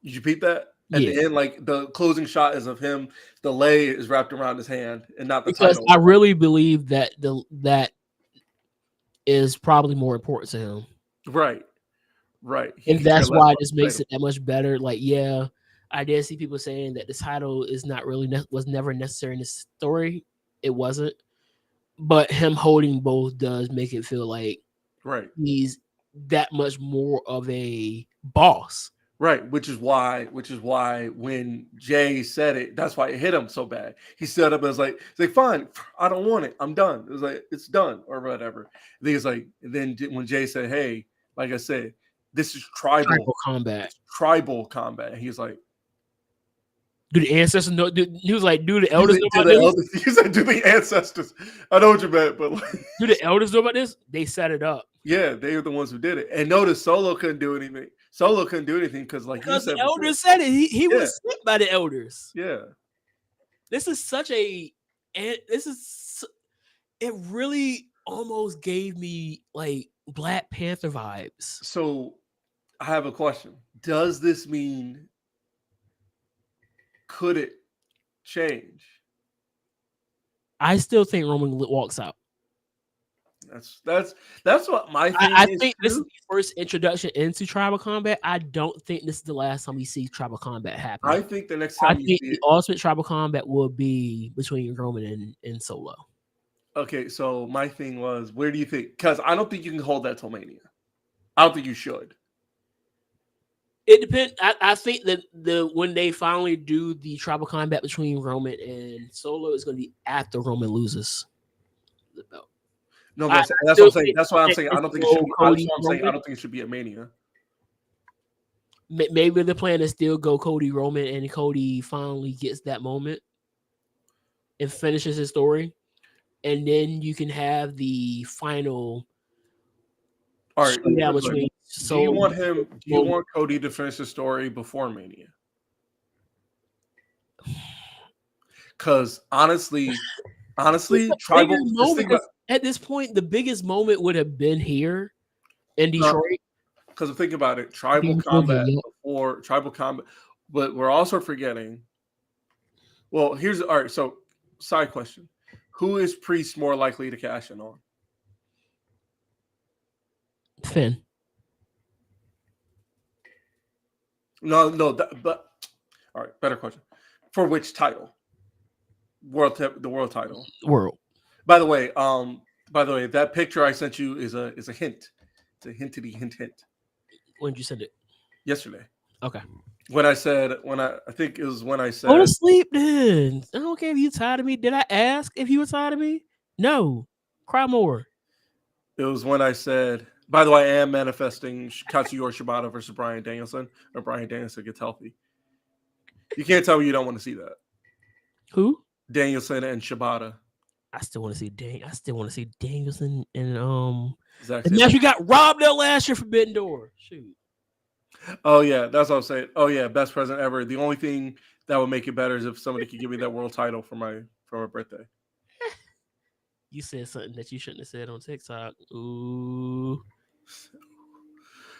Did you peep that? At the end, like the closing shot is of him. The lei is wrapped around his hand and not the title. I really believe that that is probably more important to him. Right. And that's why this makes it that much better. Like, yeah, I did see people saying that the title is not really was never necessary in this story. It wasn't, but him holding both does make it feel like he's that much more of a boss. Right, which is why when Jay said it, that's why it hit him so bad. He stood up and was like, fine, I don't want it. I'm done. It was like, it's done or whatever. Then when Jay said, hey, like I said, this is tribal combat. It's tribal combat. And he's like, do the ancestors know? He was like, do the elders know about this? He said, do the ancestors? I know what you meant, but like, do the elders know about this? They set it up. Yeah, they were the ones who did it. And notice Solo couldn't do anything. Because like you said, the elders said it. He was sent by the elders. Yeah. This is it really almost gave me like Black Panther vibes. So I have a question. Does this mean, could it change? I still think Roman walks out. That's what my thing I think this is the first introduction into tribal combat. I don't think this is the last time we see tribal combat happen. I think the next time the ultimate tribal combat will be between Roman and Solo. Okay, so my thing was, where do you think? Because I don't think you can hold that till Mania. I don't think you should. It depends. I think that when they finally do the tribal combat between Roman and Solo is going to be after Roman loses the belt. No, but that's what I'm saying. That's why I'm saying I don't think it should be. I don't think it should be at Mania. Maybe the plan is still go Cody Roman, and Cody finally gets that moment and finishes his story, and then you can have the final. All right. Do you want Cody to finish the story before Mania? Because honestly, tribal. At this point, the biggest moment would have been here in Detroit. Because think about it, tribal combat before tribal combat, but we're also forgetting. Well, all right. So, side question: who is Priest more likely to cash in on? Finn. No, but all right. Better question: for which title? The world title. World. By the way, that picture I sent you is a hint. It's a hint. When did you send it? Yesterday. Okay. I think it was when I said, go to sleep then. I don't care if you're tired of me. Did I ask if you were tired of me? No. Cry more. It was when I said, by the way, I am manifesting Katsuyori Shibata versus Bryan Danielson, or Bryan Danielson gets healthy. You can't tell me you don't want to see that. Who? Danielson and Shibata. I still want to see I still want to see Danielson and Zach the match we got robbed out last year for Forbidden Door. Shoot. Oh yeah, that's what I'm saying. Oh yeah, best present ever. The only thing that would make it better is if somebody could give me that world title for my birthday. You said something that you shouldn't have said on TikTok. Ooh.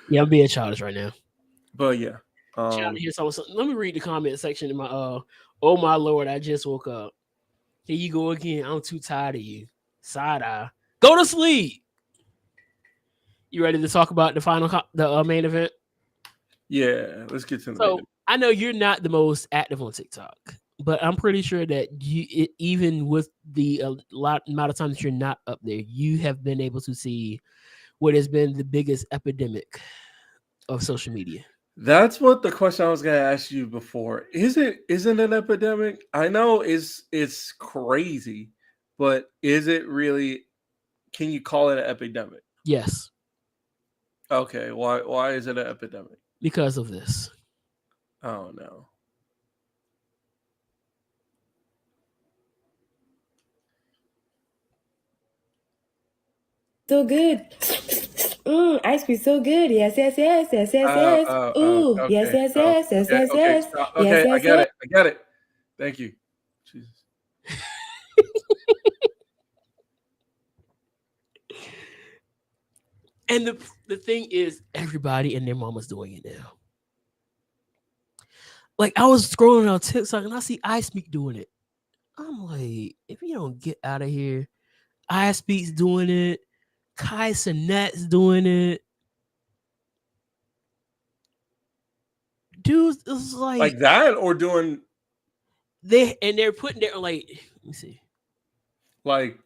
Yeah, I'm being childish right now. But yeah. Let me read the comment section in my oh my lord, I just woke up. Here you go again. I'm too tired of you. Side eye. Go to sleep. You ready to talk about the main event? Yeah, let's get to the So I know you're not the most active on TikTok, but I'm pretty sure that even with the amount of time that you're not up there, you have been able to see what has been the biggest epidemic of social media. That's what the question I was going to ask you before. Isn't it an epidemic? I know it's crazy, but is it really? Can you call it an epidemic? Yes. Okay. Why is it an epidemic? Because of this. Oh no. So good. Ice cream so good. Yes. Ooh, okay. yes. Okay, I get it. Thank you. Jesus. And the thing is, everybody and their mama's doing it now. Like I was scrolling on TikTok and I see iSpeak doing it. I'm like, if you don't get out of here, iSpeak's doing it, Kai Sinet's doing it. Dudes, it's like that or doing they're putting their like, let me see. Like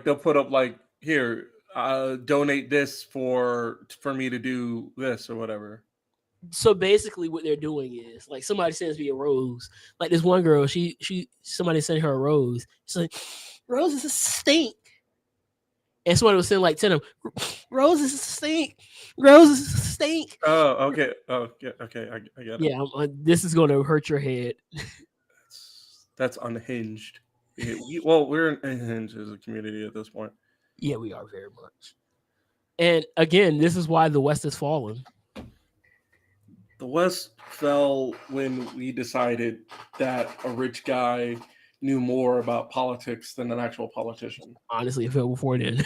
they'll put up like, here, donate this for me to do this or whatever. So basically what they're doing is like somebody sends me a rose. Like this one girl, somebody sent her a rose. She's like, roses stink. And somebody was saying like 10 of them, roses stink. Roses stink. Oh, okay. Oh, yeah, okay. I get it. Yeah, this is going to hurt your head. That's unhinged. We're unhinged as a community at this point. Yeah, we are very much. And again, this is why the West has fallen. The West fell when we decided that a rich guy knew more about politics than an actual politician. Honestly, it fell before then.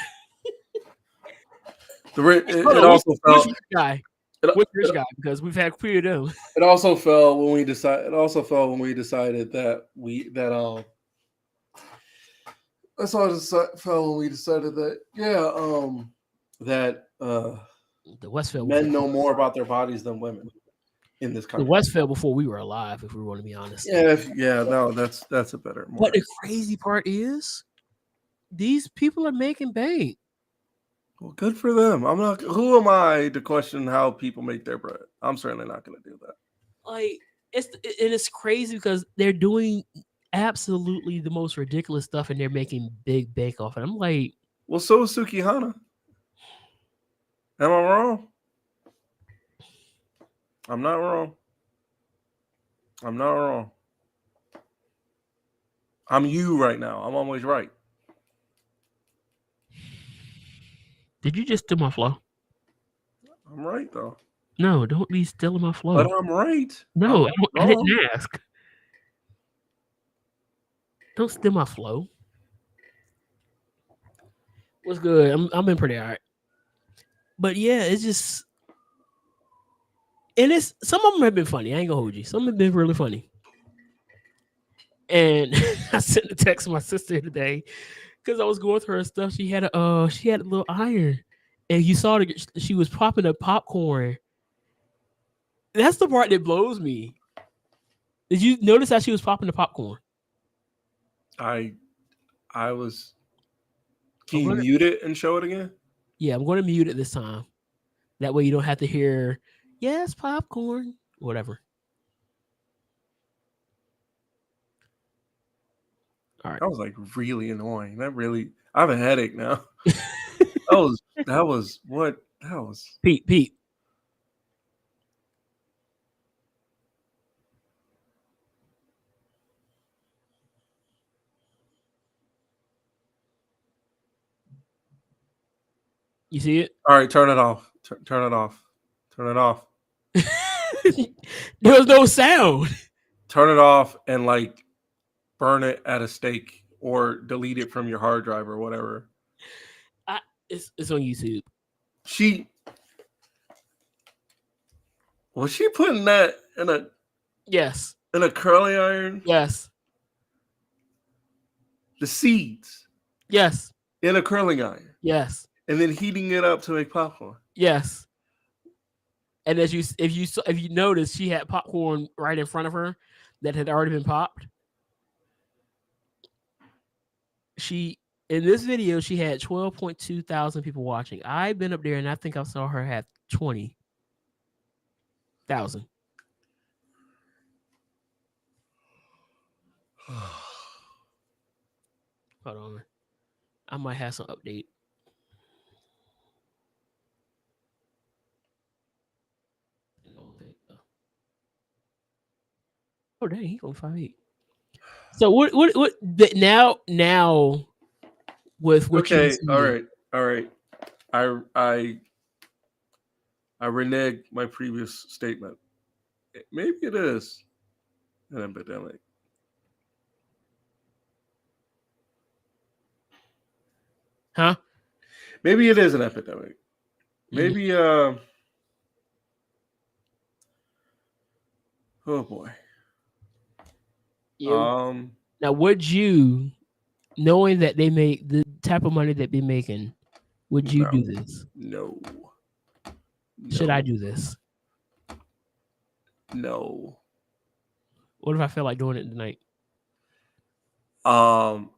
It also fell. Which guy? Which rich guy? Because we've had queer of them. It also fell when we decided. It also fell when we decided that That's all it fell when we decided that the West fell. Men know more about their bodies than women in this country. The West fell before we were alive, if we want to be honest. No, that's a better. But the crazy part is, these people are making bank. Well, good for them. I'm not. Who am I to question how people make their bread? I'm certainly not going to do that. Like it's crazy because they're doing absolutely the most ridiculous stuff and they're making big bank off it. I'm like, well, so is Sukihana. Am I wrong? I'm not wrong. I'm not wrong. I'm you right now. I'm always right. Did you just steal my flow? I'm right though. No, don't be stealing my flow. But I'm right. No, I didn't ask. Don't steal my flow. What's good? I'm been pretty all right. But yeah, it's just, and it's some of them have been funny. I ain't gonna hold you. Some have been really funny. And I sent a text to my sister today because I was going through her stuff. She had a little iron, and you saw she was popping up popcorn. That's the part that blows me. Did you notice how she was popping the popcorn? I was. Can you mute it and show it again? Yeah, I'm going to mute it this time. That way you don't have to hear, yes, popcorn, whatever. All right. That was like really annoying. I have a headache now. that was Pete. You see it? All right, turn it off. Turn it off. Turn it off. There was no sound. Turn it off and like burn it at a stake or delete it from your hard drive or whatever. It's on YouTube. Was she putting that in a curling iron? Yes. The seeds. Yes. In a curling iron. Yes. And then heating it up to make popcorn. Yes. And if you notice, she had popcorn right in front of her that had already been popped. In this video, she had 12.2 thousand people watching. I've been up there and I think I saw her have 20,000. Hold on. I might have some update. Oh dang, he's on 5'8". So what now with what okay, you see, all right. I renege my previous statement. Maybe it is an epidemic. Huh? Maybe it is an epidemic. Maybe oh boy. Yeah. Now would you, knowing that they make the type of money that they're making, would you do this? No. Should I do this? No. What if I feel like doing it tonight? I'm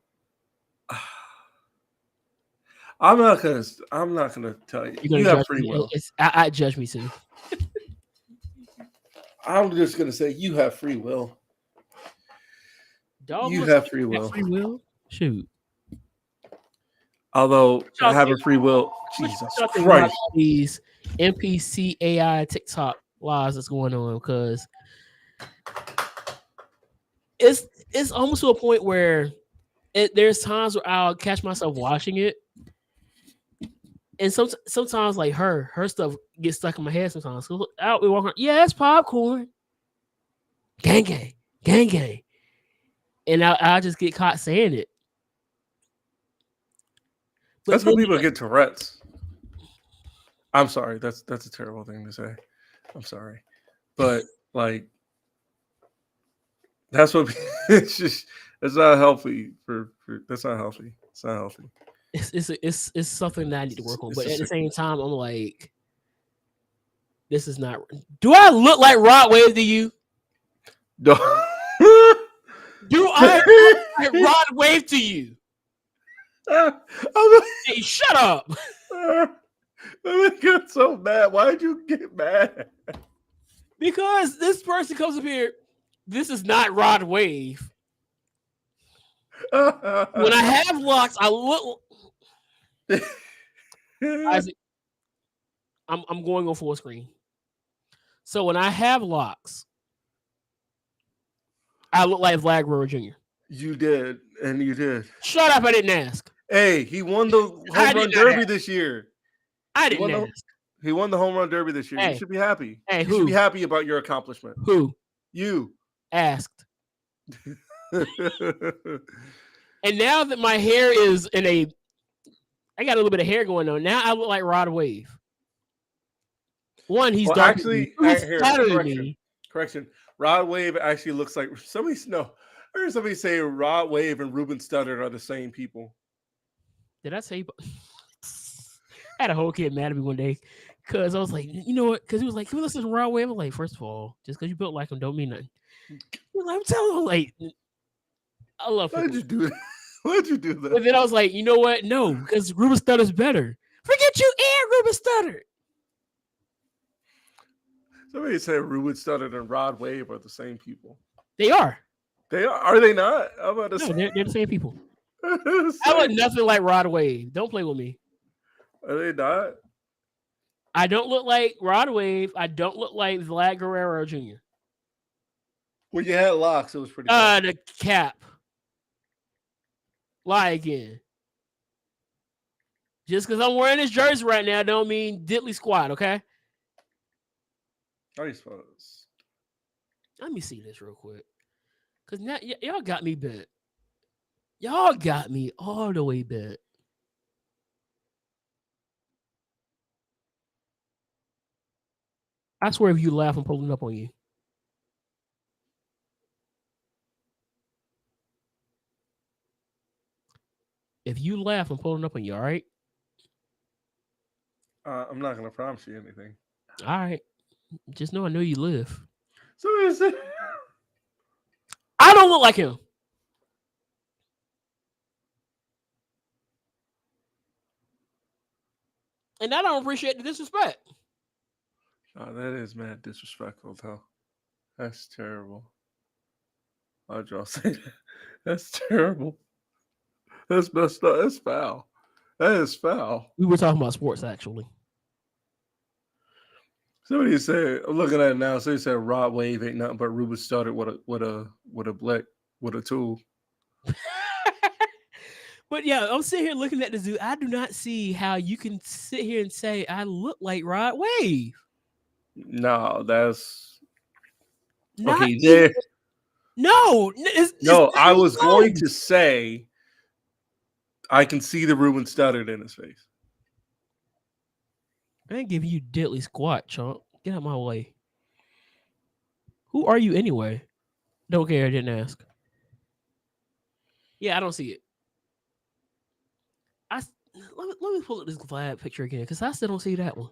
not gonna tell you. You have free will. I judge me too. I'm just gonna say you have free will. Dog, you have free will. Free will? Shoot. Although having free will, Jesus Christ. These NPC AI TikTok lives that's going on, because it's almost to a point where there's times where I'll catch myself watching it, and sometimes like her stuff gets stuck in my head sometimes. So out we walk around, yeah, it's popcorn, gang, and I'll just get caught saying it. But that's when people get Tourette's. I'm sorry, that's a terrible thing to say. I'm sorry, but like that's what it's not healthy for that's not healthy. It's not healthy. It's something that I need to work on, but at the same time, I'm like, this is not. Do I look like Rod Wave to you? No. Do I look like Rod Wave to you? Hey, shut up! I got so mad. Why did you get mad? Because this person comes up here. This is not Rod Wave. When I have locks, I look. Isaac, I'm going on full screen. So when I have locks, I look like Vlad Guerrero Jr. You did, and you did. Shut up! I didn't ask. Hey, he won the home run derby this year. I didn't ask. He won the home run derby this year. Hey, you should be happy. Hey, you should be happy about your accomplishment. Who? You. Asked. And now that my hair is I got a little bit of hair going on. Now I look like Rod Wave. One, he's dark. Actually, correction. Rod Wave actually looks like somebody. No, I heard somebody say Rod Wave and Ruben Studdard are the same people. Did I say? I had a whole kid mad at me one day because I was like, you know what? Because he was like, "Can we listen to Rod Wave?" I'm like, first of all, just because you built like him don't mean nothing. I'm telling him, like, I love him. Why'd you do that? Why'd you do that? But then I was like, you know what? No, because Ruben Studdard's better. Forget you and Ruben Studdard. Somebody said Ruben Studdard and Rod Wave are the same people. They are. Are they not? I'm about to No, say. they're the same people. I look nothing like Rod Wave. Don't play with me. Are they not? I don't look like Rod Wave. I don't look like Vlad Guerrero Jr. When you had locks, it was pretty cool. The cap. Lie again. Just because I'm wearing this jersey right now don't mean diddly squat, okay? How are you supposed? Let me see this real quick. Because now y'all got me bent. Y'all got me all the way bent. I swear if you laugh, I'm pulling up on you. If you laugh, I'm pulling up on you, all right? I'm not going to promise you anything. All right. Just know I know you live. So is it? I don't look like him. And I don't appreciate the disrespect. Oh, that is mad disrespectful, though. That's terrible. Why'd y'all say that? That's terrible. That's messed up. That's foul. That is foul. We were talking about sports, actually. Somebody said, I'm looking at it now. Somebody said Rod Wave ain't nothing but Ruben started with a tool. But yeah, I'm sitting here looking at this dude. I do not see how you can sit here and say I look like Rod Wave. No, that's Not okay. There. No, I was going to say I can see the Ruben Studdard in his face. I ain't giving you diddly squat, chump. Get out of my way. Who are you anyway? Don't care. I didn't ask. Yeah, I don't see it. Let me pull up this Vlad picture again because I still don't see that one.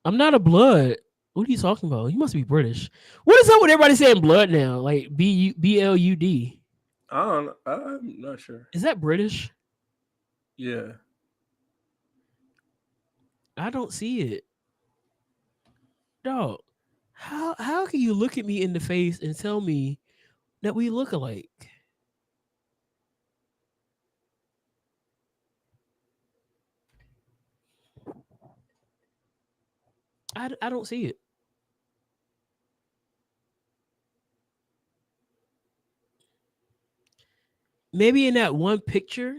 I'm not a blood. What are you talking about? You must be British. What is up with everybody saying blood now? Like BLUD. I'm not sure. Is that British? Yeah. I don't see it. Dog, how can you look at me in the face and tell me that we look alike? I don't see it. Maybe in that one picture.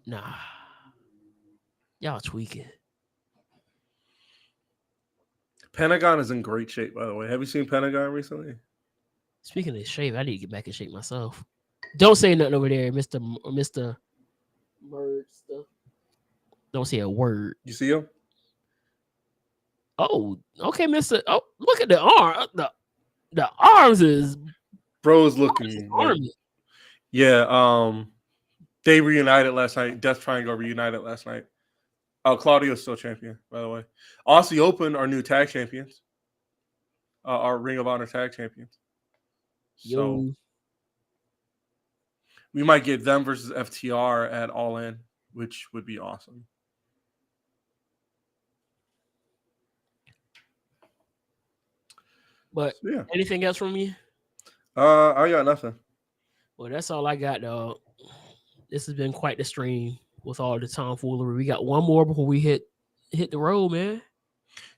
Nah. Y'all tweaking. Pentagon is in great shape, by the way. Have you seen Pentagon recently? Speaking of shape, I need to get back in shape myself. Don't say nothing over there, Mr. Merge stuff. Don't say a word. You see him? Oh, okay, Mr. Oh, look at the arm. The arms is Bro is looking. Yeah, they reunited last night. Death Triangle reunited last night. Claudio's still champion, by the way. Aussie Open are new tag champions. Our Ring of Honor tag champions. So we might get them versus FTR at All In, which would be awesome. But so, yeah. Anything else from you? I got nothing. Well, that's all I got, dog. This has been quite the stream with all the tomfoolery. We got one more before we hit the road, man.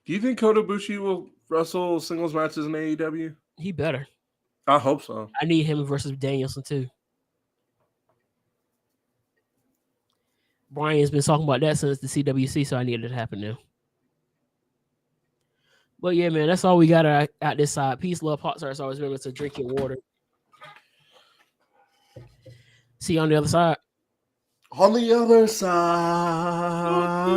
Do you think Kota Ibushi will wrestle singles matches in AEW? He better. I hope so. I need him versus Danielson too. Brian's been talking about that since the CWC, so I need it to happen now. But yeah, man, that's all we got at this side. Peace, love, hot sauce. Always remember to drink your water. See you on the other side. On the other side.